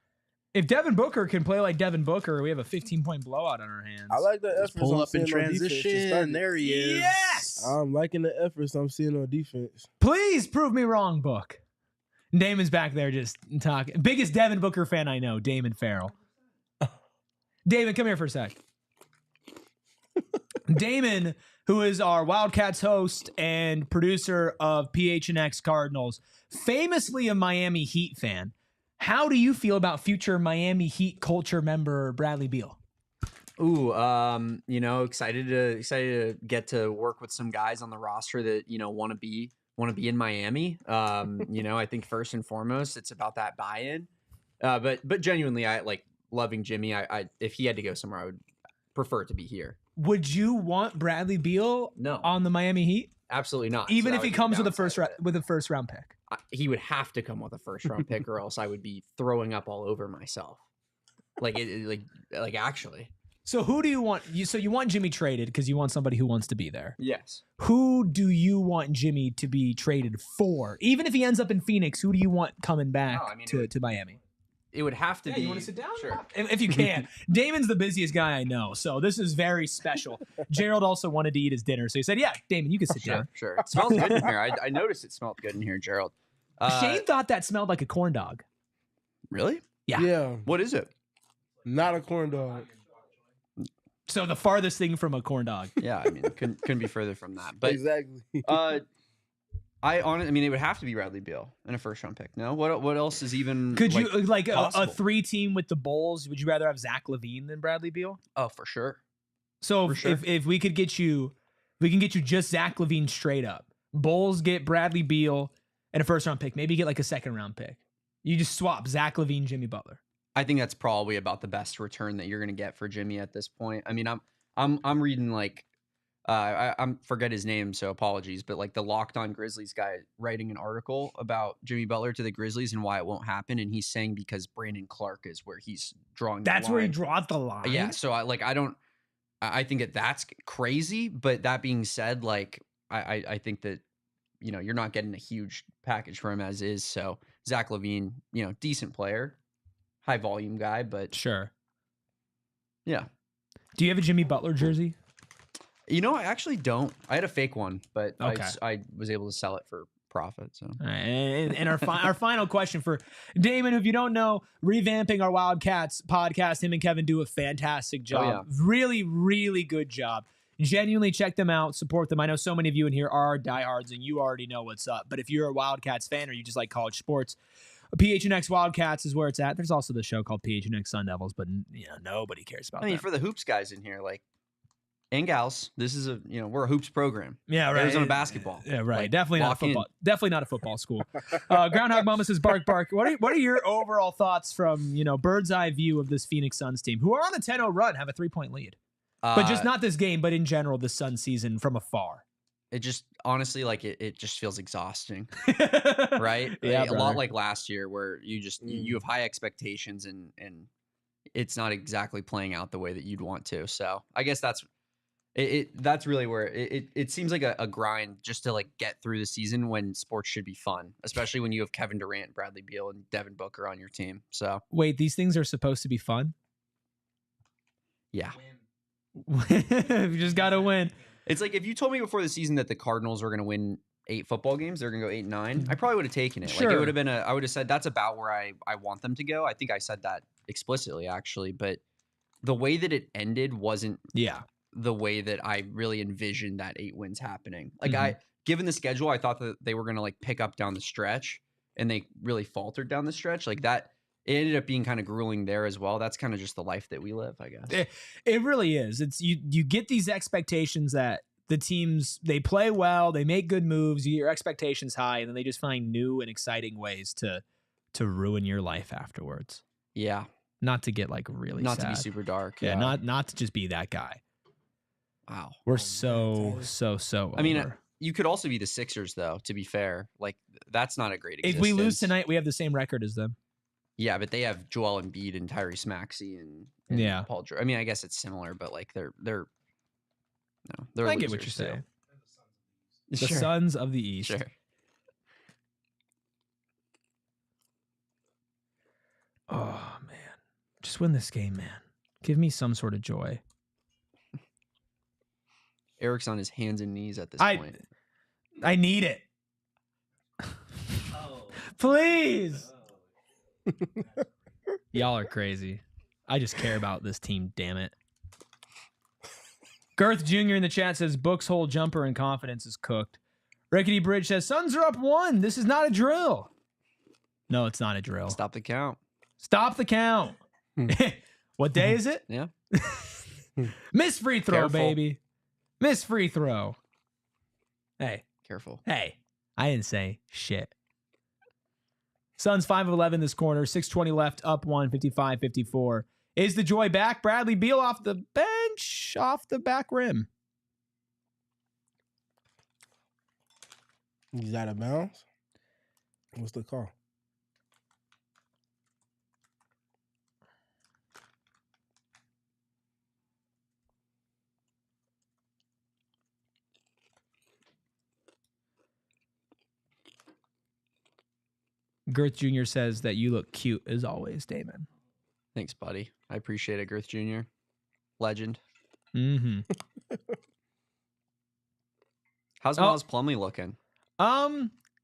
If Devin Booker can play like Devin Booker, we have a 15-point blowout on our hands. I like the efforts Pull I'm up in seeing on defense to start transition. it. There he is. Yes! I'm liking the efforts I'm seeing on defense. Please prove me wrong, Book. Damon's back there just talking. Biggest Devin Booker fan I know, Damon Farrell. Damon, come here for a sec. Damon, who is our Wildcats host and producer of PHNX Cardinals, famously a Miami Heat fan. How do you feel about future Miami Heat culture member Bradley Beal? Ooh, excited to get to work with some guys on the roster that, want to be in Miami. I think first and foremost, it's about that buy-in. But genuinely, I like loving Jimmy. I if he had to go somewhere, I would prefer it to be here. Would you want Bradley Beal on the Miami Heat? Absolutely not. Even So if he that would comes be with downside a first round pick. he would have to come with a first round pick, or else I would be throwing up all over myself. Like actually. So who do you want? You want Jimmy traded because you want somebody who wants to be there. Yes. Who do you want Jimmy to be traded for? Even if he ends up in Phoenix, who do you want coming back to Miami? It would have to be. You want to sit down? Sure. If you can. Damon's the busiest guy I know, so this is very special. Gerald also wanted to eat his dinner, so he said, yeah, Damon, you can sit down. Sure. It smells good in here. I noticed it smelled good in here, Gerald. Shane thought that smelled like a corn dog. Really? Yeah. What is it? Not a corn dog. So the farthest thing from a corn dog. Yeah, I mean, couldn't be further from that. But exactly. it would have to be Bradley Beal in a first round pick. No, what else is even? Could you like a possible? 3-team with the Bulls? Would you rather have Zach LaVine than Bradley Beal? Oh, for sure. So For sure. if we could get you, we can get you just Zach LaVine straight up. Bulls get Bradley Beal, and a first round pick. Maybe get like a second round pick. You just swap Zach LaVine, Jimmy Butler. I think that's probably about the best return that you're going to get for Jimmy at this point. I mean, I'm reading like I'm forget his name, so apologies, but like the Locked On Grizzlies guy writing an article about Jimmy Butler to the Grizzlies and why it won't happen, and he's saying because Brandon Clark is where he's drawing. That's the line. where he draws the line. Yeah, so I think that's crazy. But that being said, like I think that you're not getting a huge package for him as is. So Zach LaVine, decent player, high volume guy, but sure. Yeah. Do you have a Jimmy Butler jersey? I actually don't. I had a fake one, but okay. I was able to sell it for profit. So, all right. And our final question for Damon, if you don't know, revamping our Wildcats podcast, him and Kevin do a fantastic job. Oh, yeah. Really, really good job. Genuinely check them out, support them. I know so many of you in here are diehards, and you already know what's up. But if you're a Wildcats fan or you just like college sports, PHNX Wildcats is where it's at. There's also the show called PHNX Sun Devils, but nobody cares about that. I mean, for the hoops guys in here, like, and gals, this is we're a hoops program. Yeah, right. Arizona basketball. Yeah, right. Like, definitely not football. Definitely not a football school. Groundhog Mama says, bark, bark. What are your overall thoughts from bird's eye view of this Phoenix Suns team, who are on a 10-0 run, have a 3-point lead, but just not this game, but in general, the Suns season from afar. It just honestly, like it just feels exhausting, right? Yeah, a lot like last year, where you just you have high expectations and it's not exactly playing out the way that you'd want to. So I guess that's really where it seems like a grind just to like get through the season when sports should be fun, especially when you have Kevin Durant, Bradley Beal, and Devin Booker on your team. So wait, these things are supposed to be fun? Yeah. You just got to win. It's like if you told me before the season that the Cardinals were going to win 8 football games, they're going to go 8-9, I probably would have taken it. Sure. Like it would have been I would have said that's about where I want them to go. I think I said that explicitly actually, but the way that it ended wasn't the way that I really envisioned that 8 wins happening. Like given the schedule, I thought that they were going to like pick up down the stretch, and they really faltered down the stretch. Like that, it ended up being kind of grueling there as well. That's kind of just the life that we live, I guess. It really is. It's you get these expectations that the teams, they play well, they make good moves, your expectations high, and then they just find new and exciting ways to ruin your life afterwards. Yeah. Not to get like really not sad. To be super dark. Yeah, not to just be that guy. Wow. We're so I mean, you could also be the Sixers though, to be fair. Like that's not a great existence. If we lose tonight, we have the same record as them. Yeah, but they have Joel Embiid and Tyrese Maxey and Paul George. I mean, I guess it's similar, but like they're I get what you're saying. The Sure. Suns of the East. Sure. Oh man, just win this game, man. Give me some sort of joy. Eric's on his hands and knees at this point. I need it. Please. Y'all are crazy. I just care about this team, damn it. Girth Jr. in the chat says Book's whole jumper and confidence is cooked. Rickety Bridge says Suns are up 1. This is not a drill. No, it's not a drill. Stop the count. Stop the count. What day is it? Yeah. Miss free throw, Careful. baby. Miss free throw. Hey. Careful. Hey. I didn't say shit. Suns 5 of 11 this corner. 6:20 left. Up 1. 55-54. Is the joy back? Bradley Beal off the bench. Off the back rim. He's out of bounds. What's the call? Girth Jr. says that you look cute as always, Damon. Thanks, buddy. I appreciate it, Girth Jr. Legend. Mm-hmm. How's Miles Plumlee looking?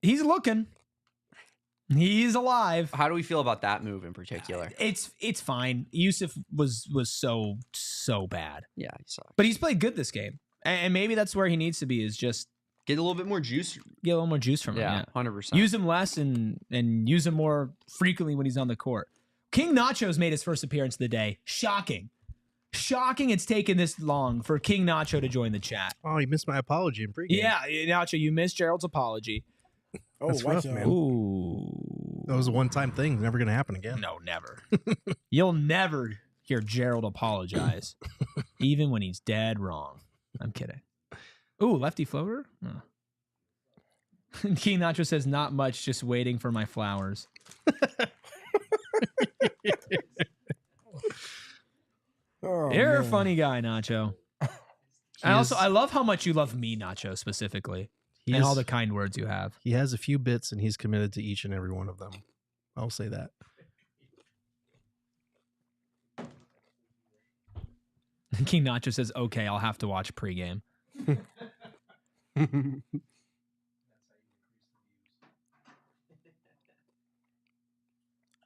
He's looking. He's alive. How do we feel about that move in particular? It's fine. Jusuf was so bad. Yeah, he sucked. But he's played good this game. And maybe that's where he needs to be, is just get a little bit more juice. Get a little more juice from him. Yeah, 100%. Use him less and use him more frequently when he's on the court. King Nacho's made his first appearance of the day. Shocking it's taken this long for King Nacho to join the chat. Oh, you missed my apology in pregame. Yeah, Nacho, you missed Gerald's apology. Oh, That's rough, man. Ooh. That was a one-time thing. Never going to happen again. No, never. You'll never hear Gerald apologize, even when he's dead wrong. I'm kidding. Ooh, lefty floater? Oh. King Nacho says, not much, just waiting for my flowers. You're a funny guy, Nacho. I love how much you love me, Nacho, specifically. And all the kind words you have. He has a few bits, and he's committed to each and every one of them. I'll say that. King Nacho says, okay, I'll have to watch pregame.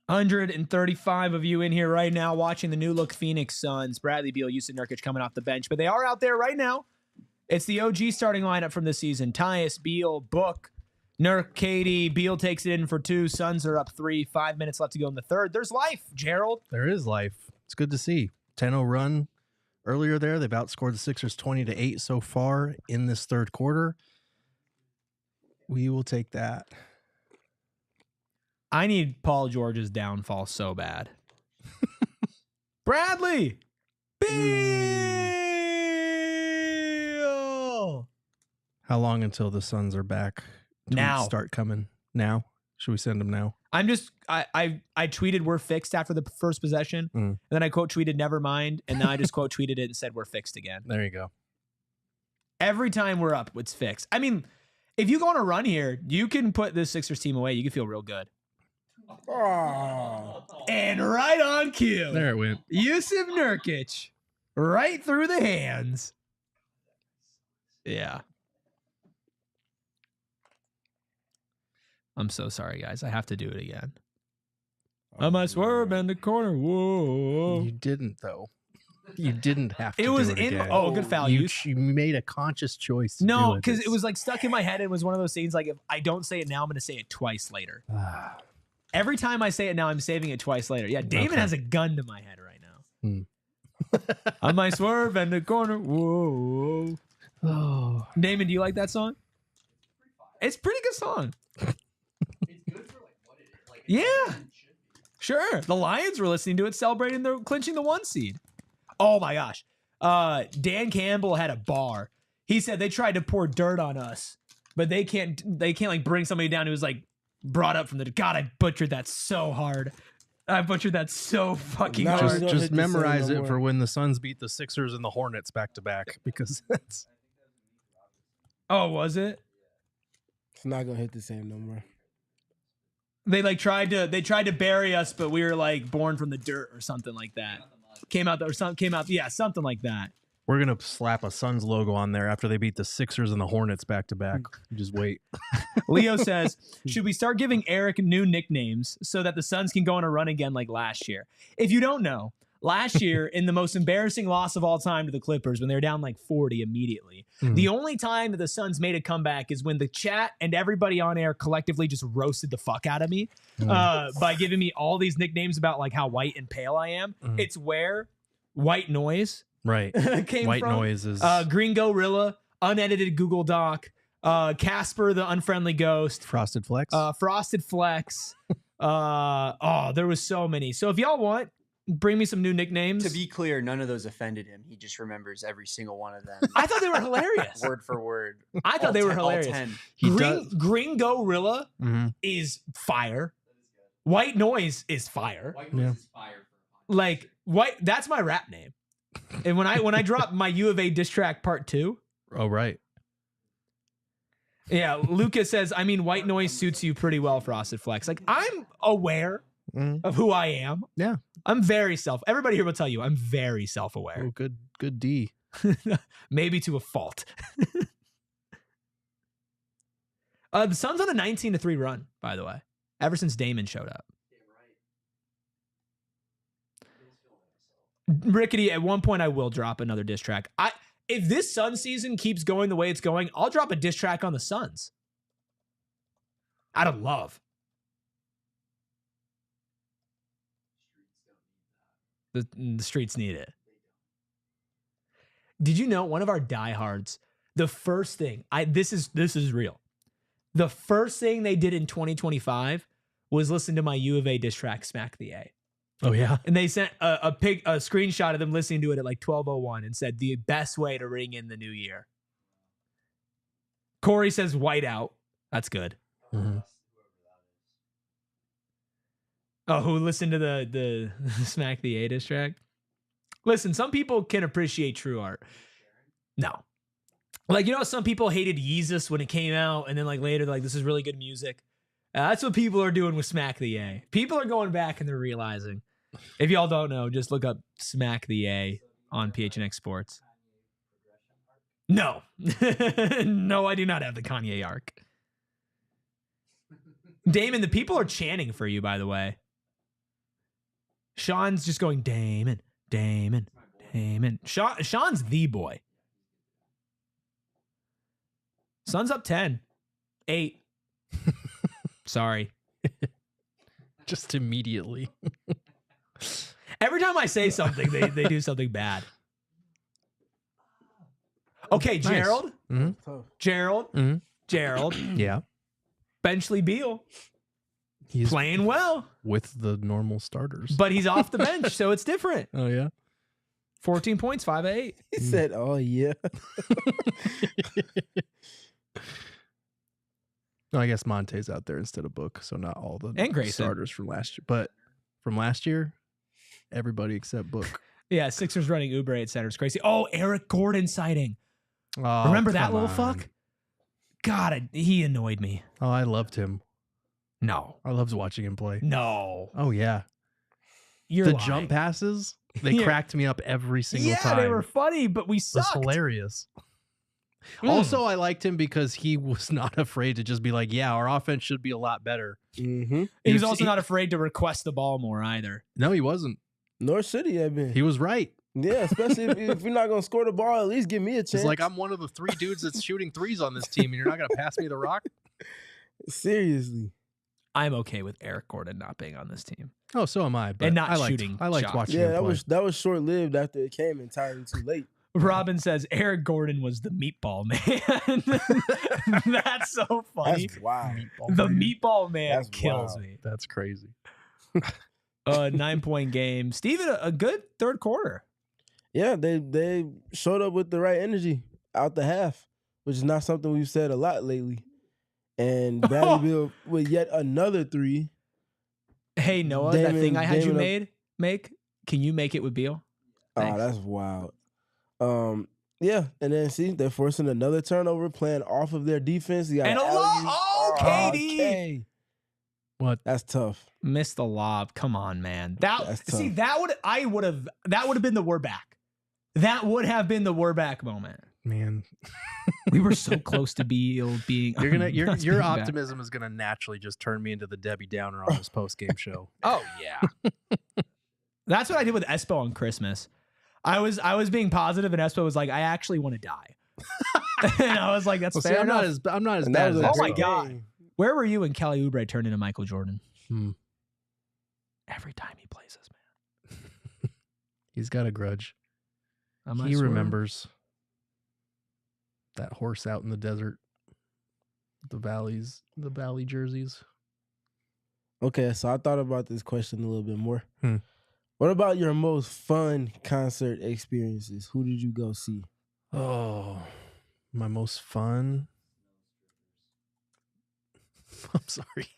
135 of you in here right now watching the new look Phoenix Suns. Bradley Beal, Jusuf Nurkic coming off the bench, but they are out there right now. It's the OG starting lineup from this season. Tyus, Beal, Book, Nurk, Katie. Beal takes it in for 2. Suns are up 3. 5 minutes left to go in the third. There's life, Gerald. There is life. It's good to see. 10-0 run earlier there. They've outscored the Sixers 20-8 so far in this third quarter. We will take that. I need Paul George's downfall so bad. Bradley Beal. How long until the Suns are back? Now. Start coming. Now? Should we send them now? I tweeted we're fixed after the first possession. And then I quote tweeted never mind. And then I just quote tweeted it and said we're fixed again. There you go. Every time we're up, it's fixed. I mean, if you go on a run here, you can put this Sixers team away. You can feel real good. Oh. And right on cue. There it went. Jusuf Nurkic. Right through the hands. Yeah. I'm so sorry, guys. I have to do it again. I might swerve in the corner. Whoa. You didn't, though. You didn't have to. It was do it in. again. Oh, good foul. You made a conscious choice. To No, do because it was like stuck in my head. It was one of those things like, if I don't say it now, I'm going to say it twice later. Every time I say it now, I'm saving it twice later. Yeah, Damon has a gun to my head right now. I might swerve in the corner. Whoa. Oh. Damon, do you like that song? It's a pretty good song. It's good for like what it is. Like, yeah. Sure. The Lions were listening to it, celebrating their clinching the 1 seed. Oh my gosh. Dan Campbell had a bar. He said they tried to pour dirt on us, but they can't like bring somebody down who was like brought up from the God, I butchered that so hard. I butchered that so fucking hard. Just memorize it for when the Suns beat the Sixers and the Hornets back to back, because that's. Oh, was it? It's not gonna hit the same no more. They like tried to bury us, but we were like born from the dirt or something like that. Yeah, something like that. We're gonna slap a Suns logo on there after they beat the Sixers and the Hornets back to back. Just wait. Leo says, should we start giving Eric new nicknames so that the Suns can go on a run again like last year? If you don't know, last year in the most embarrassing loss of all time to the Clippers when they were down like 40 immediately, the only time that the Suns made a comeback is when the chat and everybody on air collectively just roasted the fuck out of me by giving me all these nicknames about like how white and pale I am. It's where White Noise right came White from. Noise is Green Gorilla, unedited Google Doc, Casper the Unfriendly Ghost, Frosted Flex. Frosted Flex. There was so many. So if y'all want, bring me some new nicknames. To be clear, none of those offended him. He just remembers every single one of them. I thought they were hilarious. Word for word. I thought they were hilarious. All 10. Green Gorilla is fire. White Noise is fire. White Noise is fire. Like white. That's my rap name. And when I drop my U of A diss track part 2. Oh right. Yeah, Lucas says, I mean, White Noise suits you pretty well, Frosted Flex. Like, I'm aware of who I am. Yeah. I'm very everybody here will tell you I'm very self-aware. Oh, good D. Maybe to a fault. The Suns on a 19-3 run, by the way, ever since Damon showed up. Rickety, at one point I will drop another diss track. If this Sun season keeps going the way it's going, I'll drop a diss track on the Suns. Out of love. The streets need it. Did you know one of our diehards, the first thing, this is real. The first thing they did in 2025 was listen to my U of A diss track, Smack the A. Oh, yeah. And they sent a screenshot of them listening to it at like 12:01 and said the best way to ring in the new year. Corey says whiteout. That's good. Mm-hmm. Oh, who listened to the Smack the A diss track? Listen, some people can appreciate true art. No. Like, you know, some people hated Yeezus when it came out, and then like later they're like, this is really good music. That's what people are doing with Smack the A. People are going back and they're realizing. If y'all don't know, just look up Smack the A on PHNX Sports. No. No, I do not have the Kanye arc. Damon, the people are chanting for you, by the way. Sean's just going, Damon, Damon, Damon. Sean's the boy. Suns up 10. 8. Sorry. Just immediately. Every time I say something, they do something bad. Okay, Nice. Gerald. Mm-hmm. Gerald. Mm-hmm. Gerald. Yeah. Benchley Beal. He's Playing well. with the normal starters. But he's off the bench, so it's different. Oh, yeah? 14 points, 5 of 8. He said, "Oh yeah." No, I guess Monte's out there instead of Book, so not all the And Grayson. starters from last year. But from last year, everybody except Book. Yeah, Sixers running Oubre at center. It's crazy. Oh, Eric Gordon sighting. Oh, Remember that come little on. fuck? God, he annoyed me. Oh, I loved him. No. I loved watching him play. No. Oh, yeah. You're The lying. jump passes, they Yeah. cracked me up every single time. Yeah, they were funny, but we It was sucked. hilarious. Mm. Also, I liked him because he was not afraid to just be like, yeah, our offense should be a lot better. Mm-hmm. He was also not afraid to request the ball more either. No, he wasn't. North City had been. He was right. Yeah, especially if you're not gonna score the ball, at least give me a chance. He's like, I'm one of the 3 dudes that's shooting threes on this team, and you're not going to pass me the rock? Seriously. I'm okay with Eric Gordon not being on this team. Oh, so am I. But And not I liked, shooting I liked shots. watching Yeah, him play. that was short lived after it came entirely too late. Robin says Eric Gordon was the meatball man. That's so funny. That's wild. The meatball man That's kills wild. me. That's crazy. 9-point game. Steven, a good third quarter. Yeah, they showed up with the right energy out the half, which is not something we've said a lot lately. And Bradley Beal with yet another 3. Hey, Noah, that thing I had you make, can you make it with Beal? Thanks. Oh, that's wild. Yeah, and then see, they're forcing another turnover, playing off of their defense. You got And a alley-oop. lob. Oh, KD. K. What? That's tough. Missed the lob. Come on, man. That's See, tough. that would have been the we're back. That would have been the we're back moment. Man. We were so close to Beal being. Your optimism is gonna naturally just turn me into the Debbie Downer on this post-game show. Oh yeah. That's what I did with Espo on Christmas. I was being positive, and Espo was like, "I actually want to die," and I was like, "That's Well, see, fair I'm not enough." as And bad that as was that. a Oh my great God. game. Where were you when Kelly Oubre turned into Michael Jordan? Hmm. Every time he plays this man, He's got a grudge. I might He swear. remembers that horse out in the desert, the valley jerseys. Okay, so I thought about this question a little bit more. Hmm. What about your most fun concert experiences? Who did you go see? Oh, my most fun. I'm sorry.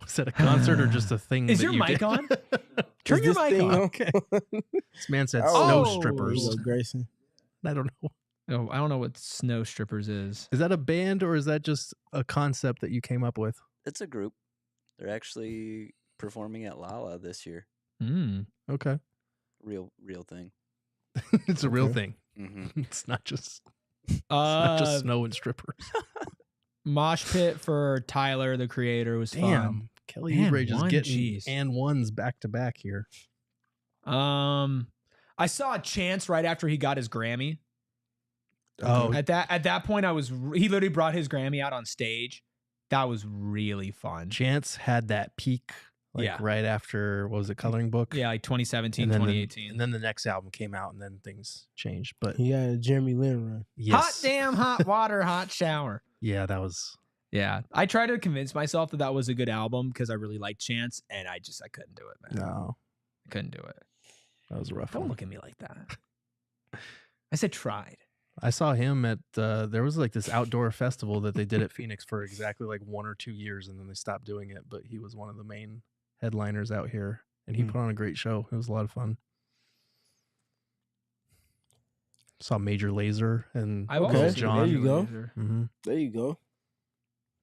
Was that a concert or just a thing? Is that your you mic did? on? Turn Is your this mic thing on. Okay. This man said Oh, snow there you strippers. go, Grayson. I don't know. Oh, I don't know what Snow Strippers is. Is that a band or is that just a concept that you came up with? It's a group. They're actually performing at Lala this year. Okay. Real thing. It's a real Okay. thing. Mm-hmm. It's not just snow and strippers. Mosh pit for Tyler, the creator, was Damn. fun. Kelly Man, Oubre just one, getting jeez. and ones back to back here. I saw a Chance right after he got his Grammy. Oh, At that point, he literally brought his Grammy out on stage. That was really fun. Chance had that peak Yeah. right after, what was it, Coloring Book? Yeah, like 2017, And then 2018. and then the next album came out and then things changed. But He had a Jeremy Lin run. yes. Hot damn hot water, hot shower. Yeah, that was Yeah, I tried to convince myself that was a good album because I really liked Chance, and I couldn't do it, man. No, I couldn't do it. that was a rough Don't one. look at me like that. I said tried. I saw him at there was like this outdoor festival that they did at Phoenix for exactly like 1 or 2 years, and then they stopped doing it. But he was one of the main headliners out here, and he put on a great show. It was a lot of fun. Saw Major Lazer and Lil Jon. There you go. Mm-hmm. There you go.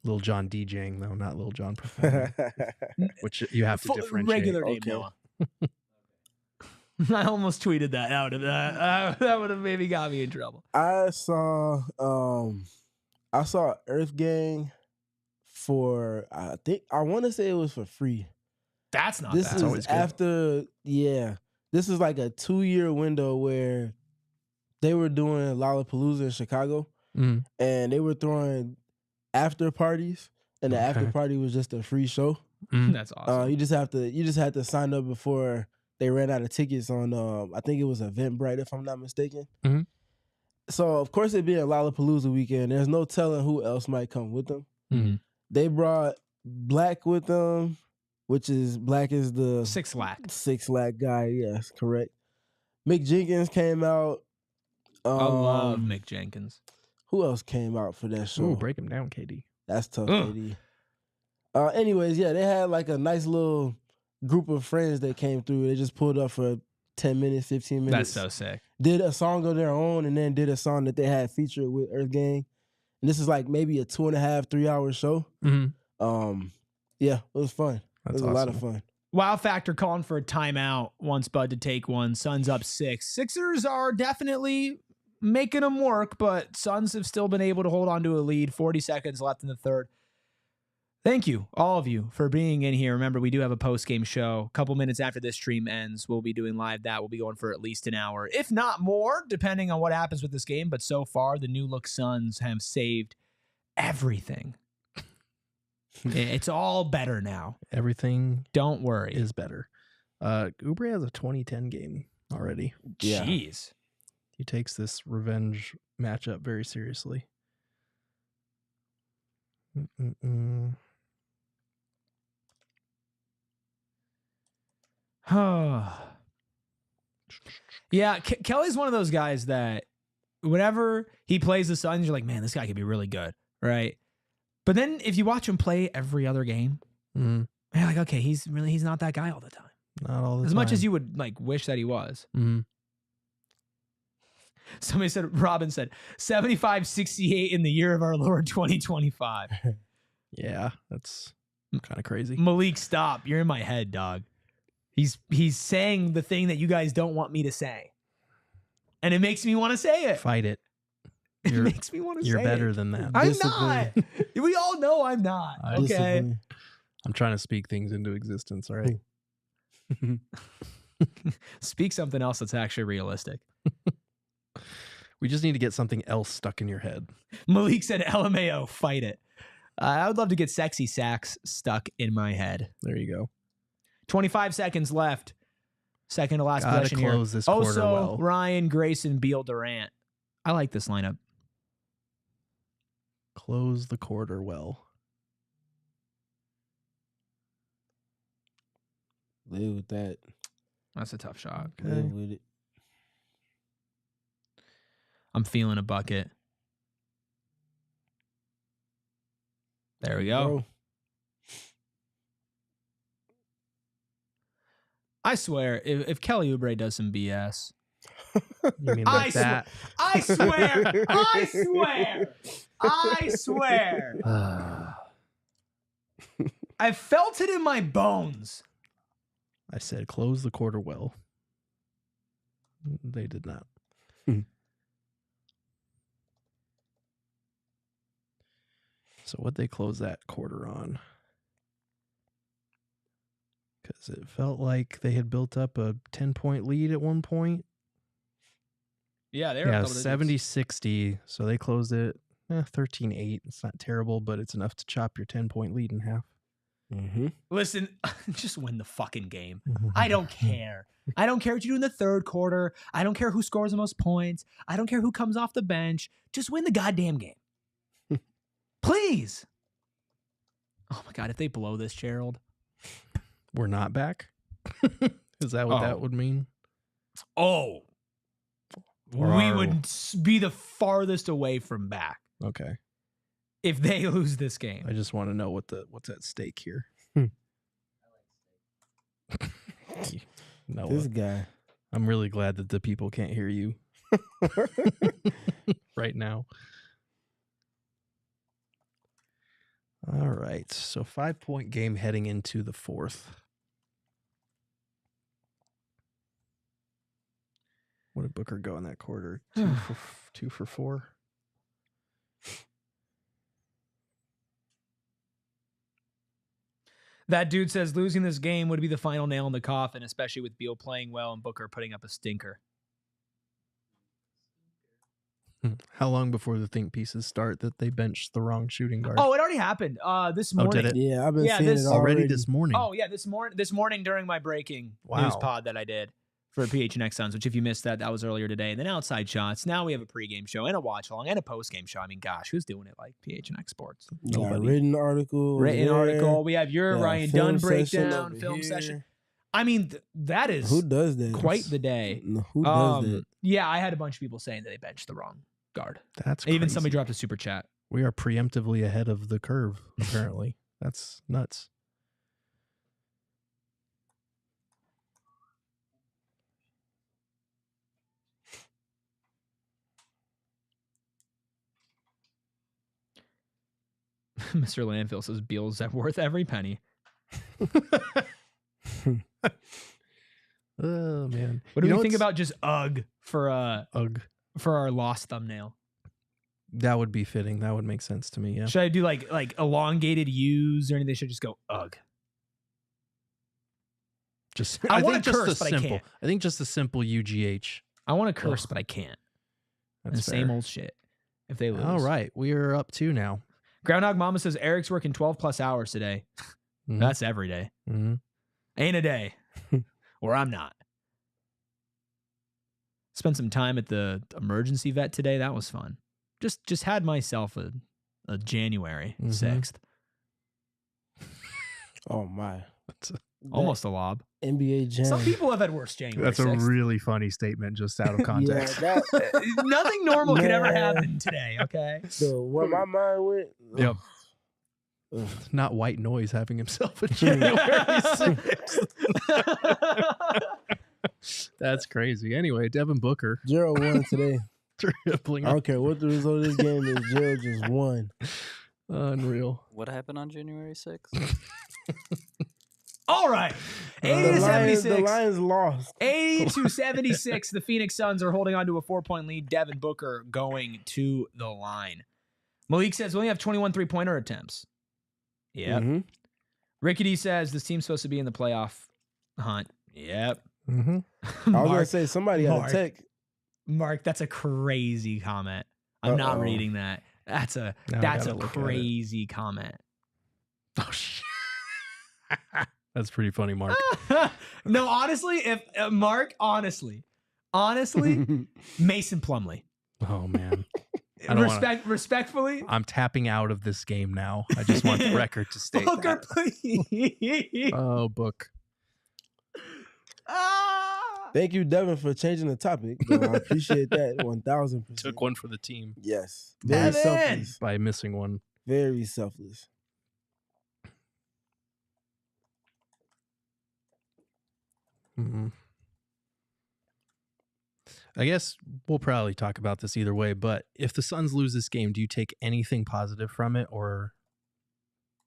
Lil Jon DJing though, not Lil Jon performing, which you have to differentiate. Regular name, Noah. I almost tweeted that out of that. That would have maybe got me in trouble. I saw Earth Gang for I want to say it was for free. That's not This bad. is always good. after this is like a 2-year window where they were doing Lollapalooza in Chicago, Mm. and they were throwing after parties, and the after party was just a free show. That's awesome. You just had to sign up before they ran out of tickets on I think it was Eventbrite, if I'm not mistaken. Mm-hmm. So of course it being Lollapalooza weekend, there's no telling who else might come with them. Mm-hmm. They brought Black with them, which is Black is the 6 lakh. 6 lakh guy. Yes, correct. Mick Jenkins came out. I love Mick Jenkins. Who else came out for that show? Ooh, break him down, KD. That's tough, KD. Anyways, yeah, they had like a nice little group of friends that came through. They just pulled up for 10 minutes, 15 minutes. That's so sick. Did a song of their own, and then did a song that they had featured with Earth Gang. And this is like maybe a 2.5, 3 hour show. Mm-hmm. Yeah, it was fun. That's it was a lot of fun. Wow Factor calling for a timeout. Wants Bud to take one. Suns up 6. Sixers are definitely making them work, but Suns have still been able to hold on to a lead. 40 seconds left in the third. Thank you, all of you, for being in here. Remember, we do have a post-game show. A couple minutes after this stream ends, we'll be doing live that. We'll be going for at least an hour, if not more, depending on what happens with this game. But so far, the new look Suns have saved everything. It's all better now. Everything Don't worry. is better. Oubre has a 2010 game already. Yeah. Jeez. He takes this revenge matchup very seriously. Yeah, Kelly's one of those guys that whenever he plays the Suns, you're like, man, this guy could be really good, right? But then if you watch him play every other game, you're like, okay, he's not that guy all the time. Not all the time. As much as you would like wish that he was. Mm-hmm. Somebody said, Robin said, 75-68 in the year of our Lord 2025. Yeah, that's kind of crazy. Malik, stop. You're in my head, dog. He's saying the thing that you guys don't want me to say. And it makes me want to say it. Fight it. It makes me want to say it. You're better than that. I'm Discipline. not. We all know I'm not. Okay. Discipline. I'm trying to speak things into existence, all right? Speak something else that's actually realistic. We just need to get something else stuck in your head. Malik said, LMAO, fight it. I would love to get sexy sax stuck in my head. There you go. 25 seconds left. Second to last Gotta possession here. close this quarter Also, well. Ryan, Grayson, Beal, Durant. I like this lineup. Close the quarter well. Live with that. That's a tough shot. Live with it. I'm feeling a bucket. There we go. Bro. I swear, if Kelly Oubre does some BS, You mean like I that? I swear, I swear, I swear. I felt it in my bones. I said close the quarter well. They did not. So what'd they close that quarter on? Because it felt like they had built up a 10-point lead at one point. Yeah, they were Yeah, 70-60. So they closed it 13-8. It's not terrible, but it's enough to chop your 10-point lead in half. Mm-hmm. Listen, just win the fucking game. I don't care. I don't care what you do in the third quarter. I don't care who scores the most points. I don't care who comes off the bench. Just win the goddamn game. Please. Oh my God, if they blow this, Gerald. We're not back? Is that what that would mean? Oh. We would be the farthest away from back. Okay. If they lose this game. I just want to know what's at stake here. This guy. I'm really glad that the people can't hear you right now. All right. So 5-point game heading into the fourth. What did Booker go in that quarter? 2 for 4. That dude says losing this game would be the final nail in the coffin, especially with Beal playing well and Booker putting up a stinker. How long before the think pieces start that they benched the wrong shooting guard? Oh, it already happened. This morning. Did it? Yeah, I've been seeing it already this morning. Oh yeah, this morning during my breaking news pod that I did for PHNX Suns, which if you missed that was earlier today. And then outside shots. Now we have a pregame show and a watch along and a postgame show. I mean, gosh, who's doing it like PHNX Sports? Nobody. Written article. We have your Ryan Dunn breakdown, film session. I mean, that is who does that? Quite the day. Who does that? Yeah, I had a bunch of people saying that they benched the wrong guard. That's crazy. Even somebody dropped a super chat. We are preemptively ahead of the curve, apparently. That's nuts. Mr. Landfill says Beal's worth every penny. Oh man. What do you think about just for our lost thumbnail? That would be fitting. That would make sense to me, yeah. Should I do like elongated U's or anything? They should just go Just I want to curse, but I can't. I think just a simple UGH. I want to curse, but I can't. That's the same old shit. If they lose. All right. We are up 2 now. Groundhog Mama says Eric's working 12 plus hours today. Mm-hmm. That's every day. Mm-hmm. Ain't a day where I'm not. Spent some time at the emergency vet today. That was fun. Just had myself a January 6th. Oh my. Almost a lob. NBA Jam. Some people have had worse January. That's 6th. a really funny statement just out of context. Yeah, nothing normal could ever happen today, okay? So where my mind went. Yep. Not white noise having himself a January 6th. That's crazy. Anyway, Devin Booker. 0-1 today. Dribbling. I don't care what the result of this game is. Gerald just won. Unreal. What happened on January 6th? All right. 80-76. The Lions lost. 80-76. The Phoenix Suns are holding on to a 4-point lead. Devin Booker going to the line. Malik says we only have 21 3-pointer attempts. Yep. Mm-hmm. Rickety says this team's supposed to be in the playoff hunt. Yep. Mm-hmm. I was going to say somebody had a tech. Mark, that's a crazy comment. I'm not reading that. That's a crazy comment. Oh shit. That's pretty funny, Mark. No, honestly, if Mark, honestly, Mason Plumlee. Oh man. Respectfully, I'm tapping out of this game now. I just want the record to state Booker, that. please. Oh, Book. Thank you, Devin, for changing the topic. I appreciate that 1,000%. Took one for the team. Yes. Very selfless. By missing one. Very selfless. Mm-hmm. I guess we'll probably talk about this either way, but if the Suns lose this game, do you take anything positive from it? Or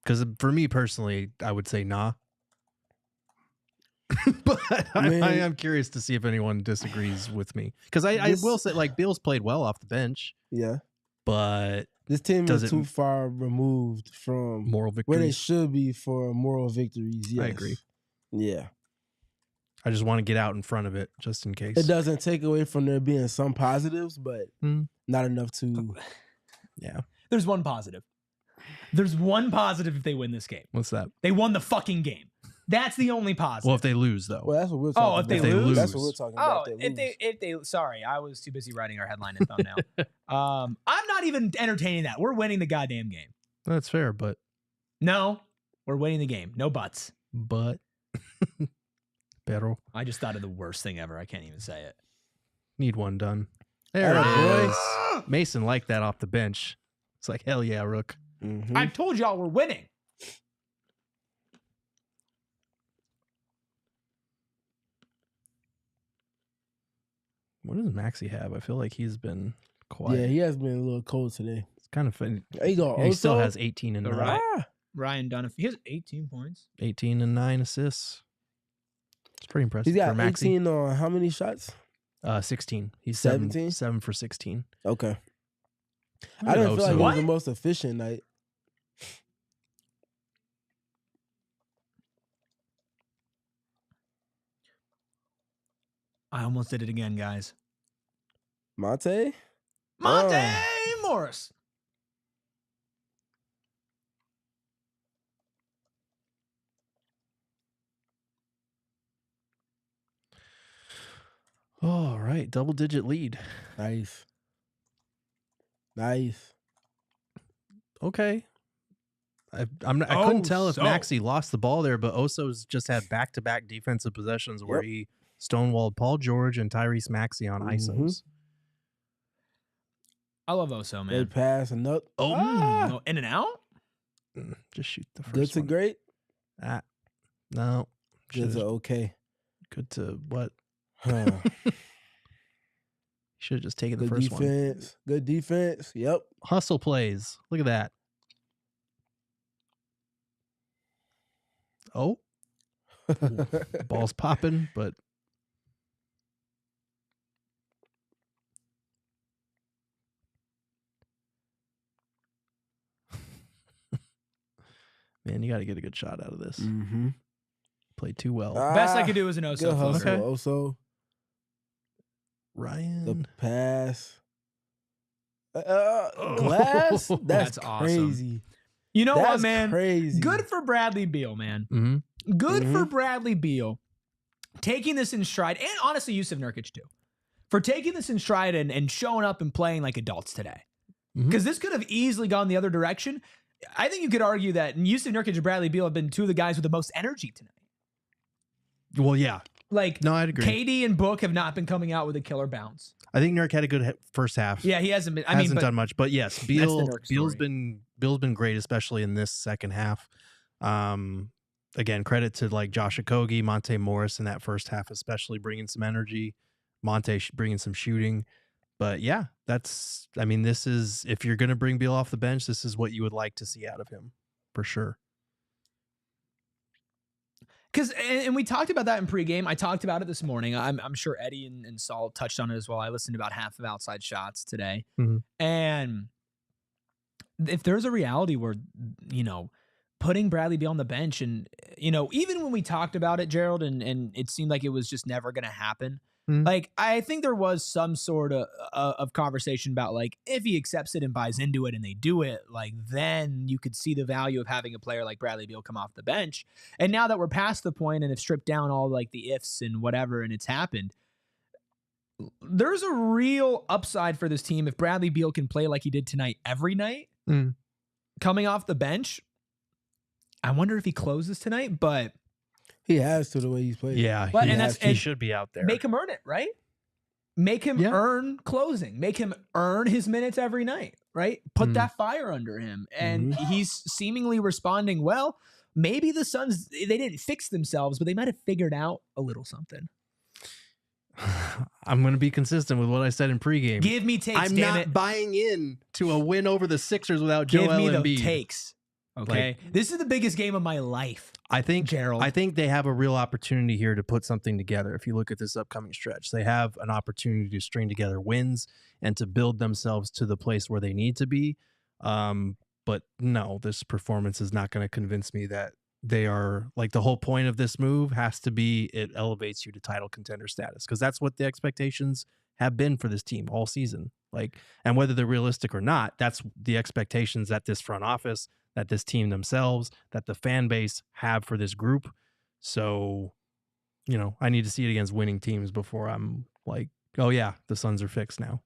because for me personally, I would say nah. But I am curious to see if anyone disagrees with me. Because I will say, like, Beal's played well off the bench. Yeah. But this team is too far removed from moral victories where they should be for moral victories. Yes. I agree. Yeah. I just want to get out in front of it just in case. It doesn't take away from there being some positives, but not enough to. Yeah. There's one positive. There's one positive if they win this game. What's that? They won the fucking game. That's the only positive. Well, if they lose, though. Well, that's what we're talking about. If they lose? That's what we're talking about. If they sorry, I was too busy writing our headline and thumbnail. I'm not even entertaining that. We're winning the goddamn game. That's fair, but no, We're winning the game. No buts. But pero I just thought of the worst thing ever. I can't even say it. need one done. There it is. Mason liked that off the bench. It's like, hell yeah, Rook. Mm-hmm. I told y'all we're winning. What does Maxey have? I feel like he's been quiet. Yeah, he has been a little cold today. It's kind of funny. There you go. He still has 18 and 9. Ryan Dunn. He has 18 points. 18 and 9 assists. It's pretty impressive. He's got for Maxey. 18 on how many shots? 16. He's 17? 7 for 16. Okay. I didn't feel like it was the most efficient night. I almost did it again, guys. Monte Morris. All right, double-digit lead. Nice. Okay. I couldn't tell if Maxey lost the ball there, but Oso's just had back-to-back defensive possessions where he stonewalled Paul George and Tyrese Maxey on ISOs. I love Oso, man. Good pass and up. Oh, in and out? Just shoot the first Good to one. great. No. Good to okay. Good to what? Huh. Should have just taken the Good first one. defense. Good defense. Yep. Hustle plays. Look at that. Oh. Ball's popping, but man, you got to get a good shot out of this. Mm-hmm. Played too well. Best I could do is an Oso Good hustle. floater. Okay. Also, Ryan. the pass. Glass? That's awesome. Crazy. You know That's what, man? Crazy. Good for Bradley Beal, man. Mm-hmm. Good for Bradley Beal taking this in stride, and honestly, Jusuf Nurkic too, for taking this in stride and showing up and playing like adults today. Because this could have easily gone the other direction. I think you could argue that Jusuf Nurkic and Bradley Beal have been two of the guys with the most energy tonight. Well, yeah. Like, No, I'd agree. KD and Book have not been coming out with a killer bounce. I think Nurk had a good first half. Yeah, he hasn't been. Hasn't done much, but yes, Beal's Nurk been great, especially in this second half. Again, credit to like Josh Okogie, Monte Morris in that first half, especially bringing some energy. Monte bringing some shooting, but yeah, this is, if you're going to bring Beal off the bench, this is what you would like to see out of him for sure. Because, and we talked about that in pregame. I talked about it this morning. I'm sure Eddie and Saul touched on it as well. I listened to about half of Outside Shots today. And if there's a reality where, putting Bradley Beal on the bench and, even when we talked about it, Gerald, and it seemed like it was just never going to happen. Like, I think there was some sort of conversation about, like, if he accepts it and buys into it and they do it, like, then you could see the value of having a player like Bradley Beal come off the bench. And now that we're past the point and have stripped down all, like, the ifs and whatever and it's happened, there's a real upside for this team if Bradley Beal can play like he did tonight every night. Coming off the bench, I wonder if he closes tonight, but... He has to the way he's played. Yeah, but, he should be out there. Make him earn it, right? Make him earn closing. Make him earn his minutes every night, right? Put that fire under him. And he's seemingly responding well. Maybe the Suns, they didn't fix themselves, but they might have figured out a little something. I'm going to be consistent with what I said in pregame. Give me takes, I'm damn not it. buying in to a win over the Sixers without Joel Embiid. Give me the takes. Okay, this is the biggest game of my life. I think, Gerald. I think they have a real opportunity here to put something together. If you look at this upcoming stretch, they have an opportunity to string together wins and to build themselves to the place where they need to be. But no, this performance is not going to convince me that they are, like, the whole point of this move has to be it elevates you to title contender status, because that's what the expectations have been for this team all season. Like, and whether they're realistic or not, that's the expectations that this front office, that this team themselves, that the fan base have for this group. So, I need to see it against winning teams before I'm like, oh yeah, the Suns are fixed now.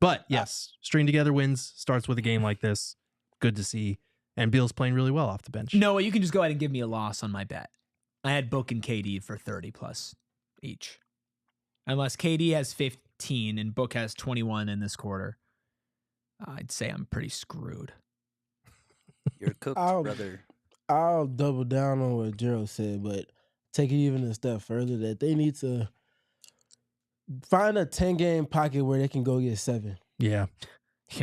But yes, string together wins starts with a game like this. Good to see. And Beal's playing really well off the bench. No, you can just go ahead and give me a loss on my bet. I had Book and KD for 30 plus each. Unless KD has 15 and Book has 21 in this quarter, I'd say I'm pretty screwed. You're cooked, brother. I'll double down on what Gerald said, but take it even a step further that they need to find a 10-game pocket where they can go get 7. Yeah.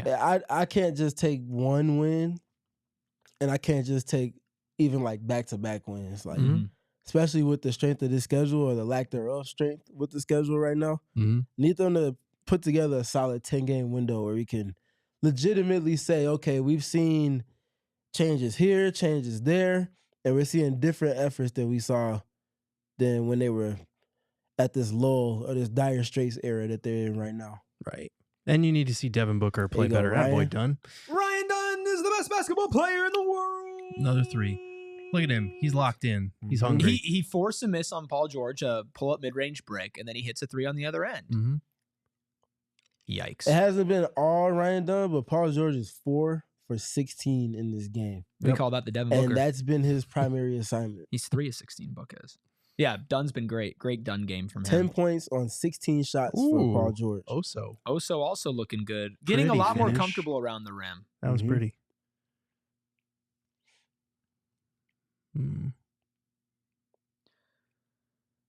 I can't just take one win, and I can't just take even like back-to-back wins. Like, especially with the strength of this schedule or the lack thereof strength with the schedule right now. Need them to put together a solid 10-game window where we can legitimately say, okay, we've seen changes here, changes there, and we're seeing different efforts that we saw than when they were at this lull or this dire straits era that they're in right now. Right. And you need to see Devin Booker play better. That boy Dunn. Ryan Dunn is the best basketball player in the world. Another 3. Look at him. He's locked in. He's hungry. He forced a miss on Paul George, a pull-up mid-range brick, and then he hits a 3 on the other end. Yikes. It hasn't been all Ryan Dunn, but Paul George is 4 for 16 in this game. We call that the Devin Booker. And that's been his primary assignment. He's 3 of 16, Book is. Yeah, Dunn's been great. Great Dunn game from him. 10 points on 16 shots for Paul George. Oso also looking good. Getting a lot more comfortable around the rim. That was pretty.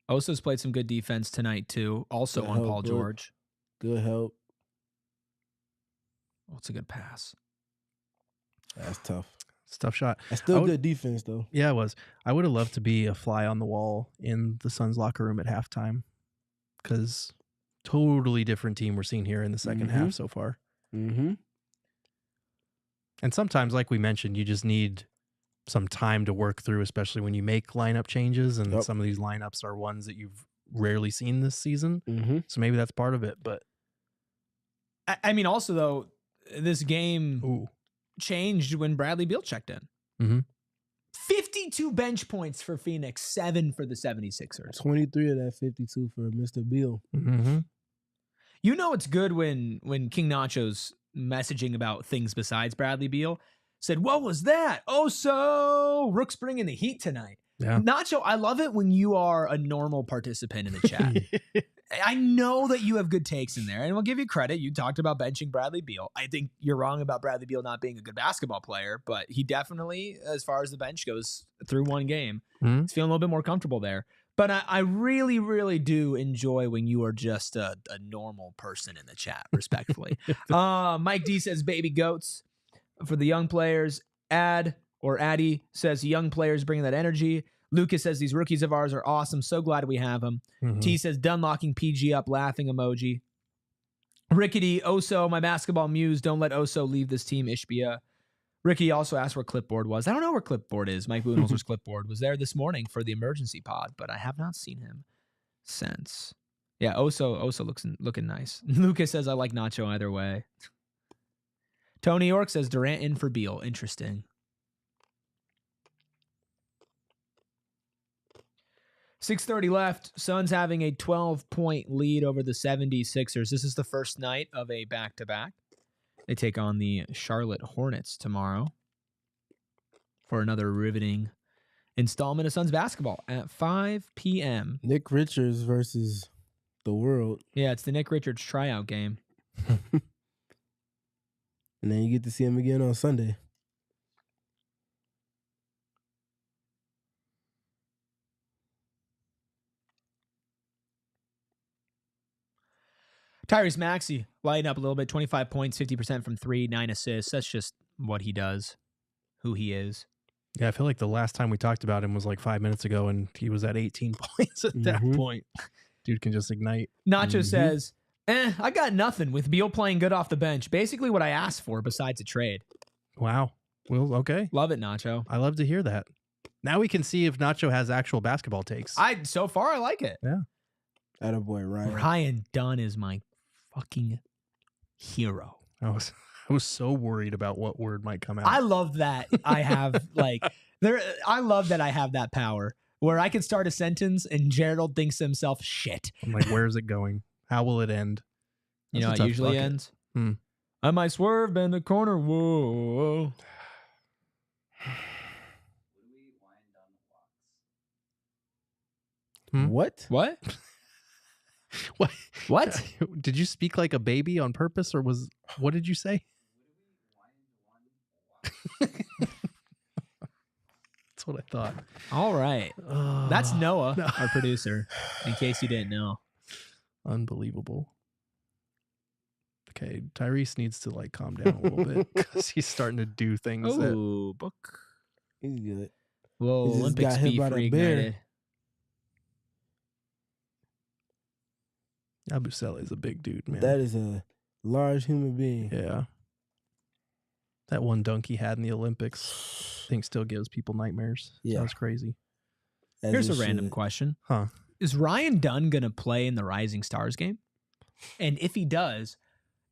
Oso's played some good defense tonight, too. Also on Paul George. Good help. Oh, it's a good pass. That's tough. It's a tough shot. That's still good defense, though. Yeah, it was. I would have loved to be a fly on the wall in the Suns locker room at halftime, because totally different team we're seeing here in the second half so far. And sometimes, like we mentioned, you just need some time to work through, especially when you make lineup changes, and some of these lineups are ones that you've rarely seen this season. So maybe that's part of it. But I mean, also, though, this game changed when Bradley Beal checked in. 52 bench points for Phoenix, 7 for the 76ers. 23 of that 52 for Mr. Beal. You know it's good when King Nacho's messaging about things besides Bradley Beal said, "What was that? Oh, so Rook's bringing the heat tonight." Yeah. Nacho, I love it when you are a normal participant in the chat. I know that you have good takes in there, and we'll give you credit. You talked about benching Bradley Beal. I think you're wrong about Bradley Beal not being a good basketball player, but he definitely, as far as the bench goes, through one game, he's feeling a little bit more comfortable there. But I really, really do enjoy when you are just a normal person in the chat, respectfully. Mike D says, baby goats for the young players. Addy says, young players bringing that energy. Lucas says, these rookies of ours are awesome. So glad we have them. T says, done locking PG up, laughing emoji. Rickety, Oso, my basketball muse. Don't let Oso leave this team, Ishbia. Ricky also asked where Clipboard was. I don't know where Clipboard is. Mike Budenholzer's Clipboard was there this morning for the emergency pod, but I have not seen him since. Yeah, Oso looking nice. Lucas says, I like Nacho either way. Tony York says, Durant in for Beal. Interesting. 6:30 left. Suns having a 12-point lead over the 76ers. This is the first night of a back-to-back. They take on the Charlotte Hornets tomorrow for another riveting installment of Suns basketball at 5 p.m. Nick Richards versus the world. Yeah, it's the Nick Richards tryout game. And then you get to see him again on Sunday. Tyrese Maxey lighting up a little bit, 25 points, 50% from 3, 9 assists. That's just what he does, who he is. Yeah, I feel like the last time we talked about him was like 5 minutes ago, and he was at 18 points at that point. Dude can just ignite. Nacho says, I got nothing with Beal playing good off the bench. Basically what I asked for besides a trade. Wow. Well, okay. Love it, Nacho. I love to hear that. Now we can see if Nacho has actual basketball takes. So far, I like it. Yeah. Attaboy, Ryan. Ryan Dunn is my fucking hero. I was so worried about what word might come out. I love that I have I love that I have that power where I can start a sentence and Gerald thinks to himself, shit. I'm like, where's it going? How will it end? You know how it usually ends? I might swerve, bend the corner. Whoa. What? What? What? What? Did you speak like a baby on purpose, or what did you say? That's what I thought. All right. That's Noah, no. our producer, in case you didn't know. Unbelievable. Okay, Tyrese needs to like calm down a little bit because he's starting to do things that. Oh, book. He's good. Whoa, He just Olympics got hit beef by that reignited. bear. Abusele is a big dude, man. That is a large human being. Yeah. That one dunk he had in the Olympics, I think still gives people nightmares. Yeah. That was crazy. As Here's it a random should. question. Huh. Is Ryan Dunn going to play in the Rising Stars game? And if he does,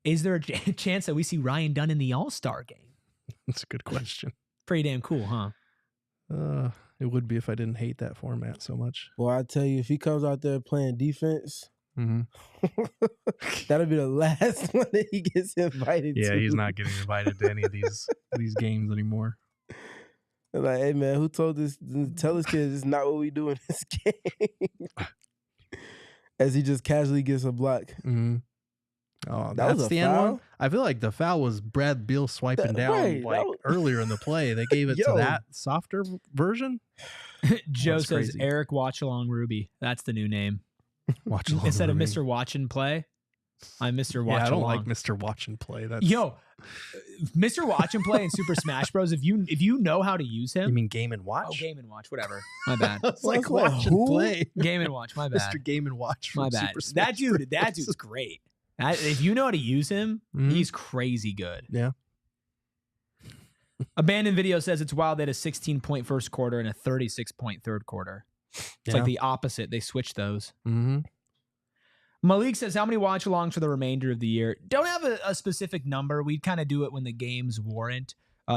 is there a chance that we see Ryan Dunn in the All-Star game? That's a good question. Pretty damn cool, huh? It would be if I didn't hate that format so much. Well, I tell you, if he comes out there playing defense, Mm-hmm. that'll be the last one that he gets invited to. Yeah, he's not getting invited to any of these games anymore. They're like, hey man, who told this? Tell this kid it's not what we do in this game. As he just casually gets a block. Mm-hmm. Oh, That that's was a the end foul? one. I feel like the foul was Brad Beal swiping down right, like that was- earlier in the play. They gave it to Yo. that softer version. Joe That's says crazy. Eric Watch Along Ruby. That's the new name. Watch along Instead of with me. Mr. Watch and Play, I'm Mr. Watch Yeah, I don't Along. like Mr. Watch and Play. That's Yo, Mr. Watch and Play in Super Smash Bros. If you know how to use him, You mean Game and Watch? oh, Game and Watch, whatever. My bad. It's like Sounds like Watch and who? Play. Game and Watch, my bad. Mr. Game and Watch. From My bad. Super Smash That Bros. dude's great. If you know how to use him, Mhm. he's crazy good. Yeah. Abandoned Video says it's wild they had a 16-point first quarter and a 36-point third quarter. It's like the opposite. They switched those. Mm-hmm. Malik says, how many watch-alongs for the remainder of the year? Don't have a specific number. We kind of do it when the games warrant.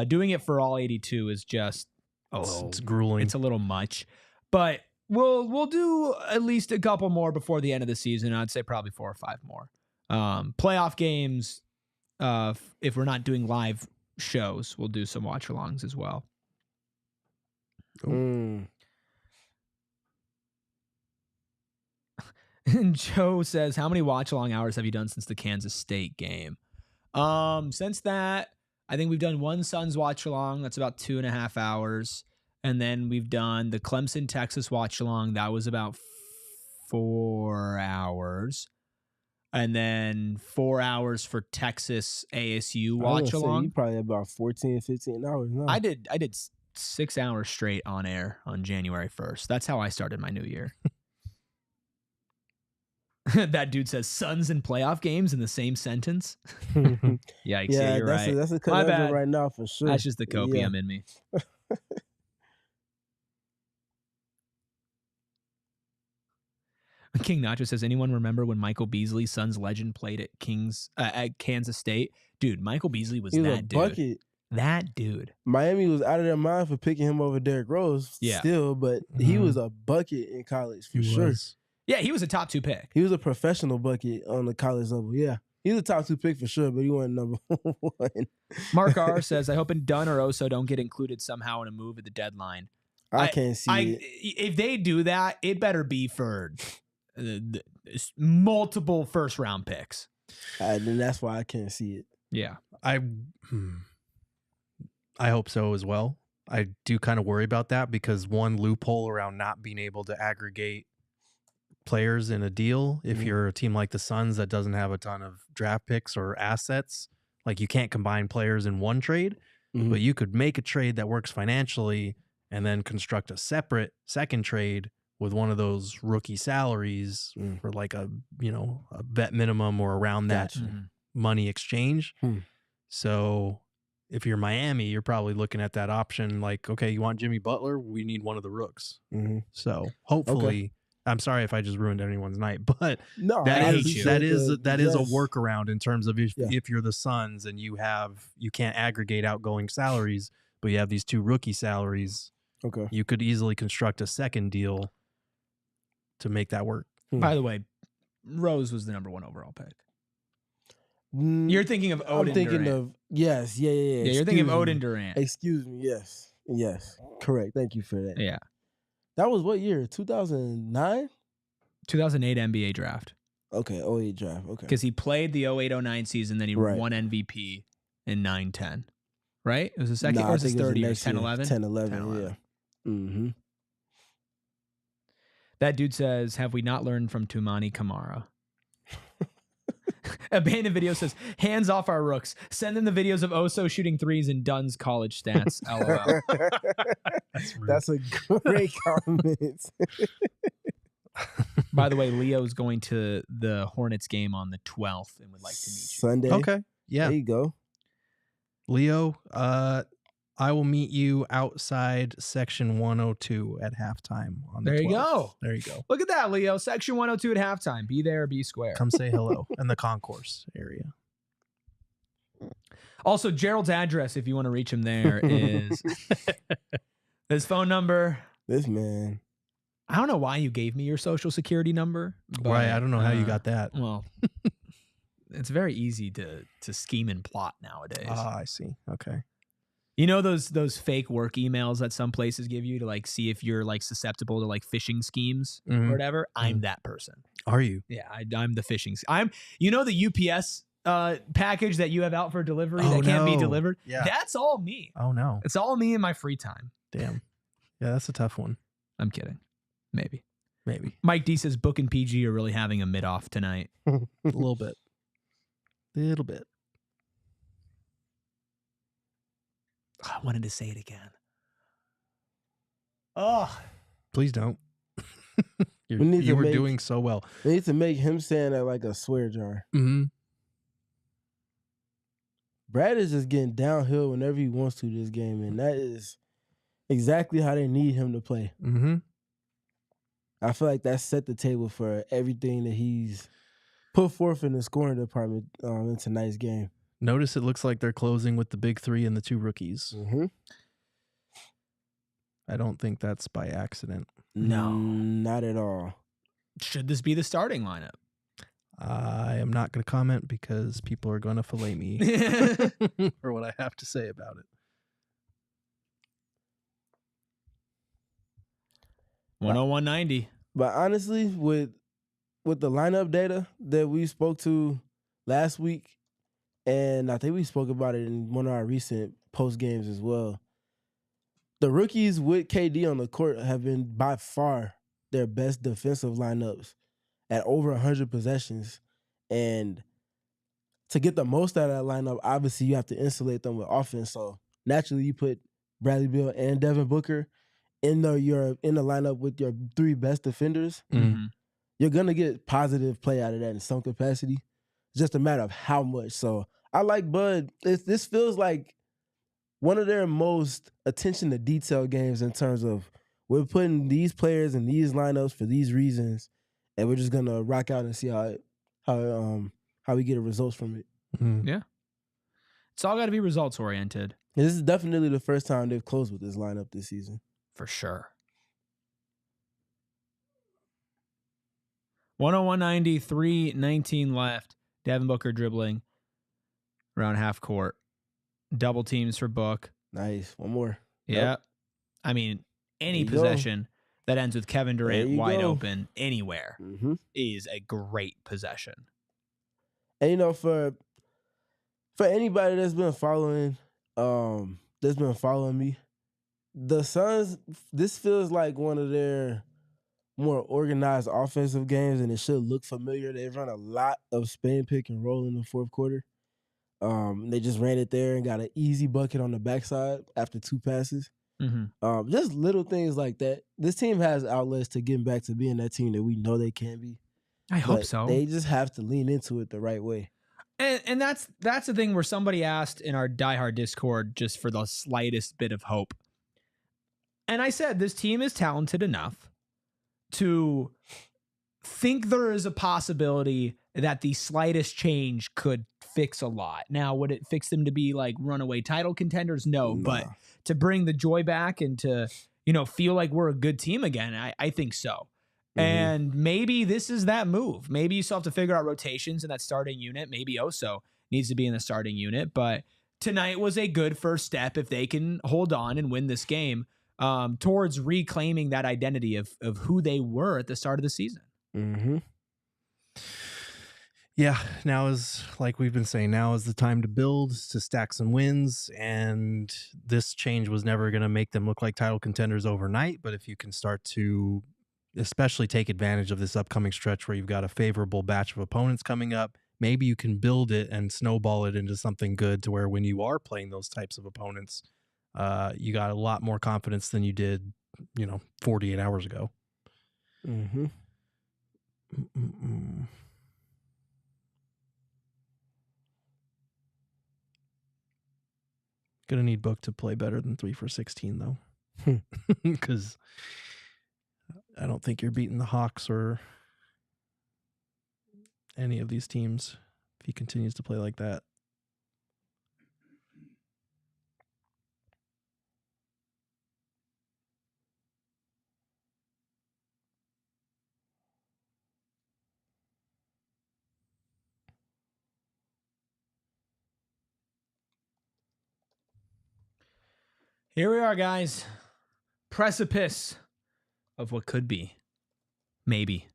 Doing it for all 82 is just It's grueling. it's a little much. But we'll do at least a couple more before the end of the season. I'd say probably 4 or 5 more. Playoff games, if we're not doing live shows, we'll do some watch-alongs as well. Mm. And Joe says, how many watch-along hours have you done since the Kansas State game? Since that, I think we've done one Suns watch-along. That's about 2.5 hours. And then we've done the Clemson, Texas watch-along. That was about 4 hours. And then 4 hours for Texas ASU I was gonna say, watch-along. You probably about 14, 15 hours now. I did 6 hours straight on air on January 1st. That's how I started my new year. That dude says Suns and playoff games in the same sentence. Yikes! Yeah, you're right. That's a My conundrum bad. right now for sure. That's just the copium in me. King Nacho says, anyone remember when Michael Beasley, Suns legend, played at Kansas State? Dude, Michael Beasley was He was a that dude. bucket. That dude. Miami was out of their mind for picking him over Derrick Rose. Yeah. Still, but he Mhm. was a bucket in college for He sure. was. Yeah, he was a top 2 pick. He was a professional bucket on the college level. Yeah. He was a top 2 pick for sure, but he wasn't number 1. Mark R says, I hope Dunn or Oso don't get included somehow in a move at the deadline. I can't see it. If they do that, it better be for multiple first round picks. Then that's why I can't see it. Yeah. I hope so as well. I do kind of worry about that because one loophole around not being able to aggregate players in a deal. If Mhm. you're a team like the Suns that doesn't have a ton of draft picks or assets, like you can't combine players in one trade, Mhm. but you could make a trade that works financially and then construct a separate second trade with one of those rookie salaries Mm. for like a vet minimum or around that Gotcha. money exchange. Hmm. So if you're Miami, you're probably looking at that option like, okay, you want Jimmy Butler? We need one of the rooks. Mhm. So hopefully, I'm sorry if I just ruined anyone's night, but No, that I is appreciate that is the- that is a yes. workaround in terms of Yeah. if you're the Suns and you can't aggregate outgoing salaries, but you have these 2 rookie salaries, Okay. you could easily construct a second deal to make that work. By the way, Rose was the number 1 overall pick. Mm, You're thinking of Odin I'm thinking Durant. of yes, yeah. Yeah, you're thinking of Excuse Odin me. Durant. Excuse me, yes, correct. Thank you for that. Yeah. That was what year? 2009? 2008 NBA draft. Okay, 08 draft. Okay. Because he played the 08-09 season, then he won MVP in 9-10. Right? It was the second, or was his third year? 10-11? 10-11, yeah. Mm-hmm. That dude says, have we not learned from Tumani Kamara? Abandoned Video says, hands off our rooks. Send them the videos of Oso shooting threes and Dunn's college stats. LOL. That's a great comment. By the way, Leo's going to the Hornets game on the 12th and would like to meet you. Sunday. Okay. Yeah. There you go. Leo, I will meet you outside section 102 at halftime on the 12th. There you go. There you go. Look at that, Leo. Section 102 at halftime. Be there, be square. Come say hello in the concourse area. Also, Gerald's address, if you want to reach him there, is his phone number. This man. I don't know why you gave me your social security number. But, Right. I don't know how you got that. Well, it's very easy to scheme and plot nowadays. Ah, I see. Okay. You know those fake work emails that some places give you to like see if you're like susceptible to like phishing schemes or whatever? I'm that person. Are you? Yeah, I'm the phishing. You know the UPS package that you have out for delivery that can't be delivered? Yeah. That's all me. Oh, no. It's all me in my free time. Damn. Yeah, that's a tough one. I'm kidding. Maybe. Maybe. Mike D says Book and PG are really having a mid-off tonight. A little bit. Little bit. I wanted to say it again. Oh. Please don't. You were doing so well. They need to make him saying that like a swear jar. Mm-hmm. Brad is just getting downhill whenever he wants to this game, and that is exactly how they need him to play. Mm-hmm. I feel like that set the table for everything that he's put forth in the scoring department in tonight's game. Notice it looks like they're closing with the big three and the two rookies. Mm-hmm. I don't think that's by accident. No. Not at all. Should this be the starting lineup? I am not going to comment because people are going to fillet me for what I have to say about it. 101.90. But honestly, with the lineup data that we spoke to last week, and I think we spoke about it in one of our recent post games as well, the rookies with KD on the court have been by far their best defensive lineups at over 100 possessions. And to get the most out of that lineup, obviously you have to insulate them with offense. So naturally you put Bradley Beal and Devin Booker in the lineup with your three best defenders. Mm-hmm. You're gonna get positive play out of that in some capacity. It's just a matter of how much. So I like Bud. This feels like one of their most attention to detail games in terms of we're putting these players in these lineups for these reasons, and we're just gonna rock out and see how we get results from it. Mm-hmm. Yeah. It's all got to be results oriented. This is definitely the first time they've closed with this lineup this season. For sure. 101.90, 3:19 left. Devin Booker dribbling around half court. Double teams for Book. Nice. One more. Yeah. Yep. I mean, any There you possession that ends with Kevin Durant wide go. open anywhere is a great possession. And you know, for anybody that's been following me, the Suns, this feels like one of their more organized offensive games, and it should look familiar. They've run a lot of spin, pick, and roll in the fourth quarter. They just ran it there and got an easy bucket on the backside after two passes. Mm-hmm. Just little things like that. This team has outlets to get back to being that team that we know they can be. I hope so. They just have to lean into it the right way. And that's the thing where somebody asked in our diehard Discord just for the slightest bit of hope. And I said, this team is talented enough to think there is a possibility that the slightest change could fix a lot. Now, would it fix them to be like runaway title contenders? No, but to bring the joy back and to, feel like we're a good team again, I think so. Mm-hmm. And maybe this is that move. Maybe you still have to figure out rotations in that starting unit. Maybe Oso needs to be in the starting unit, but tonight was a good first step if they can hold on and win this game. towards reclaiming that identity of who they were at the start of the season. Mm-hmm. Yeah, now is, like we've been saying, now is the time to build, to stack some wins, and this change was never going to make them look like title contenders overnight, but if you can start to especially take advantage of this upcoming stretch where you've got a favorable batch of opponents coming up, maybe you can build it and snowball it into something good to where when you are playing those types of opponents, you got a lot more confidence than you did, 48 hours ago. Mm-hmm. Gonna need Book to play better than 3 for 16 though, because I don't think you're beating the Hawks or any of these teams if he continues to play like that. Here we are, guys. Precipice of what could be, maybe,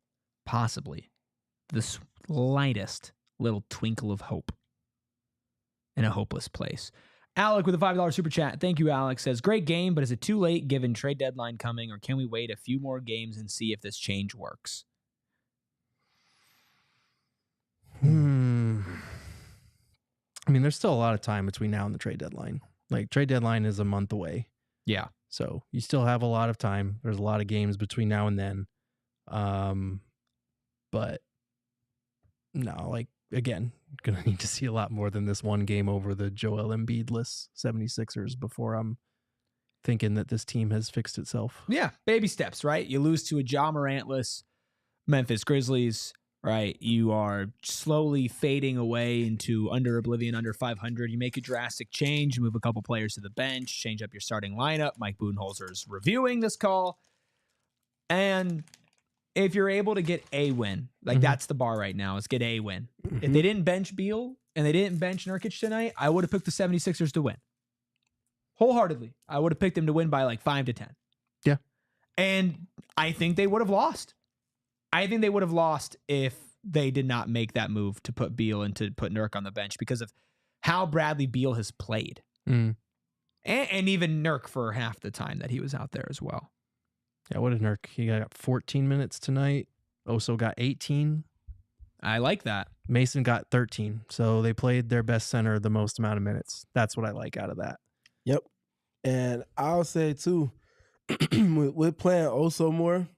possibly, the slightest little twinkle of hope in a hopeless place. Alec with a $5 super chat. Thank you, Alex. Says, great game, but is it too late given trade deadline coming, or can we wait a few more games and see if this change works? I mean, there's still a lot of time between now and the trade deadline. Like, trade deadline is a month away. Yeah. So you still have a lot of time. There's a lot of games between now and then. But no, like, again, going to need to see a lot more than this one game over the Joel Embiid-less 76ers before I'm thinking that this team has fixed itself. Yeah, baby steps, right? You lose to a Ja Morant-less Memphis Grizzlies, right? You are slowly fading away into under oblivion, under 500. You make a drastic change, you move a couple players to the bench, change up your starting lineup. Mike Budenholzer is reviewing this call. And if you're able to get a win, like that's the bar right now, is get a win. If they didn't bench Beal and they didn't bench Nurkic tonight, I would have picked the 76ers to win. Wholeheartedly. I would have picked them to win by like 5 to 10. Yeah. And I think they would have lost. I think they would have lost if they did not make that move to put Beal and to put Nurk on the bench because of how Bradley Beal has played. And even Nurk for half the time that he was out there as well. Yeah, what did Nurk? He got 14 minutes tonight. Oso got 18. I like that. Mason got 13. So they played their best center the most amount of minutes. That's what I like out of that. Yep. And I'll say, too, with playing Oso more,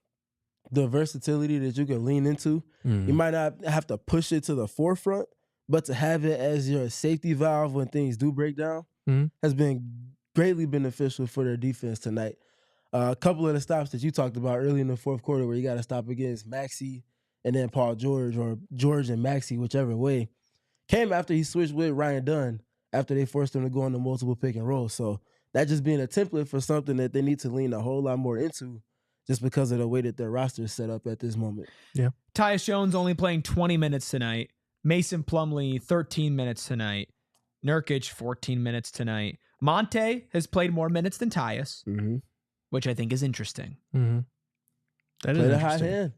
the versatility that you can lean into, you might not have to push it to the forefront, but to have it as your safety valve when things do break down has been greatly beneficial for their defense tonight. A couple of the stops that you talked about early in the fourth quarter where you got to stop against Maxey and then Paul George, or George and Maxey, whichever way, came after he switched with Ryan Dunn after they forced him to go into multiple pick and roll. So that just being a template for something that they need to lean a whole lot more into just because of the way that their roster is set up at this moment. Yeah. Tyus Jones only playing 20 minutes tonight. Mason Plumlee, 13 minutes tonight. Nurkic, 14 minutes tonight. Monte has played more minutes than Tyus, which I think is interesting. That Played is a high interesting. hand.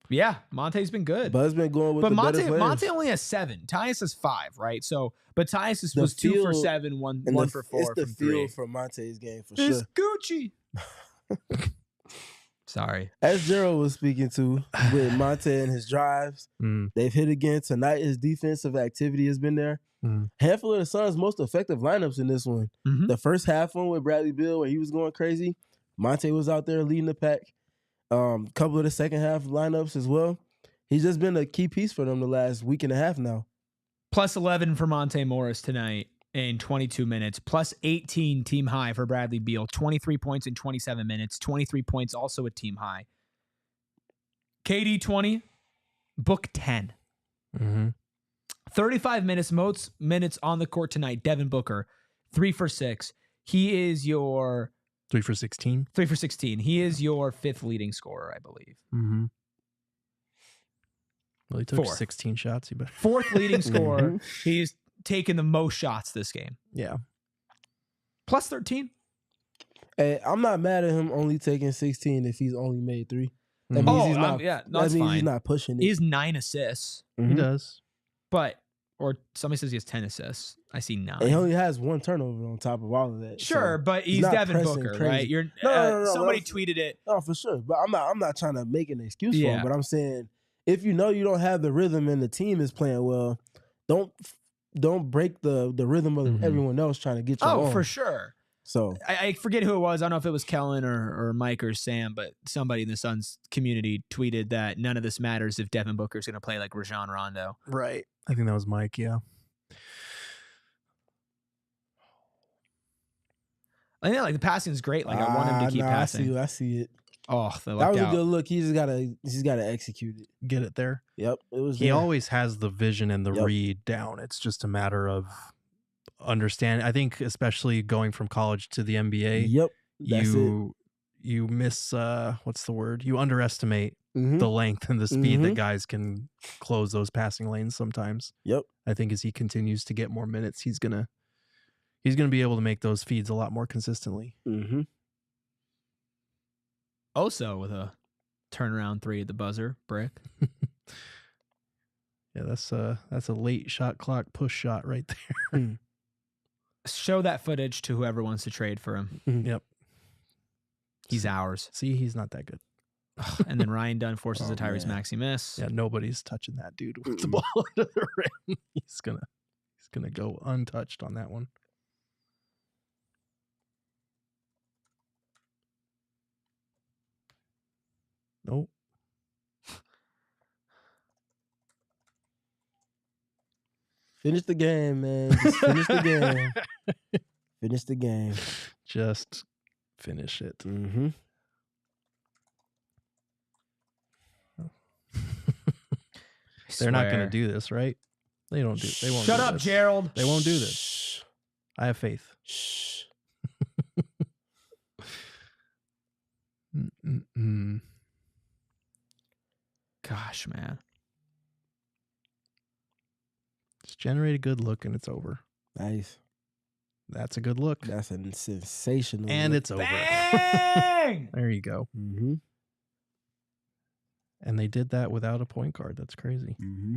Yeah, Monte's been good. Buzz been going with but the better players. Monte only has 7. Tyus has 5, right? So, but Tyus was 2 for 7, 1 for 4 It's the from feel 3. for Monte's game for It's sure. Gucci. Sorry. As Gerald was speaking to with Monte and his drives, they've hit again tonight. His defensive activity has been there. Handful of the Suns' most effective lineups in this one. The first half one with Bradley Beal where he was going crazy, Monte was out there leading the pack. Couple of the second half lineups as well. He's just been a key piece for them the last week and a half now. Plus 11 for Monte Morris tonight in 22 minutes. Plus 18 team high for Bradley Beal. 23 points in 27 minutes. 23 points also a team high. KD 20. Book 10. 35 minutes, most minutes on the court tonight. Devin Booker, 3 for 6. He is your 3 for 16. 3 for 16. He is your 5th leading scorer, I believe. Well, he took 4. 16 shots. 4th leading scorer. He's taken the most shots this game. Yeah. Plus 13. Hey, I'm not mad at him only taking 16 if he's only made 3. That Mhm. means he's not. that's that means fine. he's not pushing it. He has 9 assists, He does. or somebody says he has 10 assists. I see 9. And he only has 1 turnover on top of all of that. Sure, so but he's not Devin pressing Booker, crazy. right? You're No. somebody tweeted it. No, for sure. But I'm not trying to make an excuse for Yeah. him. But I'm saying if you know you don't have the rhythm and the team is playing well, don't break the rhythm of everyone else trying to get you on. For sure. So I forget who it was. I don't know if it was Kellen or Mike or Sam, but somebody in the Suns community tweeted that none of this matters if Devin Booker's going to play like Rajon Rondo. Right. I think that was Mike, yeah. I think like the passing is great. Like I want him to keep passing. I see it. Oh, That was a good look. He's gotta execute it. Get it there. Yep. It was He there. always has the vision and the read down. It's just a matter of understanding. I think especially going from college to the NBA, Yep. That's you miss what's the word? You underestimate it. the length and the speed that guys can close those passing lanes sometimes. Yep. I think as he continues to get more minutes, he's gonna be able to make those feeds a lot more consistently. Mm-hmm. Also with a turnaround 3 at the buzzer, brick. Yeah, that's a late shot clock push shot right there. Show that footage to whoever wants to trade for him. Yep. He's ours. See, he's not that good. And then Ryan Dunn forces a Tyrese Maxey miss. Yeah, nobody's touching that dude with the ball into the rim. He's gonna go untouched on that one. Nope. Finish the game, man. Just finish the game. Finish the game. Just finish it. Mm-hmm. They're not going to do this, right? They won't. Shut do up, this. Gerald. They won't do this. I have faith. Shh. Gosh, man. Just generate a good look and it's over. Nice. That's a good look. That's a sensational. And look. it's over. Bang! There you go. Mm-hmm. And they did that without a point guard. That's crazy. Mm-hmm.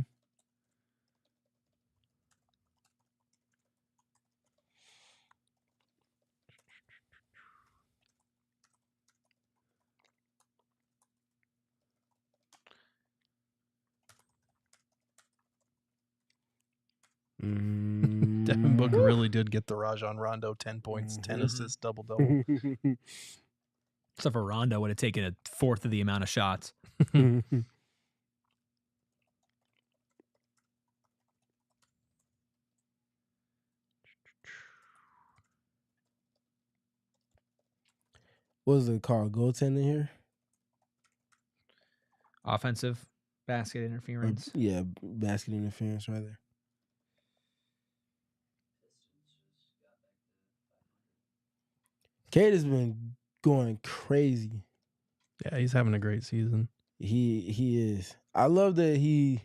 Devin Booker really did get the Rajon Rondo 10 points, 10 assists, double-double. Except for Rondo would have taken a fourth of the amount of shots. What is it called? Goaltending here? Offensive basket interference. Yeah, basket interference rather. Cade has been going crazy. Yeah, he's having a great season. He is. I love that he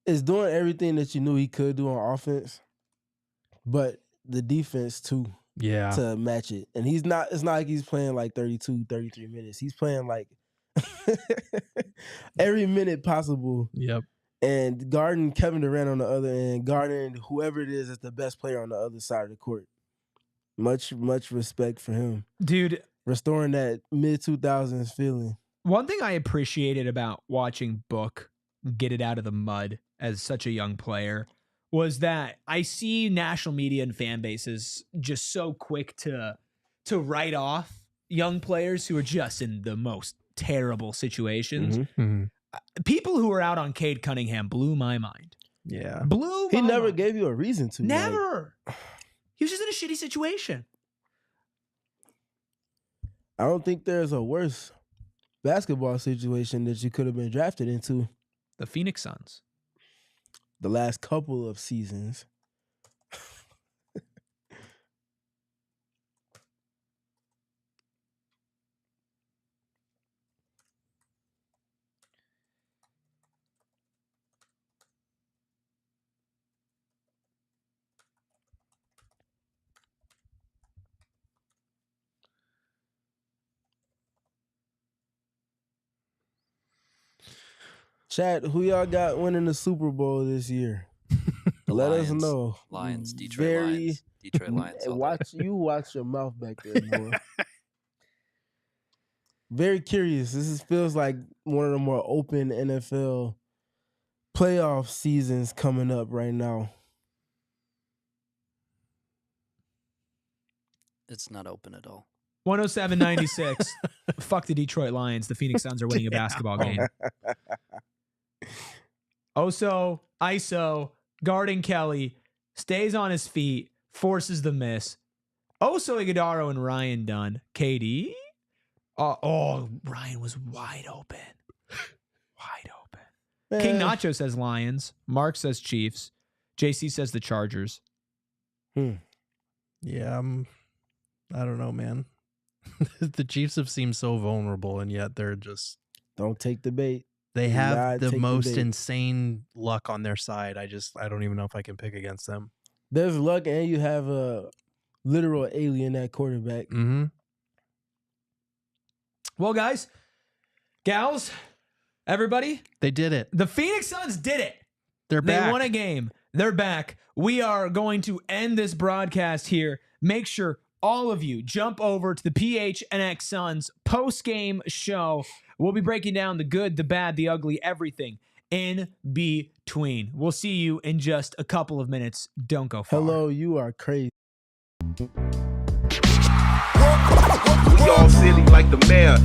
is doing everything that you knew he could do on offense, but the defense too. Yeah. To match it. And it's not like he's playing like 32, 33 minutes. He's playing like every minute possible. Yep. And guarding Kevin Durant on the other end, guarding whoever it is that's the best player on the other side of the court. Much respect for him. Dude. Restoring that mid-2000s feeling. One thing I appreciated about watching Book get it out of the mud as such a young player was that I see national media and fan bases just so quick to write off young players who are just in the most terrible situations. Mm-hmm. People who are out on Cade Cunningham blew my mind. Yeah. He never gave you a reason to. Never. He was just in a shitty situation. I don't think there's a worse basketball situation that you could have been drafted into. The Phoenix Suns. The last couple of seasons. Chat, who y'all got winning the Super Bowl this year? Let us know. Lions, Detroit Lions. Detroit Lions. Watch your mouth back there, boy. Very curious. Feels like one of the more open NFL playoff seasons coming up right now. It's not open at all. 107-96. Fuck the Detroit Lions. The Phoenix Suns are winning a basketball game. Oso, ISO, guarding Kelly, stays on his feet, forces the miss. Oso Iguodala and Ryan Dunn. KD? Ryan was wide open. Wide open. King Nacho says Lions. Mark says Chiefs. JC says the Chargers. Yeah, I don't know, man. The Chiefs have seemed so vulnerable, and yet they're just... Don't take the bait. They have the most insane luck on their side. I don't even know if I can pick against them. There's luck, and you have a literal alien at quarterback. Mm-hmm. Well, guys, gals, everybody. They did it. The Phoenix Suns did it. They're back. They won a game. They're back. We are going to end this broadcast here. Make sure all of you jump over to the PHNX Suns post-game show. We'll be breaking down the good, the bad, the ugly, everything in between. We'll see you in just a couple of minutes. Don't go far. Hello, you are crazy. We all silly like the mayor.